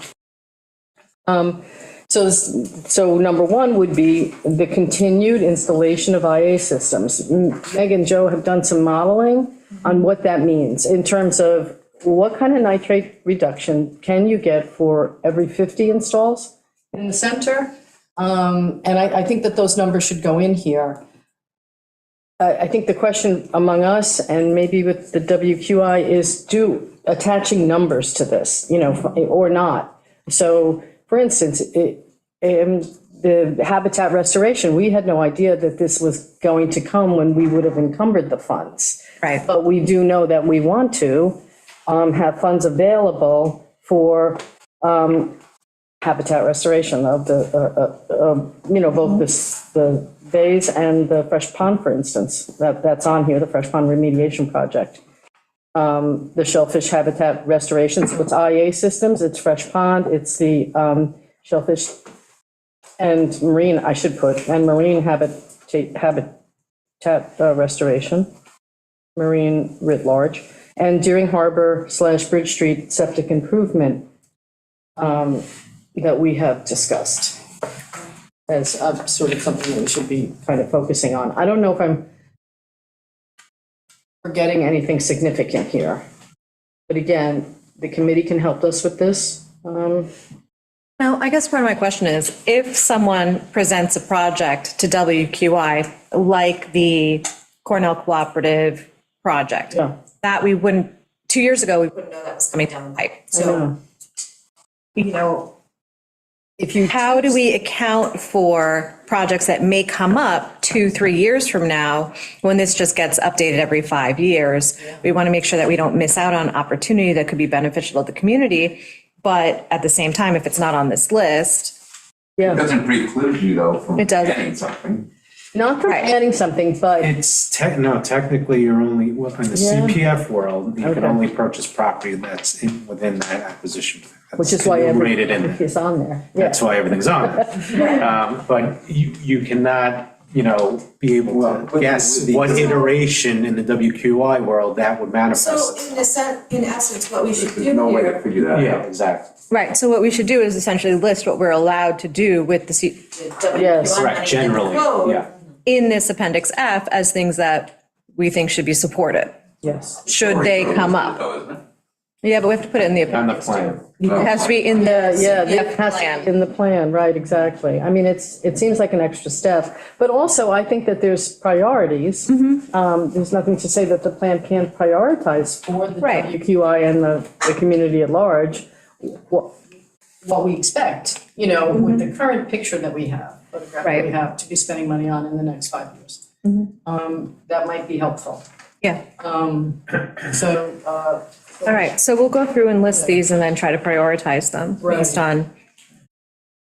So number one would be the continued installation of IA systems. Meg and Joe have done some modeling on what that means in terms of what kind of nitrate reduction can you get for every 50 installs in the center? And I think that those numbers should go in here. I think the question among us and maybe with the WQI is attaching numbers to this, you know, or not. So for instance, the habitat restoration, we had no idea that this was going to come when we would have encumbered the funds. Right. But we do know that we want to have funds available for habitat restoration of the, you know, both the bays and the fresh pond, for instance, that's on here, the fresh pond remediation project. The shellfish habitat restoration, so it's IA systems, it's fresh pond, it's the shellfish and marine, I should put, and marine habitat restoration, marine writ large, and Deering Harbor / Bridge Street septic improvement that we have discussed as sort of something that we should be kind of focusing on. I don't know if I'm forgetting anything significant here. But again, the committee can help us with this. Now, I guess part of my question is, if someone presents a project to WQI, like the Cornell Cooperative project, that we wouldn't, 2 years ago, we wouldn't know that was coming down the pipe. So, you know, how do we account for projects that may come up 2-3 years from now when this just gets updated every 5 years? We want to make sure that we don't miss out on opportunity that could be beneficial to the community. But at the same time, if it's not on this list. It doesn't preclude you though from It doesn't. adding something. Not from adding something, but. It's technically you're only, well, in the Yeah. CPF world, you can Okay. only purchase property that's within that acquisition. Which is why Rated in everything is on there. That's why everything's on there. But you cannot, you know, be able to guess what iteration in the WQI world that would manifest. So in essence, what we should do There's no way to here, figure that Yeah, out. exactly. Right, so what we should do is essentially list what we're allowed to do with the Yes. Correct, generally, yeah. in this Appendix F as things that we think should be supported, Yes. should they come up. Though, isn't it? Yeah, but we have to put it in the On the appendix. plan. It has to be in the. It has to be in the plan, right, exactly. I mean, it seems like an extra step, but also I think that there's priorities. There's nothing to say that the plan can't prioritize for the Right. WQI and the community at large, what we expect, you know, with the current picture that we have, photograph that we Right. have to be spending money on in the next 5 years. That might be helpful. Yeah, So, all right, so we'll go through and list these and then try to prioritize them based on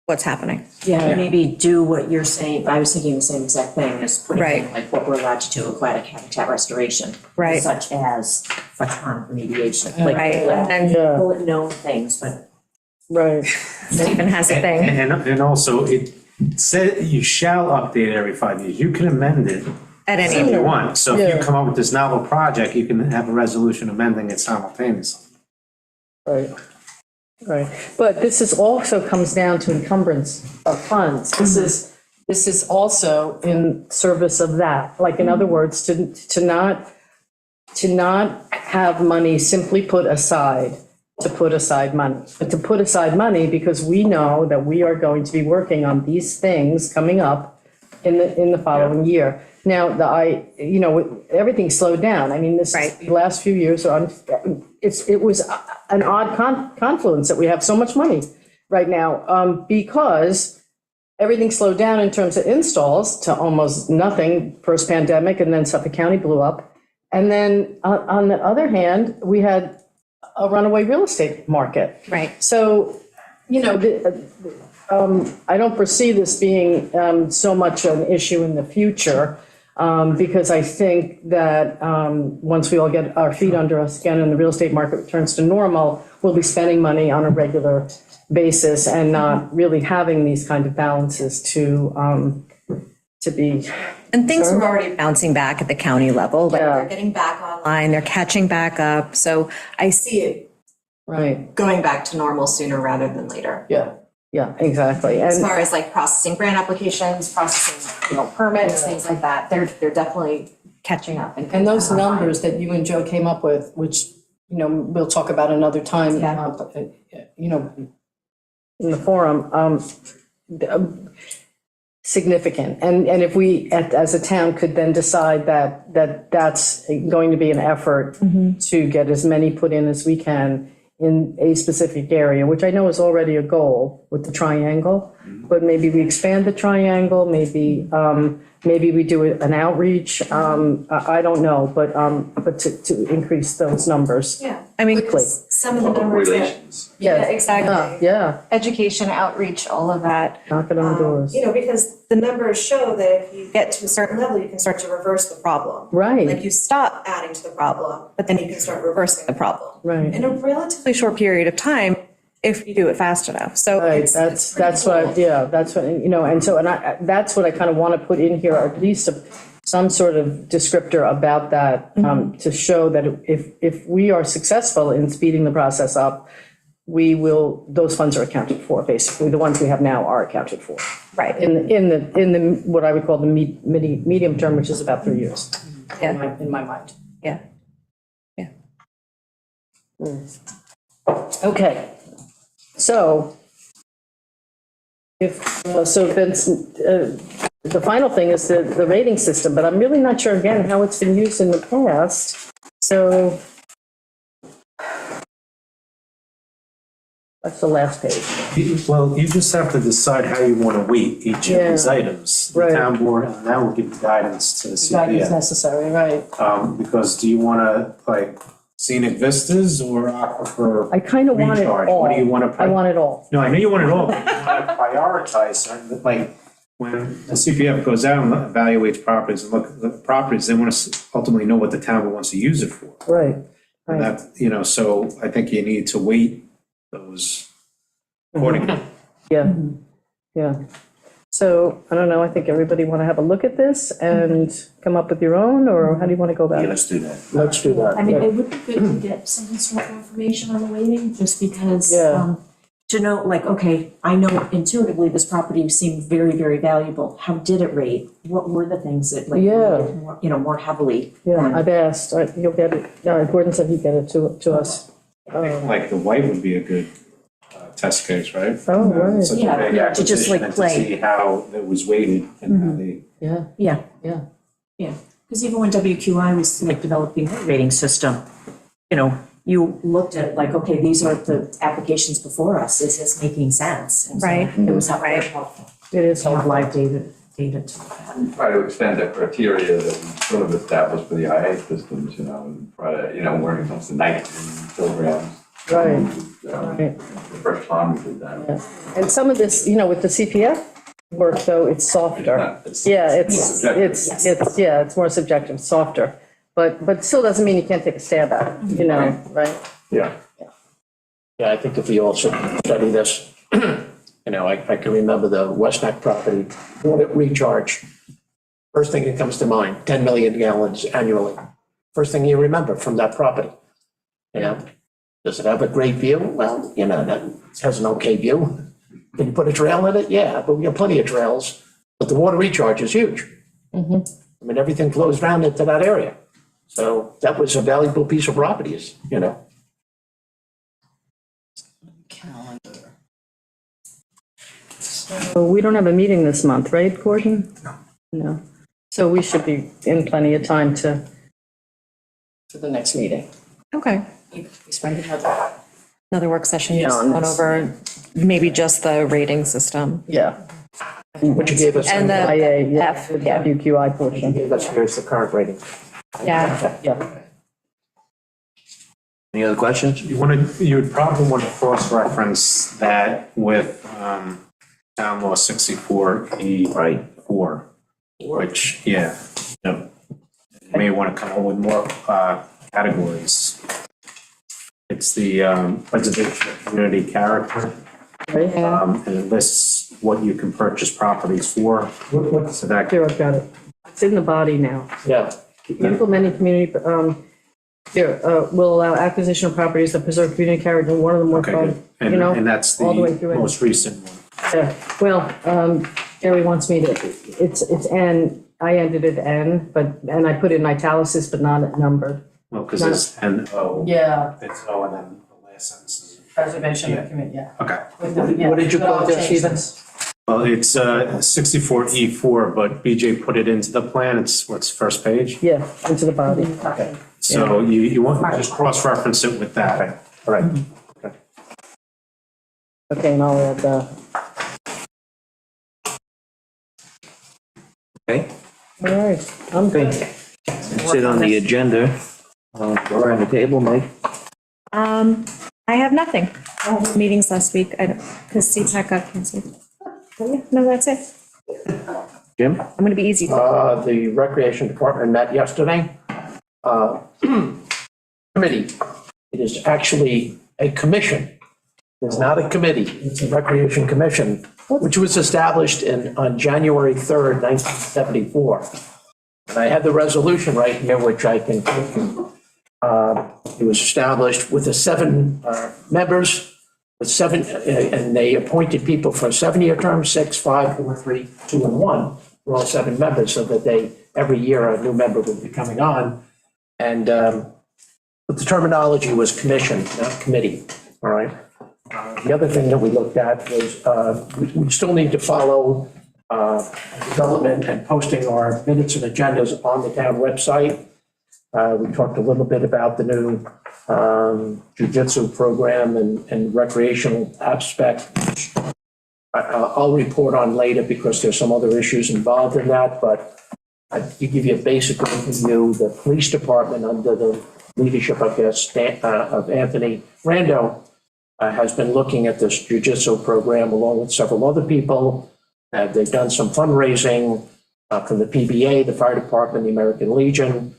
what's happening. yeah, maybe do what you're saying, I was thinking the same exact thing, is putting in Right. like what we're allowed to do, aquatic habitat restoration. Right. Such as fresh pond remediation, Right, like and yeah, bullet known things, but right. Stephen has a thing. And also, it said you shall update it every 5 years. You can amend it At if any, you want. So if Yeah. you come up with this novel project, you can have a resolution amending it simultaneously. Right, right. But this is also comes down to encumbrance of funds. This is also in service of that. Like, in other words, to not have money simply put aside to put aside money. But to put aside money because we know that we are going to be working on these things coming up in the following year. Now, everything slowed down. I mean, the last few years it was an odd confluence that we have so much money right now, because everything slowed down in terms of installs to almost nothing first pandemic, and then Suffolk County blew up. And then on the other hand, we had a runaway real estate market. Right. So, I don't foresee this being so much an issue in the future, because I think that once we all get our feet under us again and the real estate market returns to normal, we'll be spending money on a regular basis and not really having these kind of balances to be. And things are already bouncing back at the county level, like Yeah. they're getting back online, they're catching back up. So I see it Right, going back to normal sooner rather than later. yeah, exactly. As And far as like processing grant applications, processing, permits, things like that, they're definitely catching up. And those numbers that you and Joe came up with, which, we'll talk about another time, in the forum, significant. And if we, as a town, could then decide that's going to be an effort to get as many put in as we can in a specific area, which I know is already a goal with the triangle, but maybe we expand the triangle, maybe we do an outreach, I don't know, but to increase those numbers. Yeah, I mean, Quickly. some of the numbers that, Relations. yeah, exactly. Yeah, Education, outreach, all of that. knocking on doors. Because the numbers show that if you get to a certain level, you can start to reverse the problem. Right. Like you stop adding to the problem, but then you can start reversing the problem Right. in a relatively short period of time if you do it fast enough. So Right, it's that's pretty what, cool. yeah, that's what, that's what I kind of want to put in here, or at least some sort of descriptor about that, to show that if we are successful in speeding the process up, those funds are accounted for, basically, the ones we have now are accounted for. Right. In the, what I would call the medium term, which is about 3 years, Yeah. in my mind. Yeah. Okay, so Vince, the final thing is the rating system, but I'm really not sure again how it's been used in the past. So that's the last page. Well, you just have to decide how you want to weight each of these Yeah. items. The Right. town board, and that will give guidance to the Guidance CPF. necessary, right? Because do you want to, scenic vistas or aquifer I kind of want it recharge? all. What do you want to? I want it all. No, I know you want it all, but you want to prioritize certain, when the CPF goes out and evaluates properties and look at the properties, they want to ultimately know what the town wants to use it for. Right, And right. that, so I think you need to weight those accordingly. Yeah, yeah. So, I don't know, I think everybody want to have a look at this and come up with your own, or how do you want to go about Yeah, it? let's do that. Let's do that. I mean, it would be good to get some historical information on the weighting, just because, Yeah. to know, okay, I know intuitively this property seemed very, very valuable. How did it rate? What were the things that Yeah. rated more heavily? Yeah, I've asked, you'll get it, no, Gordon said he'd get it to us. Like the white would be a good test case, right? Oh, right. Such a Yeah, big yeah, to just, acquisition and to play. see how it was weighted and how they. Yeah, Yeah. yeah. Because even when WQI was developing their rating system, you looked at okay, these are the applications before us, is this making sense? And so Right. It was Right. helpful It is to have helpful. live data to look at. Try to extend the criteria that we sort of established for the IA systems, and try to, when it comes to nitrogen kilograms. Right, The first time we did that. yes. And some of this, with the CPF work, though, it's softer. Yeah, it's more subjective, softer. But still doesn't mean you can't take a stab at it, right? Yeah. Yeah, I think if we all should study this, I can remember the West Neck property, water recharge. First thing that comes to mind, 10 million gallons annually. First thing you remember from that property. Does it have a great view? Well, that has an okay view. Can you put a trail in it? Yeah, but we have plenty of trails, but the water recharge is huge. Mhm. I mean, everything flows down into that area. So that was a valuable piece of property, So we don't have a meeting this month, right, Gordon? No. So we should be in plenty of time to the next meeting. Okay. We spend Another work session, Yeah, just on going this. over maybe just the rating system. Yeah. What you gave us, And the IA, yeah, F, the yeah. WQI you portion. gave us, here's the current rating. Yeah. Yeah. Any other questions? You would probably want to cross-reference that with town law 64E4. Right. Which, yeah, you know, you may want to come up with more categories. It's the residential community character, and it lists what you can purchase properties for. So that, Here, I've got it. It's in the body now. Yeah. Implementing community, here, will allow acquisition of properties that preserve community character, and one of them more okay, fun, good. you know? And that's the all the way through it. most recent one. Yeah, well, Gary wants me to, it's N, I ended it N, and I put it in italics, but not numbered. Well, because it's N-O. Yeah. It's O, and then the last sentence is. Preservation of community, yeah. Okay. What did you call it, Stephen? Well, it's 64E4, but BJ put it into the plan. It's what's first page? Yeah, into the body. Okay. So you want to just cross-reference it with that. All right. Okay, and I'll add that. Okay. All right, I'm good. That's it on the agenda. We're on the table, Mike. I have nothing. I had meetings last week, because CPAC got canceled. Oh, yeah, no, that's it. Jim? I'm gonna be easy. The Recreation Department met yesterday. Committee. It is actually a commission. It's not a committee. It's a Recreation Commission, which was established on January 3rd, 1974. And I have the resolution right here, which I can quote you. It was established with the 7 members, with 7, and they appointed people for a 7-year term, 6, 5, 4, 3, 2, and 1. We're all 7 members, so that every year a new member would be coming on. And but the terminology was commission, not committee, all right? The other thing that we looked at was we still need to follow development and posting our minutes and agendas on the town website. We talked a little bit about the new jujitsu program and recreational aspect. I'll report on later because there's some other issues involved in that, but to give you a basic overview, the police department under the leadership, I guess, of Anthony Rando has been looking at this jujitsu program along with several other people. They've done some fundraising from the PBA, the fire department, the American Legion,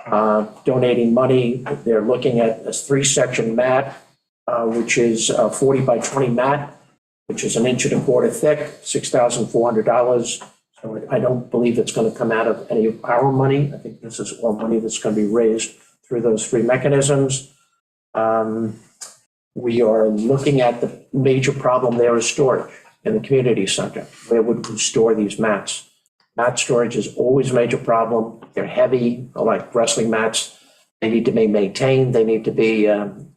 donating money. They're looking at a 3-section mat, which is a 40 by 20 mat, which is 1.25 inches thick, $6,400. So I don't believe it's going to come out of any of our money. I think this is all money that's going to be raised through those 3 mechanisms. We are looking at the major problem there is storage in the community center. Where would we store these mats? Mat storage is always a major problem. They're heavy, like wrestling mats. They need to be maintained. They need to be,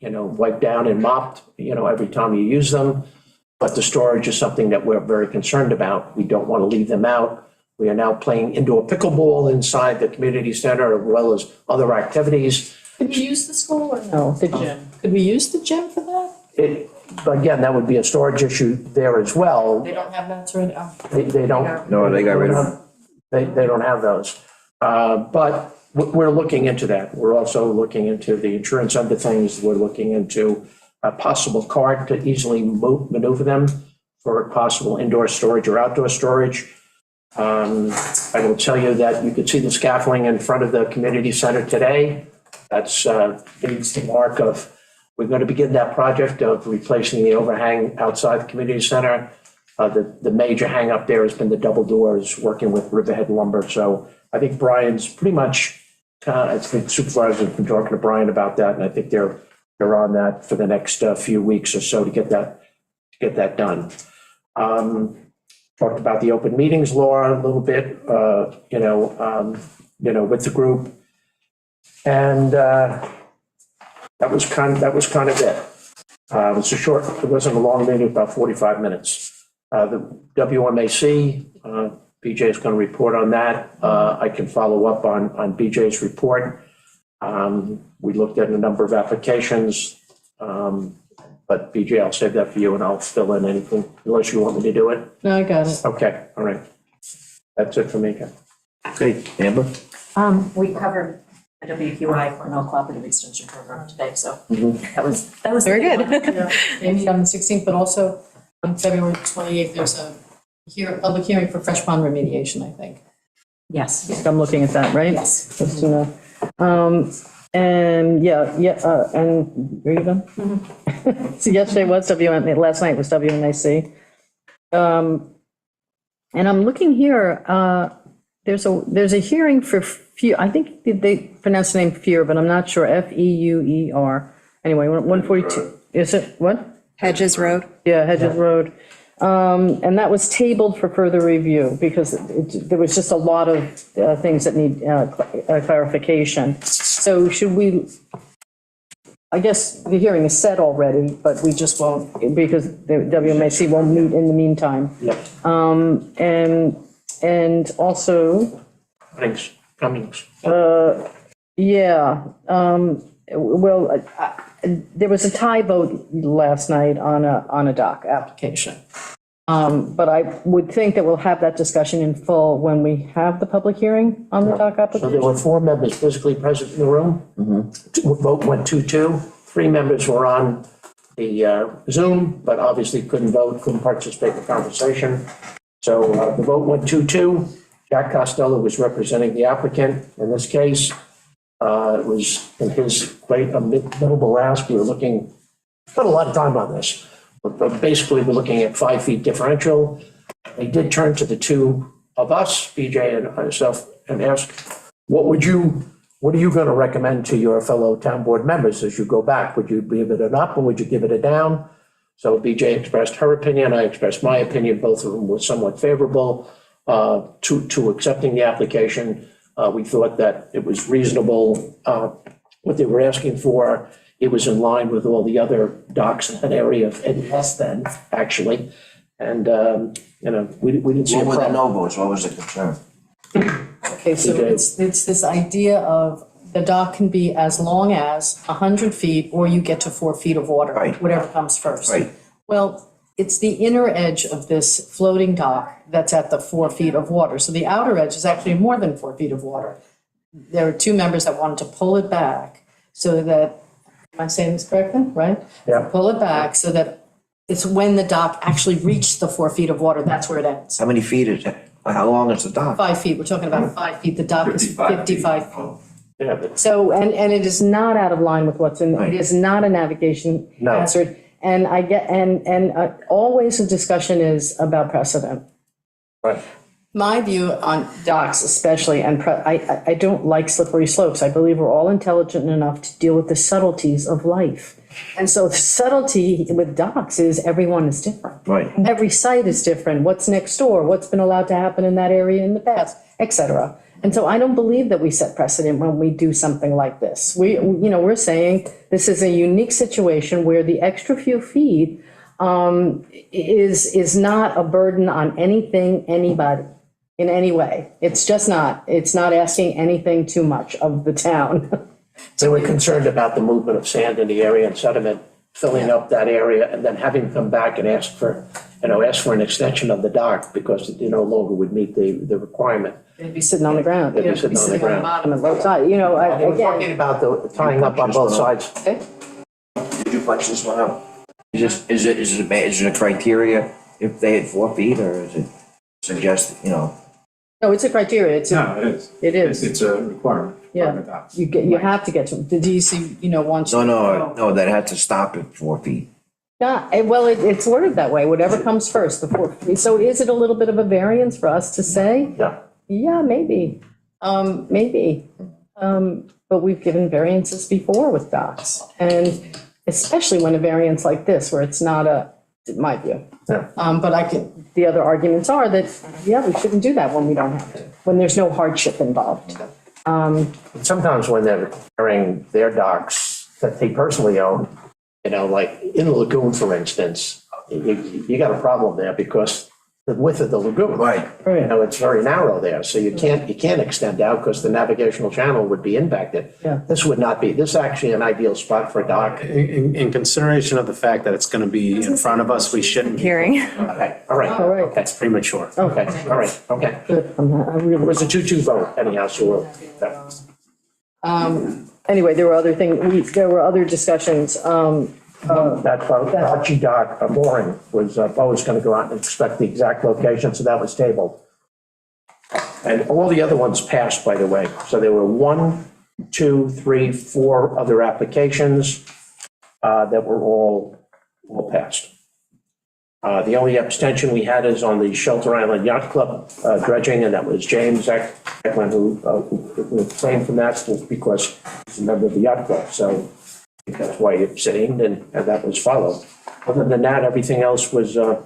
wiped down and mopped, every time you use them. But the storage is something that we're very concerned about. We don't want to leave them out. We are now playing indoor pickleball inside the community center as well as other activities. Could we use the school or no, the gym? Could we use the gym for that? But again, that would be a storage issue there as well. They don't have mats right now. They don't. No, they got rid of them. They don't have those. But we're looking into that. We're also looking into the insurance end of things. We're looking into a possible cart to easily maneuver them for possible indoor storage or outdoor storage. I will tell you that you could see the scaffolding in front of the community center today. That's leads the mark of, we're going to begin that project of replacing the overhang outside the community center. The major hang up there has been the double doors, working with Riverhead Lumber. So I think Brian's pretty much, I think supervisors have been talking to Brian about that, and I think they're on that for the next few weeks or so to get that done. Talked about the open meetings law a little bit, with the group. And that was kind of it. It wasn't a long meeting, about 45 minutes. The WMAC, BJ is going to report on that. I can follow up on BJ's report. We looked at a number of applications, but BJ, I'll save that for you and I'll fill in anything unless you want me to do it. No, I got it. Okay, all right. That's it for me, Ken. Okay, Amber? We covered the WQI Cornell Cooperative Extension Program today, so Mhm. that was the Very big good. one. Yeah, they meet on the 16th, but also on February 28th, there's a public hearing for fresh pond remediation, I think. Yes. I'm looking at that, right? Yes. Just to know. And and are you done? So yesterday was last night was WNIC. And I'm looking here, there's a hearing for FEUR, I think they pronounce the name FEUR, but I'm not sure, FEUER. Anyway, 142, is it, what? Hedges Road. Yeah, Hedges Road. And that was tabled for further review because there was just a lot of things that need clarification. So should we, I guess the hearing is set already, but we just won't, because the WMAC won't meet in the meantime. Yep. And also, Cummings. there was a tie vote last night on a dock application. But I would think that we'll have that discussion in full when we have the public hearing on the dock So there application. were 4 members physically present in the room. Vote went 2-2. 3 members were on the Zoom, but obviously couldn't vote, couldn't participate in the conversation. So the vote went 2-2. Jack Costello was representing the applicant in this case. It was in his great notable ask. We were looking, spent a lot of time on this, but basically we're looking at 5 feet differential. They did turn to the two of us, BJ and myself, and ask, what are you going to recommend to your fellow town board members as you go back? Would you give it an up or would you give it a down? So BJ expressed her opinion, I expressed my opinion. Both of them were somewhat favorable to accepting the application. We thought that it was reasonable, what they were asking for. It was in line with all the other docks in that area and less than, actually. And, we didn't see a What were the problem. no-votes? What was the concern? Okay, so it's this idea of the dock can be as long as 100 feet or you get to 4 feet of water, Right. whatever comes first. Right. Well, it's the inner edge of this floating dock that's at the 4 feet of water. So the outer edge is actually more than 4 feet of water. There were 2 members that wanted to pull it back so that, am I saying this correctly, right? Yeah. Pull it back so that it's when the dock actually reached the 4 feet of water, that's where it ends. How many feet is it? How long is the dock? 5 feet, we're talking about 5 feet, the dock is 55 feet. Yeah, but So, and it is not out of line with what's in, it is not a navigation No. hazard. And I get, always the discussion is about precedent. Right. My view on docks especially, and I don't like slippery slopes. I believe we're all intelligent enough to deal with the subtleties of life. And so the subtlety with docks is everyone is different. Right. Every site is different. What's next door? What's been allowed to happen in that area in the past, et cetera. And so I don't believe that we set precedent when we do something like this. We're saying this is a unique situation where the extra few feet is not a burden on anything, anybody, in any way. It's just not. It's not asking anything too much of the town. they were concerned about the movement of sand in the area and sediment filling up that area and then having to come back and ask for an extension of the dock because it no longer would meet the requirement. They'd be sitting on the ground. They'd be sitting on the ground. bottom and low tide, They were again. talking about the tying up on both sides. Did you punch this one out? Is it a criteria if they had 4 feet or is it suggest, No, it's a criteria. It's No, it is. It is. It's a requirement. Yeah. Requirement docs. You have to get to, the DEC, wants. No, that had to stop at 4 feet. Yeah, well, it's worded that way, whatever comes first, the 4 feet. So is it a little bit of a variance for us to say? Yeah. Yeah, maybe, maybe. But we've given variances before with docks. And especially when a variance like this, where it's not in my view. Yeah. But the other arguments are that, yeah, we shouldn't do that when we don't have to, when there's no hardship involved. Sometimes when they're repairing their docks that they personally own, like in the lagoon, for instance, you got a problem there because the width of the lagoon. Right. You know, it's very narrow there, so you can't extend out because the navigational channel would be impacted. Yeah. This would not be, this is actually an ideal spot for a dock. In consideration of the fact that it's gonna be in front of us, we shouldn't. Hearing. Okay, all right. All right. That's Premature. Okay, all right, okay. Good. I It really, was a 2-2 vote anyhow, so anyway, there were other things, there were other discussions. that Archie Dock mooring was, Bo was gonna go out and inspect the exact location, so that was tabled. And all the other ones passed, by the way. So there were 1, 2, 3, 4 other applications that were all passed. The only abstention we had is on the Shelter Island Yacht Club dredging, and that was James Eklund who abstained from that because he's a member of the yacht club. So I think that's why he abstained, and that was followed. Other than that, everything else was done.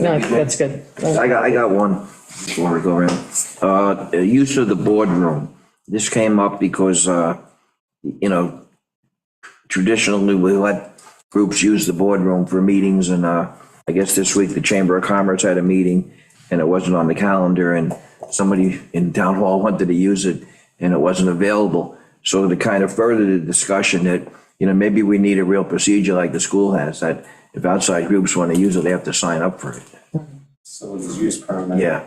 No, that's good. I got one before we go around. Use of the boardroom. This came up because, traditionally we let groups use the boardroom for meetings, and I guess this week the Chamber of Commerce had a meeting and it wasn't on the calendar, and somebody in town hall wanted to use it and it wasn't available. So to kind of further the discussion that, maybe we need a real procedure like the school has, that if outside groups want to use it, they have to sign up for it. Facilities use permit. Yeah.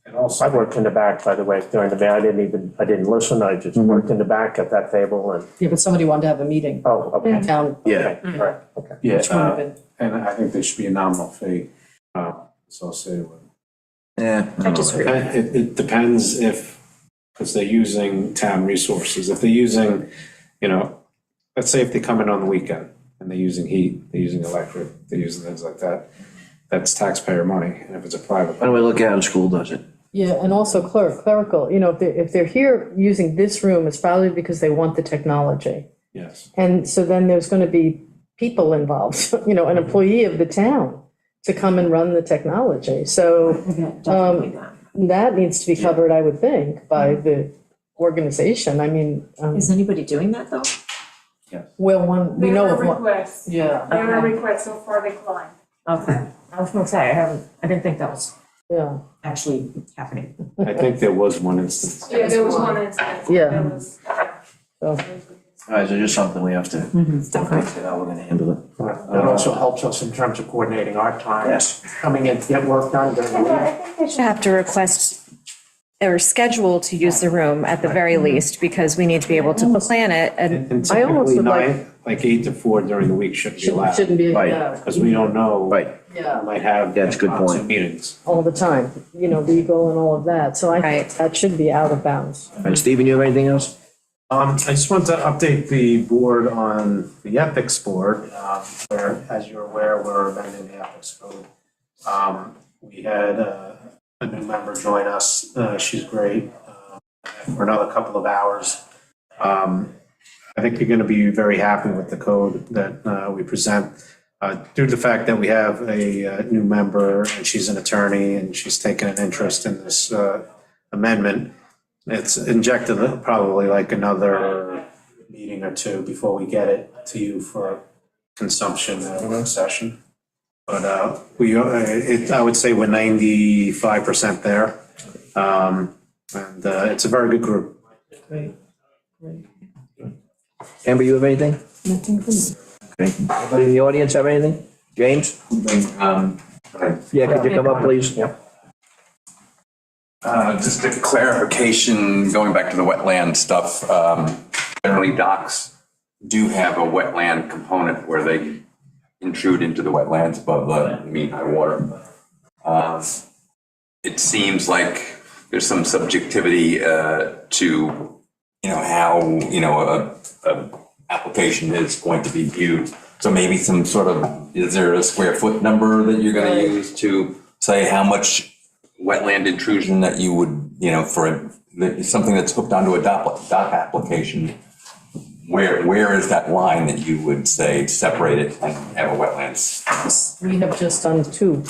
And also. I worked in the back, by the way, during the day. I didn't listen. I just worked in the back at that table and, Yeah, but somebody wanted to have a meeting. oh, okay. Town. Yeah. Okay, all right, okay. Yeah, Which one of it? and I think there should be a nominal fee associated with it. Yeah. I don't know. It depends because they're using town resources. If they're using, let's say if they come in on the weekend and they're using heat, they're using electric, they're using things like that, that's taxpayer money. And if it's a private. Why don't we look at how the school does it? Yeah, and also clerical, if they're here using this room, it's probably because they want the technology. Yes. And so then there's going to be people involved, an employee of the town to come and run the technology. So that needs to be covered, I would think, by the organization. I mean. Is anybody doing that, though? Well, we know of one. Requests. Yeah. There are requests so far declined. Okay. I was gonna say, I didn't think that was Yeah. actually happening. I think there was one instance. Yeah, there was one instance. Yeah. There was- So, All right, so just something we have to think how we're gonna handle it. It also helps us in terms of coordinating our time. Yes. Coming in to get work done during the week. Should have to request or schedule to use the room at the very least, because we need to be able to plan it and And I almost typically would like- 9, like 8 to 4 during the week shouldn't be allowed. shouldn't be, Right. yeah, Because we don't know. Right. yeah, We might have. That's a good point. constant Meetings. all the time, legal and all of that. So I Right. think that should be out of bounds. All right, Stephen, you have anything else? I just want to update the board on the ethics board, where, as you're aware, we're amending the ethics code. We had a new member join us. She's great, for another couple of hours. I think you're going to be very happy with the code that we present. Due to the fact that we have a new member and she's an attorney and she's taken an interest in this amendment, it's injected probably like another meeting or two before we get it to you for consumption work session. But I would say we're 95% there. And it's a very good group. Great. Amber, you have anything? Nothing for me. Okay. Anybody in the audience have anything? James? Yeah, could you come up, please? Yep. Just a clarification, going back to the wetland stuff, generally docks do have a wetland component where they intrude into the wetlands above the mean high water. It seems like there's some subjectivity to, how, a application is going to be viewed. So maybe some sort of, is there a square foot number that you're gonna use to say how much wetland intrusion that you would, for something that's hooked onto a dock application, where is that line that you would say separate it and have a wetlands? We have just done two.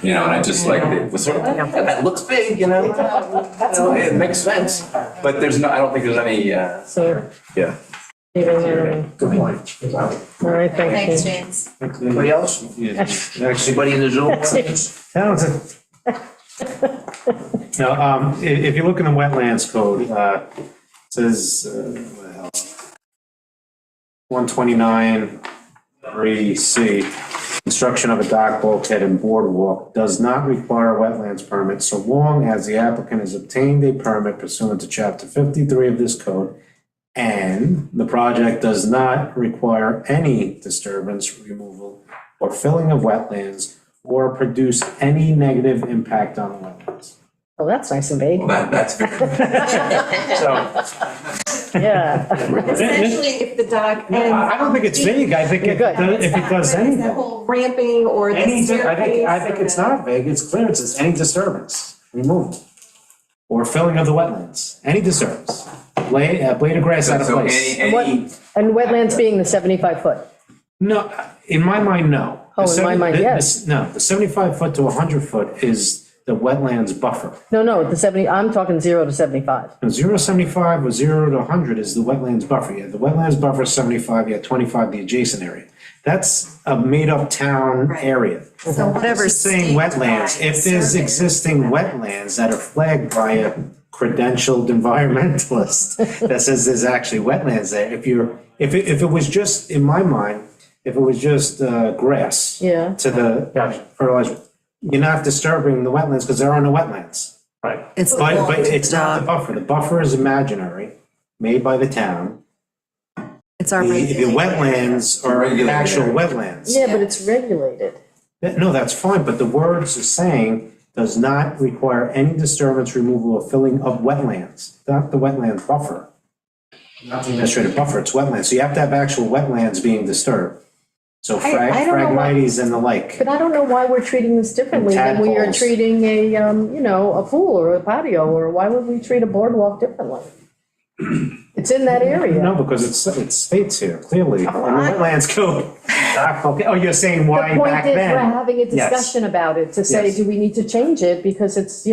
And I just like, it was sort of, that looks big, it makes sense. But I don't think there's any, So, Yeah. Good point. All right, Thanks, thanks. James. Anybody else? Anybody in the Zoom? Now, if you look in the wetlands code, it says, what the hell? 129(3)C, construction of a dock, bulkhead, and boardwalk does not require a wetlands permit so long as the applicant has obtained a permit pursuant to chapter 53 of this code, and the project does not require any disturbance, removal, or filling of wetlands, or produce any negative impact on the wetlands. Oh, that's nice and vague. Well, that's very. Yeah. Essentially, if the dock ends. I don't think it's vague, I think if it does That anything. whole ramping or the staircase. I think it's not vague, it's clear, it says any disturbance, removal, or filling of the wetlands, any disturbance. Blade of grass out of So place. any, And wetlands being the 75 foot. No, in my mind, no. Oh, in my mind, yes. No, the 75 foot to 100 foot is the wetlands buffer. No, the 70, I'm talking 0 to 75. And 0 to 75 or 0 to 100 is the wetlands buffer. You have the wetlands buffer is 75, you have 25 the adjacent area. That's a made-up town area. So whatever It's saying wetlands, if there's existing wetlands that are flagged by a credentialed environmentalist that says there's actually wetlands there, if it was just, in my mind, if it was just grass Yeah. to the fertilizer, you're not disturbing the wetlands because there are no wetlands. Right. It's But it's not the buffer. The buffer is imaginary, made by the town. It's our. The wetlands are actual wetlands. Yeah, but it's regulated. No, that's fine, but the words are saying does not require any disturbance, removal, or filling of wetlands, not the wetland buffer. Not the administrative buffer, it's wetlands. So you have to have actual wetlands being disturbed. So I don't know why- Phragmites and the like. But I don't know why we're treating this differently than we are Tadpoles. treating a, a pool or a patio, or why would we treat a boardwalk differently? It's in that area. No, because it states here clearly, in the wetlands code. Okay, oh, you're saying why back The point is, then? we're having a Yes. discussion about it to say, Yes. do we need to change it? Because it's,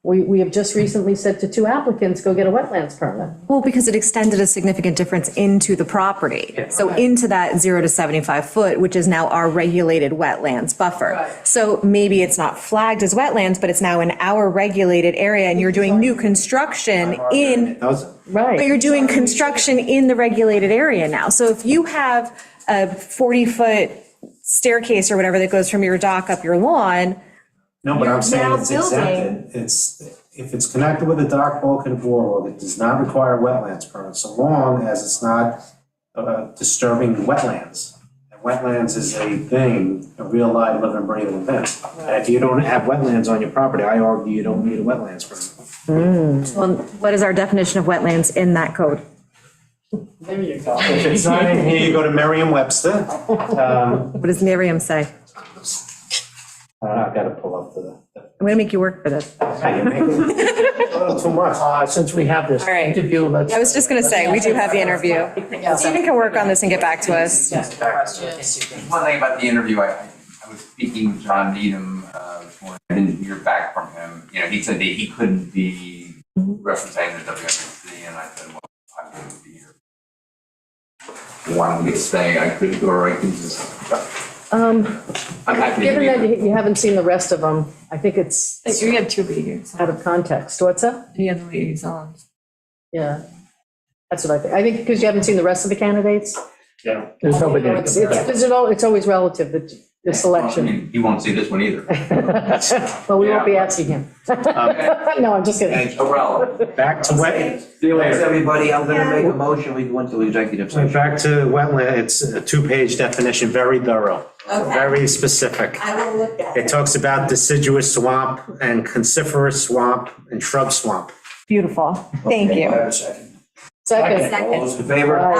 we have just recently said to 2 applicants, go get a wetlands permit. Well, because it extended a significant difference into the property. So into that 0 to 75 foot, which is now our regulated wetlands buffer. So maybe it's not flagged as wetlands, but it's now in our regulated area and you're doing new construction in, It doesn't. Right. but you're doing construction in the regulated area now. So if you have a 40-foot staircase or whatever that goes from your dock up your lawn, No, but I'm saying now it's exempted. If it's connected with a dock, bulkhead, and boardwalk, it does not require a wetlands permit, so long as it's not disturbing wetlands. And wetlands is a thing, a real live, living, breathing event. And if you don't have wetlands on your property, I argue you don't need a wetlands permit. well, what is our definition of wetlands in that code? There you go. If it's not in here, you go to Merriam-Webster. What does Miriam say? I've got to pull up the. I'm gonna make you work for this. Too much. Since we have this All right. interview, let's. I was just gonna say, we do have the interview. Stephen can work on this and get back to us. One thing about the interview, I was speaking with John Needham this morning. I didn't hear back from him. He said that he couldn't be representing the WMC, and I said, well, I couldn't be here. Why don't we stay? I could, or I can just. I'm happy to Given be that here. you haven't seen the rest of them, I think it's You had 2 liaisons. out of context. What's that? You had the liaisons. Yeah. That's what I think. I think because you haven't seen the rest of the candidates. Yeah, there's nobody. It's always relative, the I selection. mean, he won't see this one either. But we won't be asking him. No, I'm just kidding. Irrelevant. Back to wetlands. See you later. Everybody, I'm gonna make a motion, we go into executive session. Back to wetland, it's a 2-page definition, very thorough, very specific. I will look at It talks about deciduous swamp and coniferous swamp and shrub swamp. Beautiful. Thank Okay, you. I have a second. Second. All those in favor? Aye.